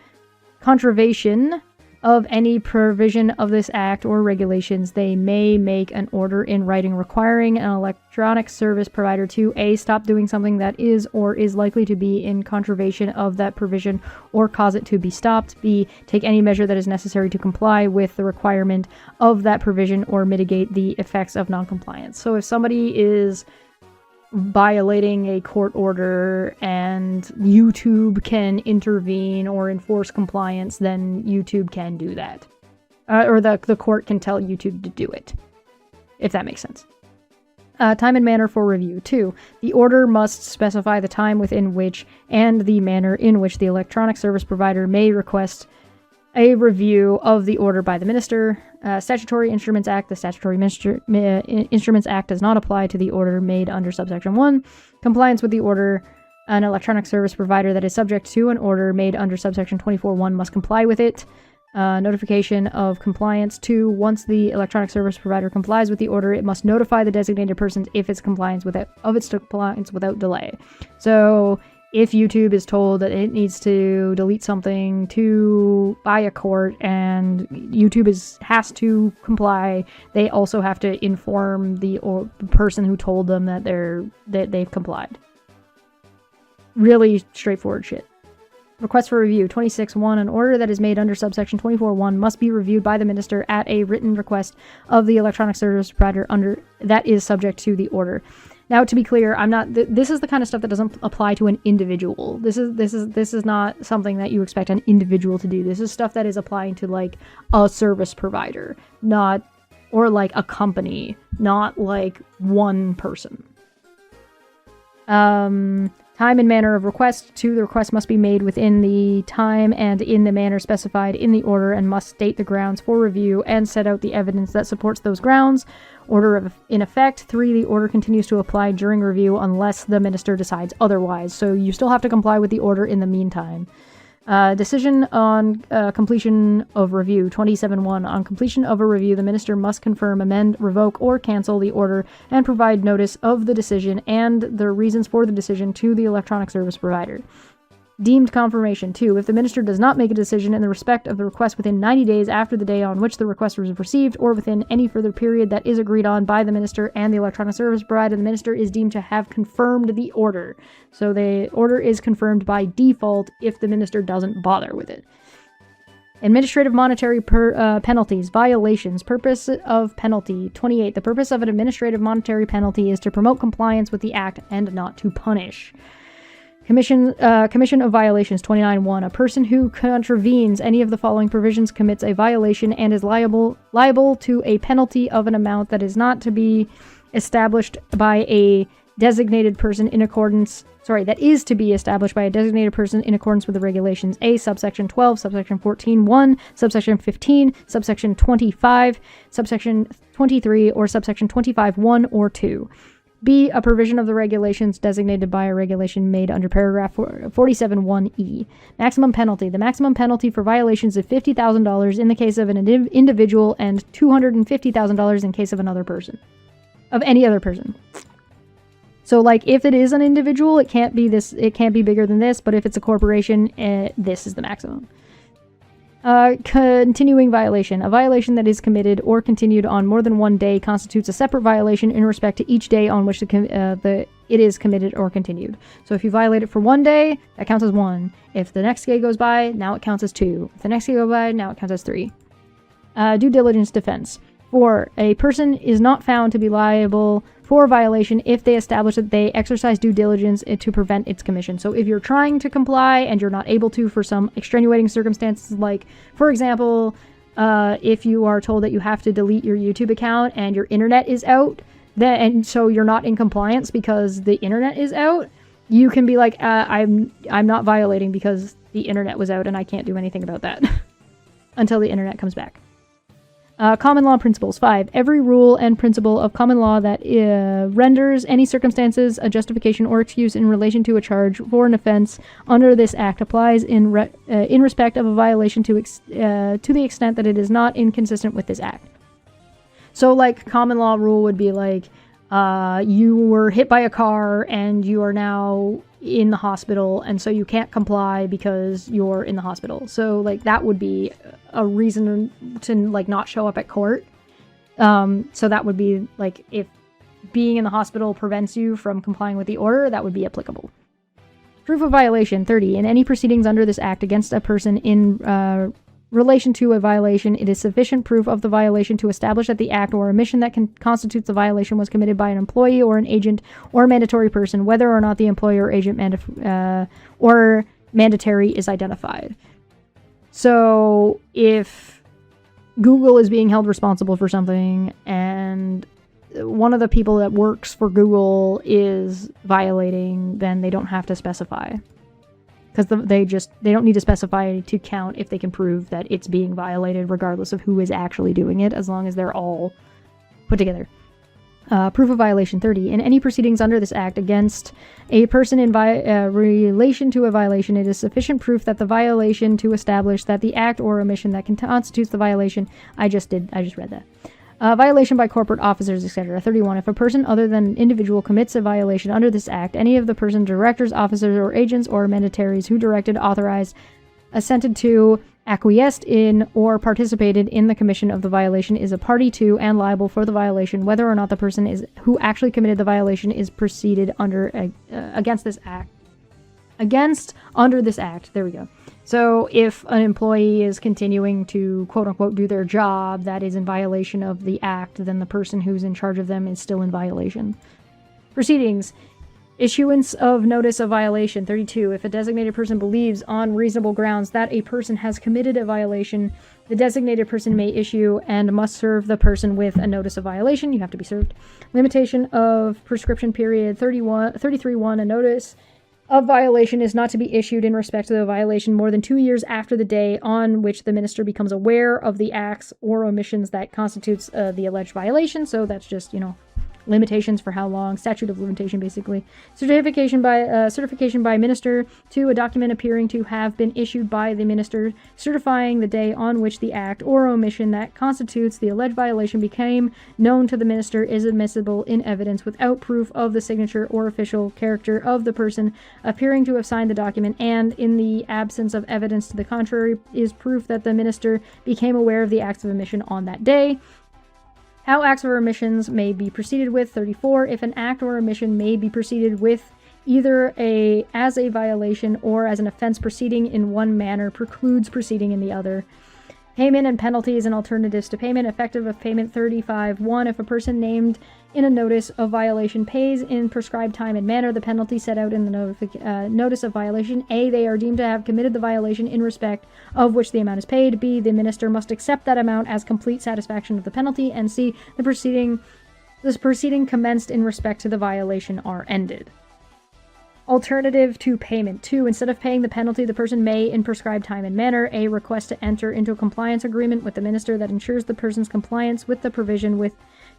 of any provision of this act or regulations, they may make an order in writing requiring an electronic service provider to A, stop doing something that is or is likely to be in contravention of that provision or cause it to be stopped, B, take any measure that is necessary to comply with the requirement of that provision or mitigate the effects of noncompliance. So if somebody is violating a court order and YouTube can intervene or enforce compliance, then YouTube can do that. Or the court can tell YouTube to do it, if that makes sense. Time and manner for review. 2. The order must specify the time within which and the manner in which the electronic service provider may request a review of the order by the minister. Statutory Instruments Act. The Statutory Instruments Act does not apply to the order made under subsection 1. Compliance with the order. An electronic service provider that is subject to an order made under subsection 24.1 must comply with it. Notification of compliance. 2. Once the electronic service provider complies with the order, it must notify the designated persons if its compliance without delay. So if YouTube is told that it needs to delete something by a court and YouTube has to comply, they also have to inform the person who told them that they've complied. Really straightforward shit. Request for review. 26.1. An order that is made under subsection 24.1 must be reviewed by the minister at a written request of the electronic service provider that is subject to the order. Now, to be clear, this is the kind of stuff that doesn't apply to an individual. This is not something that you expect an individual to do. This is stuff that is applying to like a service provider, or like a company, not like one person. Time and manner of request. 2. The request must be made within the time and in the manner specified in the order and must state the grounds for review and set out the evidence that supports those grounds. Order in effect. 3. The order continues to apply during review unless the minister decides otherwise. So you still have to comply with the order in the meantime. Decision on completion of review. 27.1. On completion of a review, the minister must confirm, amend, revoke, or cancel the order and provide notice of the decision and the reasons for the decision to the electronic service provider. Deemed confirmation. 2. If the minister does not make a decision in the respect of the request within 90 days after the day on which the request was received, or within any further period that is agreed on by the minister and the electronic service provider, the minister is deemed to have confirmed the order. So the order is confirmed by default if the minister doesn't bother with it. Administrative monetary penalties. Violations. Purpose of penalty. 28. The purpose of an administrative monetary penalty is to promote compliance with the act and not to punish. Commission of violations. 29.1. A person who contravenes any of the following provisions commits a violation and is liable to a penalty of an amount that is not to be established by a designated person in accordance. That is to be established by a designated person in accordance with the regulations. A. Subsection 12, subsection 14.1, subsection 15, subsection 25, subsection 23, or subsection 25.1 or 2. B. A provision of the regulations designated by a regulation made under paragraph 47.1e. Maximum penalty. The maximum penalty for violations is $50,000 in the case of an individual and $250,000 in case of any other person. So, like, if it is an individual, it can't be bigger than this, but if it's a corporation, this is the maximum. Continuing violation. A violation that is committed or continued on more than one day constitutes a separate violation in respect to each day on which it is committed or continued. So if you violate it for one day, that counts as 1. If the next day goes by, now it counts as 2. If the next day goes by, now it counts as 3. Due diligence defense. 4. A person is not found to be liable for a violation if they establish that they exercise due diligence to prevent its commission. So if you're trying to comply and you're not able to for some extenuating circumstances, like, for example, if you are told that you have to delete your YouTube account and your internet is out, and so you're not in compliance because the internet is out, you can be like, I'm not violating because the internet was out and I can't do anything about that until the internet comes back. Common law principles. 5. Every rule and principle of common law that renders any circumstances a justification or excuse in relation to a charge for an offense under this act applies in respect of a violation to the extent that it is not inconsistent with this act. So, like, common law rule would be like, you were hit by a car and you are now in the hospital, and so you can't comply because you're in the hospital. So like that would be a reason to like not show up at court. So that would be like if being in the hospital prevents you from complying with the order, that would be applicable. Proof of violation 30. In any proceedings under this act against a person in relation to a violation, it is sufficient proof of the violation to establish that the act or omission that constitutes the violation was committed by an employee or an agent or mandatory person, whether or not the employee or agent or mandatory is identified. So if Google is being held responsible for something and one of the people that works for Google is violating, then they don't have to specify. Because they don't need to specify to count if they can prove that it's being violated, regardless of who is actually doing it, as long as they're all put together. Proof of violation 30. In any proceedings under this act against a person in relation to a violation, it is sufficient proof that the violation to establish that the act or omission that constitutes the violation. I just read that. Violation by corporate officers, etc. 31. If a person other than an individual commits a violation under this act, any of the person, directors, officers, or agents, or mandatories who directed, authorized, assented to, acquiesced in, or participated in the commission of the violation is a party to and liable for the violation, whether or not the person is who actually committed the violation is proceeded under against this act. Under this act. There we go. So if an employee is continuing to quote-unquote do their job that is in violation of the act, then the person who's in charge of them is still in violation. Proceedings. Issuance of notice of violation. 32. If a designated person believes on reasonable grounds that a person has committed a violation, the designated person may issue and must serve the person with a notice of violation. You have to be served. Limitation of prescription period. 33.1. A notice of violation is not to be issued in respect to the violation more than 2 years after the day on which the minister becomes aware of the acts or omissions that constitutes the alleged violation. So that's just, limitations for how long, statute of limitation basically. Certification by minister to a document appearing to have been issued by the minister certifying the day on which the act or omission that constitutes the alleged violation became known to the minister is admissible in evidence without proof of the signature or official character of the person appearing to have signed the document, and in the absence of evidence to the contrary is proof that the minister became aware of the acts of omission on that day. How acts or omissions may be proceeded with. 34. If an act or omission may be proceeded with either as a violation or as an offense, proceeding in one manner precludes proceeding in the other. Payment and penalties and alternatives to payment. Effective of payment. 35.1. If a person named in a notice of violation pays in prescribed time and manner the penalty set out in the notice of violation, A, they are deemed to have committed the violation in respect of which the amount is paid. B, the minister must accept that amount as complete satisfaction of the penalty. And C, this proceeding commenced in respect to the violation are ended. Alternative to payment. 2. Instead of paying the penalty, the person may, in prescribed time and manner, A, request to enter into a compliance agreement with the minister that ensures the person's compliance with the provision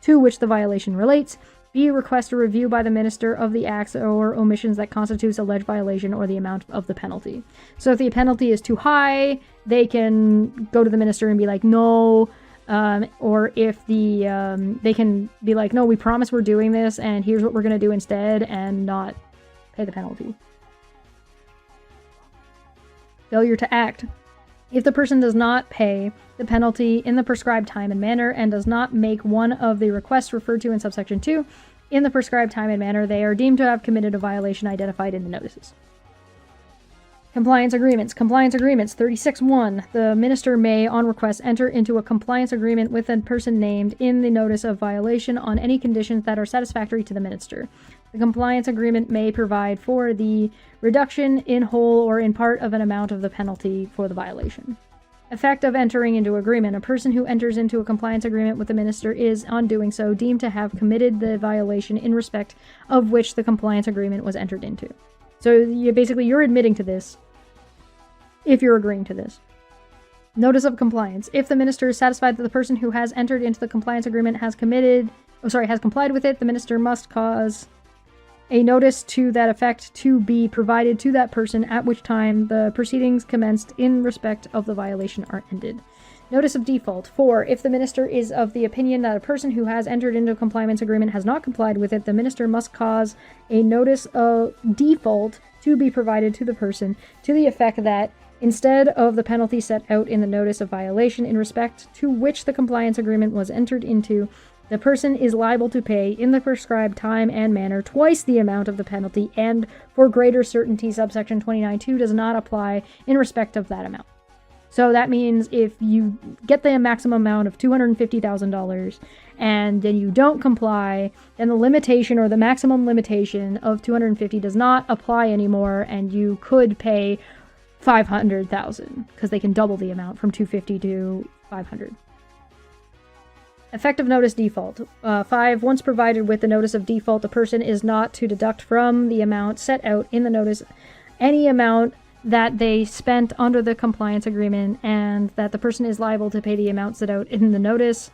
to which the violation relates. B, request a review by the minister of the acts or omissions that constitutes alleged violation or the amount of the penalty. So if the penalty is too high, they can go to the minister and be like, no. Or if they can be like, no, we promise we're doing this and here's what we're going to do instead, and not pay the penalty. Failure to act. If the person does not pay the penalty in the prescribed time and manner and does not make one of the requests referred to in subsection 2 in the prescribed time and manner, they are deemed to have committed a violation identified in the notices. Compliance agreements. Compliance agreements. 36.1. The minister may, on request, enter into a compliance agreement with a person named in the notice of violation on any conditions that are satisfactory to the minister. The compliance agreement may provide for the reduction in whole or in part of an amount of the penalty for the violation. Effect of entering into agreement. A person who enters into a compliance agreement with the minister is, on doing so, deemed to have committed the violation in respect of which the compliance agreement was entered into. So you're admitting to this if you're agreeing to this. Notice of compliance. If the minister is satisfied that the person who has entered into the compliance agreement has complied with it, the minister must cause a notice to that effect to be provided to that person, at which time the proceedings commenced in respect of the violation are ended. Notice of default. 4. If the minister is of the opinion that a person who has entered into a compliance agreement has not complied with it, the minister must cause a notice of default to be provided to the person to the effect that instead of the penalty set out in the notice of violation in respect to which the compliance agreement was entered into, the person is liable to pay in the prescribed time and manner twice the amount of the penalty, and for greater certainty, subsection 29(2) does not apply in respect of that amount. So that means if you get the maximum amount of $250,000 and then you don't comply, then the limitation or the maximum limitation of $250,000 does not apply anymore, and you could pay $500,000 because they can double the amount from $250,000 to $500,000. Effective notice default. 5. Once provided with the notice of default, the person is not to deduct from the amount set out in the notice any amount that they spent under the compliance agreement, and that the person is liable to pay the amount set out in the notice.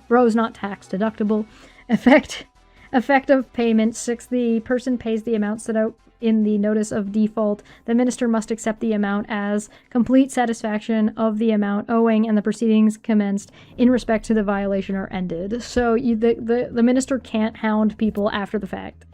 Bro's not tax deductible. Effective payment. 6. The person pays the amount set out in the notice of default. The minister must accept the amount as complete satisfaction of the amount owing, and the proceedings commenced in respect to the violation are ended. So the minister can't hound people after the fact.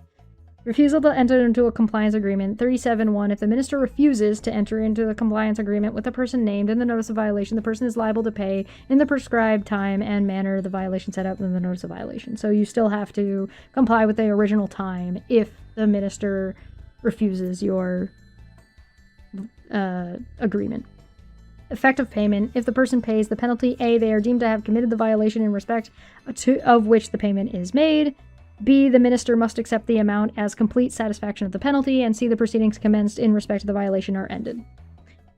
Refusal to enter into a compliance agreement. 37(1). If the minister refuses to enter into the compliance agreement with the person named in the notice of violation, the person is liable to pay in the prescribed time and manner the violation set out in the notice of violation. So you still have to comply with the original time if the minister refuses your agreement. Effective payment. If the person pays the penalty, A, they are deemed to have committed the violation in respect of which the payment is made. B, the minister must accept the amount as complete satisfaction of the penalty, and C, the proceedings commenced in respect to the violation are ended.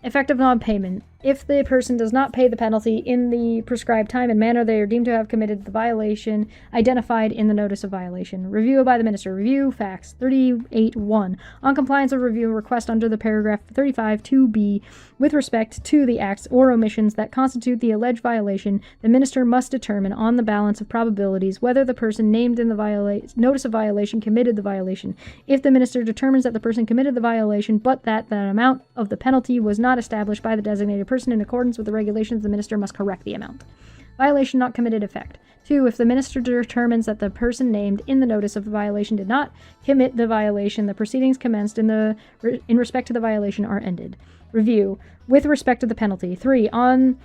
Effective non-payment. If the person does not pay the penalty in the prescribed time and manner, they are deemed to have committed the violation identified in the notice of violation. Review by the minister. Review facts. 38(1). On compliance of review request under the paragraph 35(2)(b), with respect to the acts or omissions that constitute the alleged violation, the minister must determine on the balance of probabilities whether the person named in the notice of violation committed the violation. If the minister determines that the person committed the violation, but that the amount of the penalty was not established by the designated person in accordance with the regulations, the minister must correct the amount. Violation not committed effect. 2. If the minister determines that the person named in the notice of the violation did not commit the violation, the proceedings commenced in respect to the violation are ended. Review. With respect to the penalty. 3. On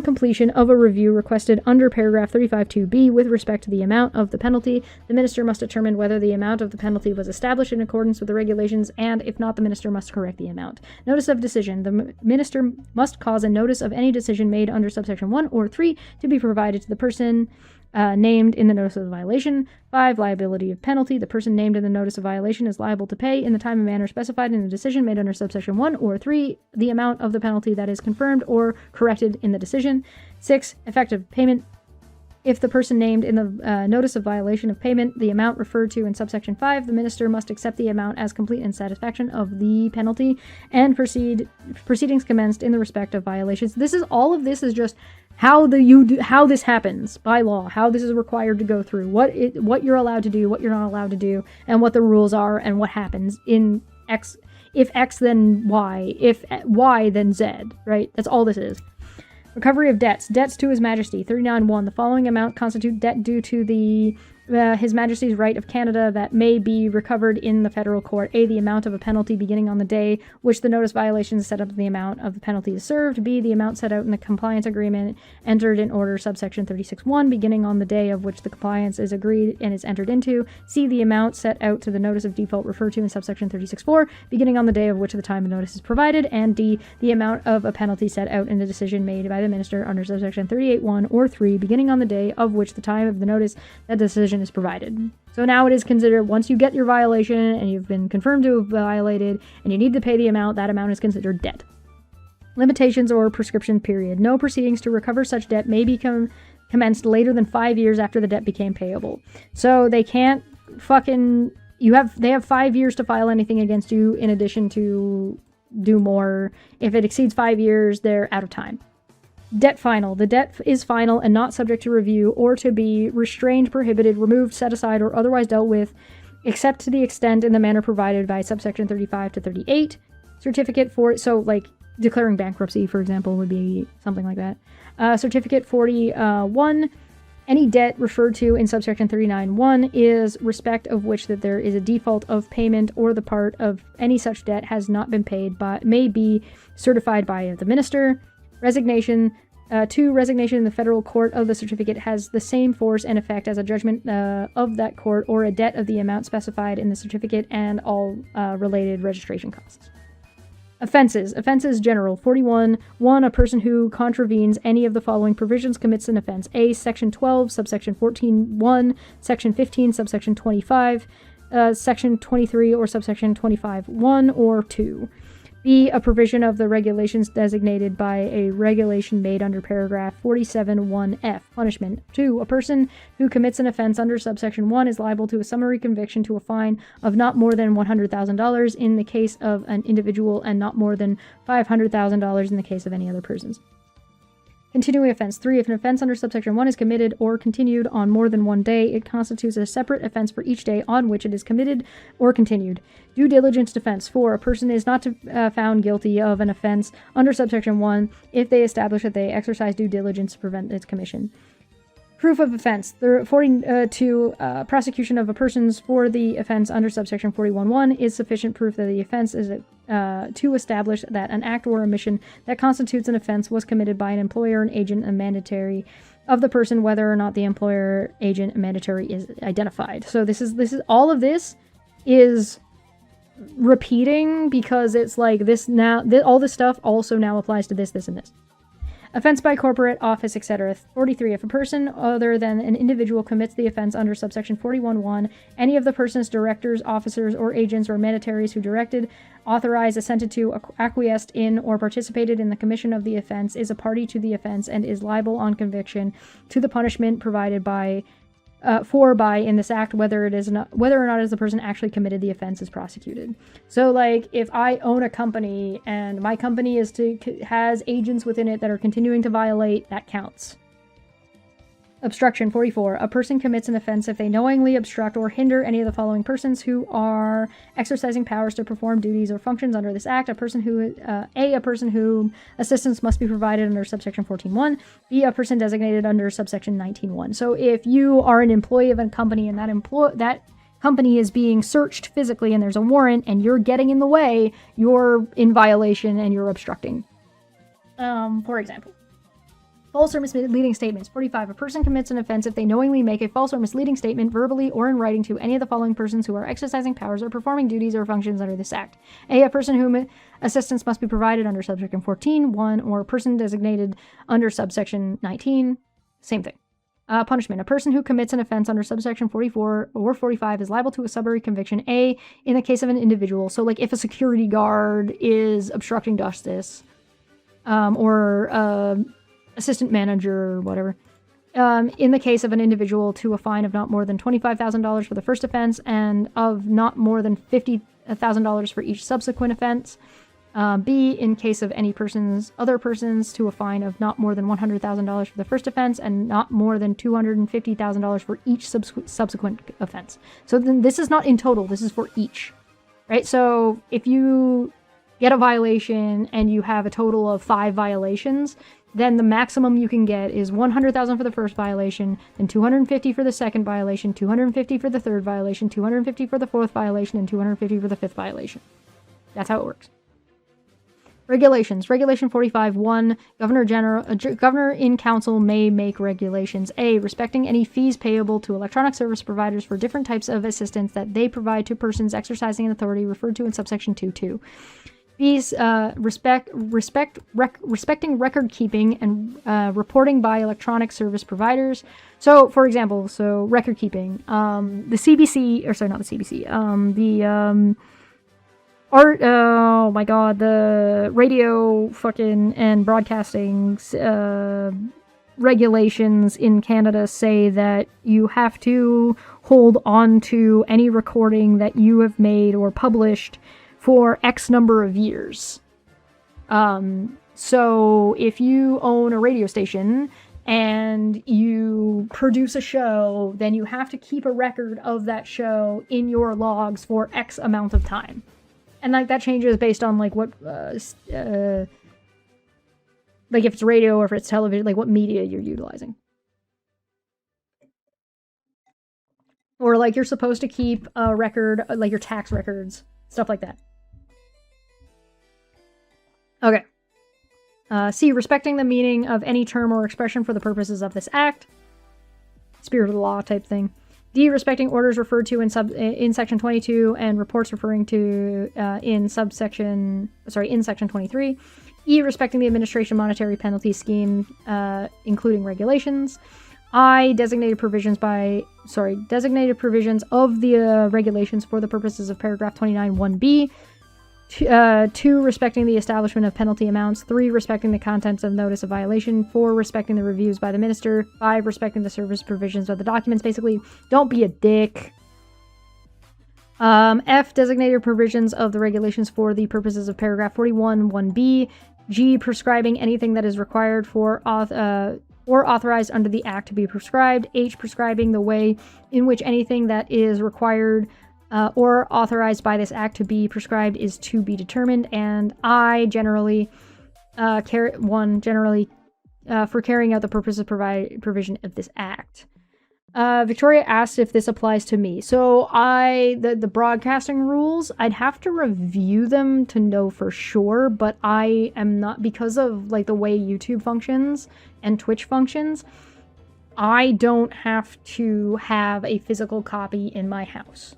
completion of a review requested under paragraph 35(2)(b), with respect to the amount of the penalty, the minister must determine whether the amount of the penalty was established in accordance with the regulations, and if not, the minister must correct the amount. Notice of decision. The minister must cause a notice of any decision made under subsection 1 or 3 to be provided to the person named in the notice of the violation. 5. Liability of penalty. The person named in the notice of violation is liable to pay in the time and manner specified in the decision made under subsection 1 or 3 the amount of the penalty that is confirmed or corrected in the decision. 6. Effective payment. If the person named in the notice of violation of payment the amount referred to in subsection 5, the minister must accept the amount as complete in satisfaction of the penalty, and proceedings commenced in the respect of violations. All of this is just how this happens by law, how this is required to go through, what you're allowed to do, what you're not allowed to do, and what the rules are, and what happens in X. If X, then Y. If Y, then Z. Right? That's all this is. Recovery of debts. Debts to His Majesty. 39(1). The following amount constitute debt due to His Majesty's right of Canada that may be recovered in the federal court. A. The amount of a penalty beginning on the day which the notice violation set up the amount of the penalty is served. B. The amount set out in the compliance agreement entered in order subsection 36(1) beginning on the day of which the compliance is agreed and is entered into. C. The amount set out to the notice of default referred to in subsection 36(4) beginning on the day of which the time of notice is provided. And D. The amount of a penalty set out in the decision made by the minister under subsection 38(1) or 3 beginning on the day of which the time of the notice that decision is provided. So now it is considered, once you get your violation and you've been confirmed to have violated and you need to pay the amount, that amount is considered debt. Limitations or prescription period. No proceedings to recover such debt may become commenced later than 5 years after the debt became payable. So they can't they have 5 years to file anything against you in addition to do more. If it exceeds 5 years, they're out of time. Debt final. The debt is final and not subject to review or to be restrained, prohibited, removed, set aside, or otherwise dealt with, except to the extent in the manner provided by subsection 35 to 38. Certificate for, declaring bankruptcy, for example, would be something like that. Certificate 41, any debt referred to in subsection 39(1) is respect of which that there is a default of payment or the part of any such debt has not been paid but may be certified by the minister. Resignation. 2. Resignation in the federal court of the certificate has the same force and effect as a judgment of that court or a debt of the amount specified in the certificate and all related registration costs. Offenses. Offenses general. 41. 1. A person who contravenes any of the following provisions commits an offense. A. Section 12, subsection 14(1), Section 15, subsection 25, Section 23, or subsection 25(1) or 2. B. A provision of the regulations designated by a regulation made under paragraph 47(1)(f). Punishment. 2. A person who commits an offense under subsection 1 is liable to a summary conviction to a fine of not more than $100,000 in the case of an individual and not more than $500,000 in the case of any other persons. Continuing offense. 3. If an offense under subsection 1 is committed or continued on more than one day, it constitutes a separate offense for each day on which it is committed or continued. Due diligence defense. 4. A person is not found guilty of an offense under subsection 1 if they establish that they exercise due diligence to prevent its commission. Proof of offense. 42. Prosecution of a person's for the offense under subsection 41(1) is sufficient proof that the offense is to establish that an act or omission that constitutes an offense was committed by an employer, an agent, and mandatory of the person, whether or not the employer, agent, and mandatory is identified. So this is all of this is repeating because it's like this now. All this stuff also now applies to this, and this. Offense by corporate, office, etc. 43. If a person other than an individual commits the offense under subsection 41(1), any of the person's directors, officers, or agents or mandatories who directed, authorized, assented to, acquiesced in, or participated in the commission of the offense is a party to the offense and is liable on conviction to the punishment provided by in this act, whether or not as the person actually committed the offense is prosecuted. So, like, if I own a company and my company has agents within it that are continuing to violate, that counts. Obstruction. 44. A person commits an offense if they knowingly obstruct or hinder any of the following persons who are exercising powers to perform duties or functions under this act. A person who assistance must be provided under subsection 14(1). B. A person designated under subsection 19(1). So if you are an employee of a company and that company is being searched physically and there's a warrant and you're getting in the way, you're in violation and you're obstructing. For example. False or misleading statements. 45. A person commits an offense if they knowingly make a false or misleading statement verbally or in writing to any of the following persons who are exercising powers or performing duties or functions under this act. A. A person whom assistance must be provided under subsection 14(1), or a person designated under subsection 19. Same thing. Punishment. A person who commits an offense under subsection 44 or 45 is liable to a summary conviction. A. In the case of an individual. So, like, if a security guard is obstructing justice, or assistant manager or whatever, in the case of an individual, to a fine of not more than $25,000 for the first offense and of not more than $50,000 for each subsequent offense. B, in case of any other persons, to a fine of not more than $100,000 for the first offense and not more than $250,000 for each subsequent offense. So then this is not in total, this is for each, right? So if you get a violation and you have a total of 5 violations, then the maximum you can get is $100,000 for the first violation, then $250 for the second violation, $250 for the third violation, $250 for the fourth violation, and $250 for the fifth violation. That's how it works. Regulations. Regulation 45(1). Governor in council may make regulations. A. Respecting any fees payable to electronic service providers for different types of assistance that they provide to persons exercising an authority referred to in subsection 2.2. B's, respecting record keeping and reporting by electronic service providers. So, for example, record keeping. The CBC, or sorry, not the CBC. The radio fucking and broadcasting regulations in Canada say that you have to hold on to any recording that you have made or published for X number of years. So if you own a radio station and you produce a show, then you have to keep a record of that show in your logs for X amount of time. And like that changes based on like what Like if it's radio or if it's television, like what media you're utilizing. Or like you're supposed to keep a record, like your tax records, stuff like that. Okay. C, respecting the meaning of any term or expression for the purposes of this act. Spirit of the law type thing. D, respecting orders referred to in section 22 and reports referring to in section 23. E, respecting the administration monetary penalty scheme, including regulations. I, designated provisions of the regulations for the purposes of paragraph 29 1b. 2, respecting the establishment of penalty amounts. 3, respecting the contents of notice of violation. 4, respecting the reviews by the minister. 5, respecting the service provisions of the documents. Basically, don't be a dick. F, designated provisions of the regulations for the purposes of paragraph 41 1b. G, prescribing anything that is required for or authorized under the act to be prescribed. H, prescribing the way in which anything that is required or authorized by this act to be prescribed is to be determined. And I, generally, for carrying out the purpose of provision of this act. Victoria asked if this applies to me. So the broadcasting rules, I'd have to review them to know for sure, but I am not, because of like the way YouTube functions and Twitch functions, I don't have to have a physical copy in my house.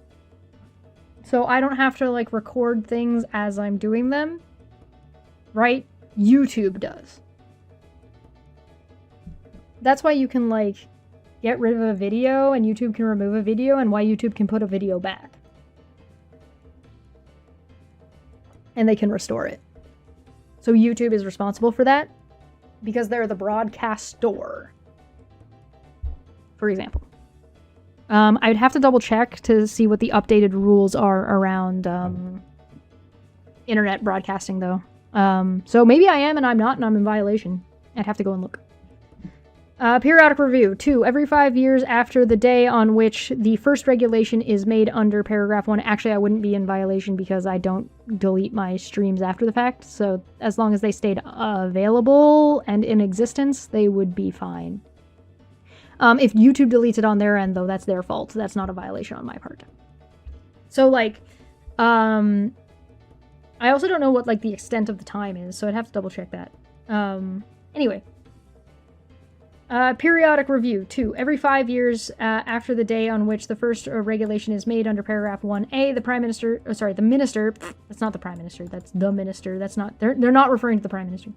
So I don't have to like record things as I'm doing them, right? YouTube does. That's why you can like get rid of a video and YouTube can remove a video, and why YouTube can put a video back. And they can restore it. So YouTube is responsible for that because they're the broadcaster, for example. I'd have to double check to see what the updated rules are around internet broadcasting, though. So maybe I am and I'm not, and I'm in violation. I'd have to go and look. Periodic review. 2. Every 5 years after the day on which the first regulation is made under paragraph 1. Actually, I wouldn't be in violation because I don't delete my streams after the fact. So as long as they stayed available and in existence, they would be fine. If YouTube deletes it on their end, though, that's their fault. That's not a violation on my part. So, like, I also don't know what, like, the extent of the time is, so I'd have to double check that. Anyway. Periodic review. 2. Every 5 years after the day on which the first regulation is made under paragraph 1A, the minister, that's not the prime minister, that's the minister, that's not, they're not referring to the prime minister.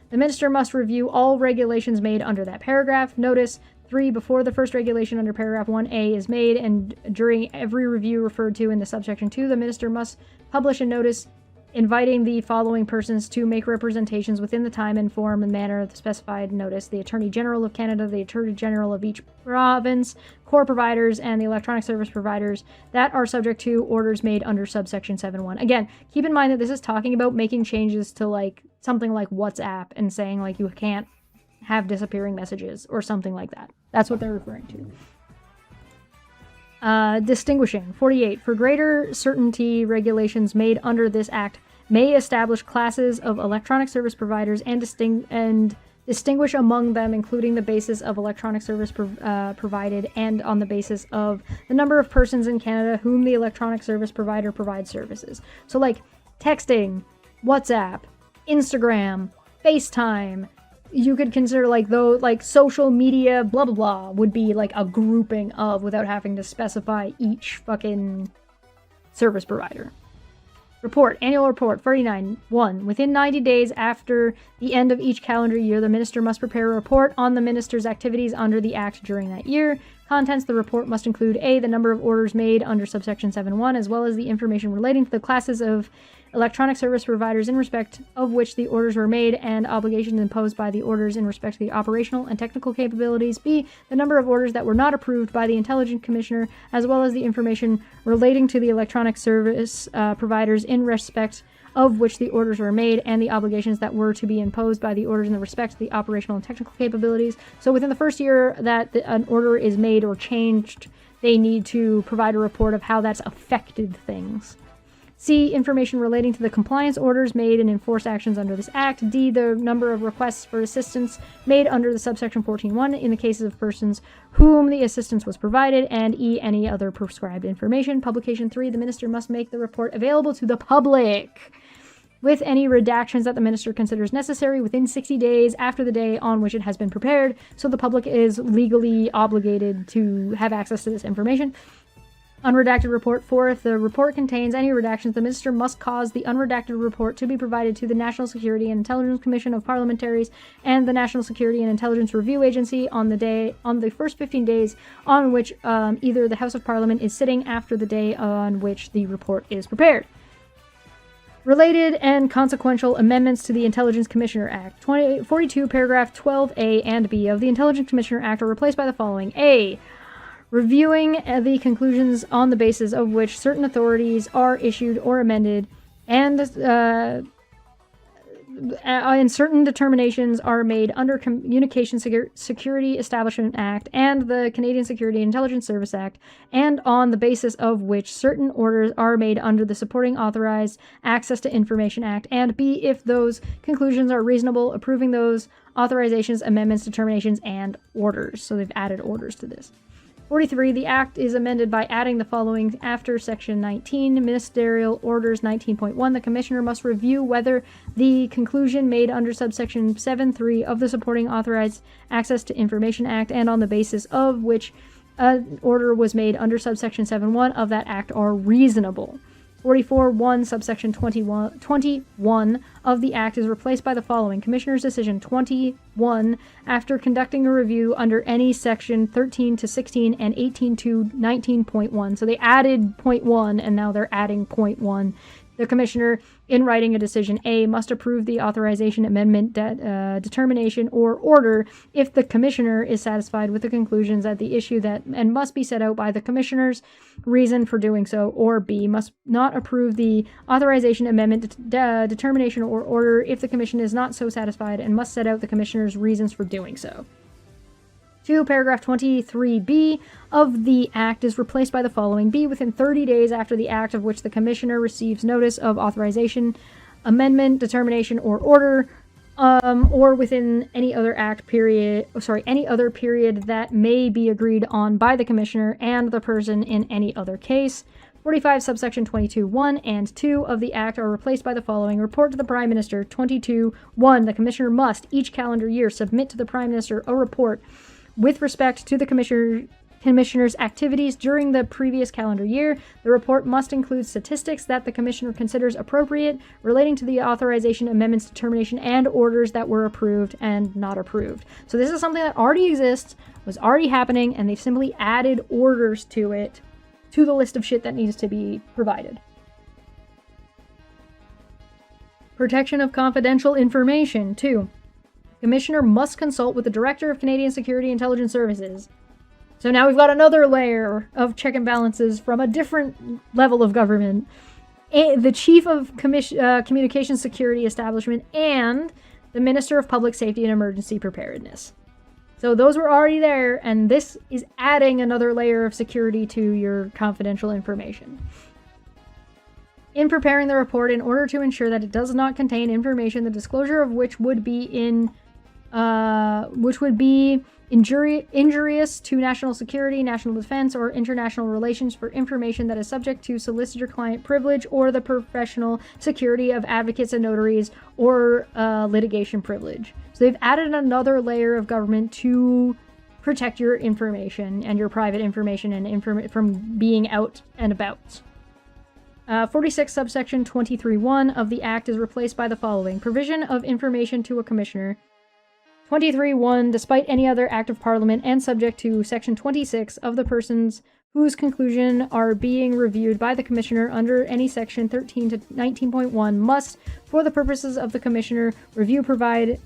The minister must review all regulations made under that paragraph. Notice 3. Before the first regulation under paragraph 1A is made and during every review referred to in the subsection 2, the minister must publish a notice inviting the following persons to make representations within the time and form and manner of the specified notice: the Attorney General of Canada, the Attorney General of each province, core providers, and the electronic service providers that are subject to orders made under subsection 7.1. Again, keep in mind that this is talking about making changes to like something like WhatsApp and saying like you can't have disappearing messages or something like that. That's what they're referring to. Distinguishing. 48. For greater certainty, regulations made under this act may establish classes of electronic service providers and distinguish among them, including the basis of electronic service provided and on the basis of the number of persons in Canada whom the electronic service provider provides services. So like texting, WhatsApp, Instagram, FaceTime, you could consider like those, like social media, blah blah blah, would be like a grouping of, without having to specify each fucking service provider. Report. Annual report. 49. 1. Within 90 days after the end of each calendar year, the minister must prepare a report on the minister's activities under the act during that year. Contents. The report must include A, the number of orders made under subsection 7.1, as well as the information relating to the classes of electronic service providers in respect of which the orders were made and obligations imposed by the orders in respect to the operational and technical capabilities. B, the number of orders that were not approved by the Intelligence Commissioner, as well as the information relating to the electronic service providers in respect of which the orders were made and the obligations that were to be imposed by the orders in respect to the operational and technical capabilities. So within the first year that an order is made or changed, they need to provide a report of how that's affected things. C, information relating to the compliance orders made and enforced actions under this act. D, the number of requests for assistance made under the subsection 14.1 in the cases of persons whom the assistance was provided. And E, any other prescribed information. Publication 3, the minister must make the report available to the public with any redactions that the minister considers necessary within 60 days after the day on which it has been prepared, so the public is legally obligated to have access to this information. Unredacted report. 4, if the report contains any redactions, the minister must cause the unredacted report to be provided to the National Security and Intelligence Commission of Parliamentaries and the National Security and Intelligence Review Agency on the first 15 days on which either the House of Parliament is sitting after the day on which the report is prepared. Related and consequential amendments to the Intelligence Commissioner Act. 42, paragraph 12A and B of the Intelligence Commissioner Act are replaced by the following. A, reviewing the conclusions on the basis of which certain authorities are issued or amended, and certain determinations are made under Communication Security Establishment Act and the Canadian Security Intelligence Service Act, and on the basis of which certain orders are made under the Supporting Authorized Access to Information Act, and B, if those conclusions are reasonable, approving those authorizations, amendments, determinations, and orders. So they've added orders to this. 43, the Act is amended by adding the following after Section 19, Ministerial Orders 19.1. The Commissioner must review whether the conclusion made under subsection 7.3 of the Supporting Authorized Access to Information Act and on the basis of which an order was made under subsection 7.1 of that Act are reasonable. 44.1, subsection 21 of the Act is replaced by the following. Commissioner's Decision 21, after conducting a review under any section 13 to 16 and 18 to 19.1. So they added point 1 and now they're adding point 1. The Commissioner, in writing a decision, A, must approve the authorization, amendment, determination, or order if the Commissioner is satisfied with the conclusions at the issue and must be set out by the Commissioner's reason for doing so, or B, must not approve the authorization, amendment, determination, or order if the Commission is not so satisfied and must set out the Commissioner's reasons for doing so. 2, paragraph 23B of the Act is replaced by the following. B, within 30 days after the Act of which the Commissioner receives notice of authorization, amendment, determination, or order, or within any other any other period that may be agreed on by the Commissioner and the person in any other case. 45, subsection 22.1 and 2 of the Act are replaced by the following. Report to the Prime Minister. 22.1, the Commissioner must, each calendar year, submit to the Prime Minister a report with respect to the Commissioner's activities during the previous calendar year. The report must include statistics that the Commissioner considers appropriate relating to the authorization, amendments, determination, and orders that were approved and not approved. So this is something that already exists, was already happening, and they've simply added orders to it, to the list of shit that needs to be provided. Protection of confidential information. 2. Commissioner must consult with the Director of Canadian Security Intelligence Services. So now we've got another layer of check and balances from a different level of government. The Chief of Communications Security Establishment and the Minister of Public Safety and Emergency Preparedness. So those were already there, and this is adding another layer of security to your confidential information. In preparing the report, in order to ensure that it does not contain information the disclosure of which would be injurious to national security, national defense, or international relations, for information that is subject to solicitor-client privilege or the professional security of advocates and notaries, or litigation privilege. So they've added another layer of government to protect your information and your private information and from being out and about. 46, subsection 23.1 of the Act is replaced by the following. Provision of information to a Commissioner. 23.1, despite any other Act of Parliament and subject to Section 26 of the persons whose conclusion are being reviewed by the Commissioner under any Section 13 to 19.1, must, for the purposes of the Commissioner, provide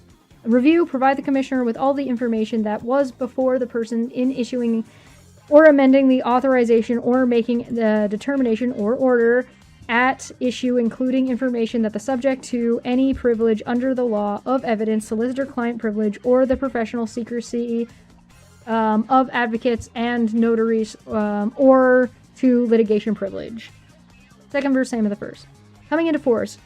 the Commissioner with all the information that was before the person in issuing or amending the authorization or making the determination or order at issue, including information that the subject to any privilege under the law of evidence, solicitor-client privilege, or the professional secrecy of advocates and notaries, or to litigation privilege. Second verse, same of the first. Coming into force.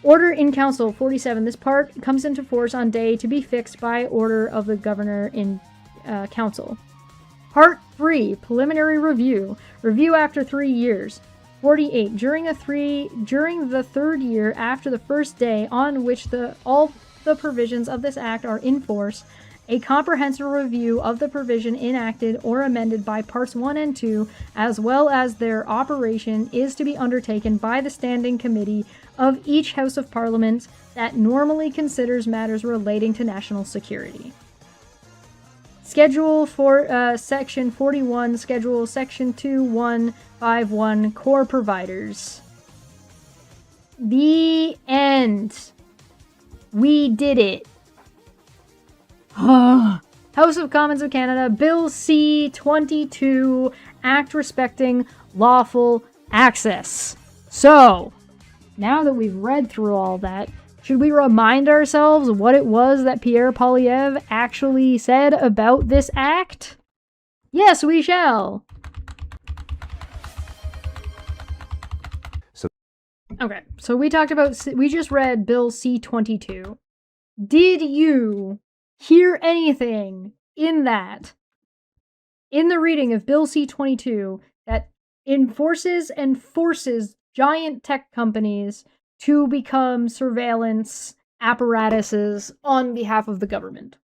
Order in Council 47. This part comes into force on day to be fixed by order of the Governor in Council. Part 3. Preliminary Review. Review after 3 years. 48. During the third year after the first day on which all the provisions of this act are in force, a comprehensive review of the provision enacted or amended by Parts 1 and 2, as well as their operation, is to be undertaken by the Standing Committee of each House of Parliament that normally considers matters relating to national security. Schedule for Section 41, Schedule Section 2151, Core Providers. The end. We did it. House of Commons of Canada, Bill C22, Act Respecting Lawful Access. So, now that we've read through all that, should we remind ourselves what it was that Pierre Poilievre actually said about this act? Yes, we shall. Okay, so we just read Bill C22. Did you hear anything in the reading of Bill C22 that enforces and forces giant tech companies to become surveillance apparatuses on behalf of the government?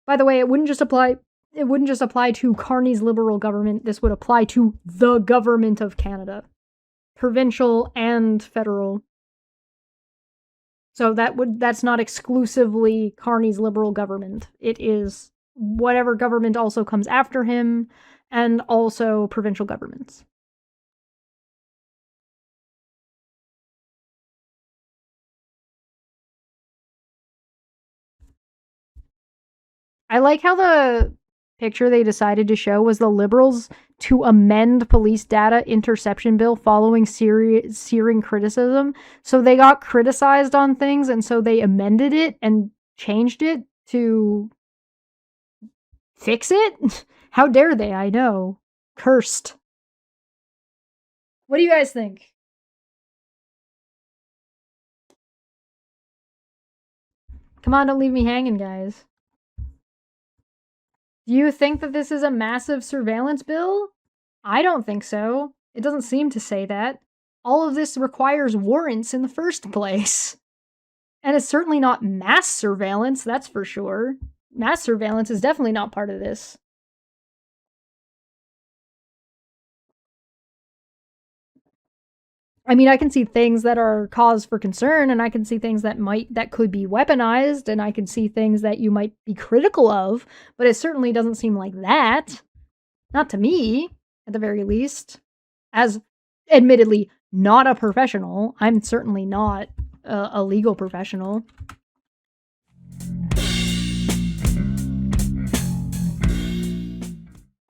By the way, it wouldn't just apply to Carney's Liberal government. This would apply to the government of Canada, provincial and federal. So that's not exclusively Carney's Liberal government. It is whatever government also comes after him, and also provincial governments. I like how the picture they decided to show was the Liberals to amend police data interception bill following searing criticism. So they got criticized on things, and so they amended it and changed it to fix it? How dare they? I know. Cursed. What do you guys think? Come on, don't leave me hanging, guys. Do you think that this is a massive surveillance bill? I don't think so. It doesn't seem to say that. All of this requires warrants in the first place. And it's certainly not mass surveillance, that's for sure. Mass surveillance is definitely not part of this. I mean, I can see things that are cause for concern, and I can see things that could be weaponized, and I can see things that you might be critical of, but it certainly doesn't seem like that. Not to me, at the very least. As, admittedly, not a professional. I'm certainly not a legal professional.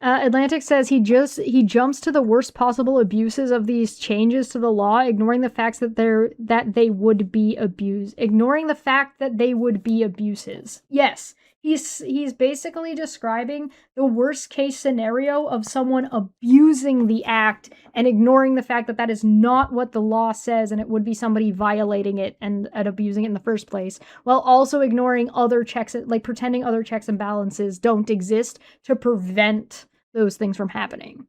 Atlantic says he jumps to the worst possible abuses of these changes to the law, ignoring the facts that they would be abused. Ignoring the fact that they would be abuses. Yes, he's basically describing the worst case scenario of someone abusing the act and ignoring the fact that that is not what the law says, and it would be somebody violating it and abusing it in the first place, while also ignoring other checks, like pretending other checks and balances don't exist to prevent those things from happening.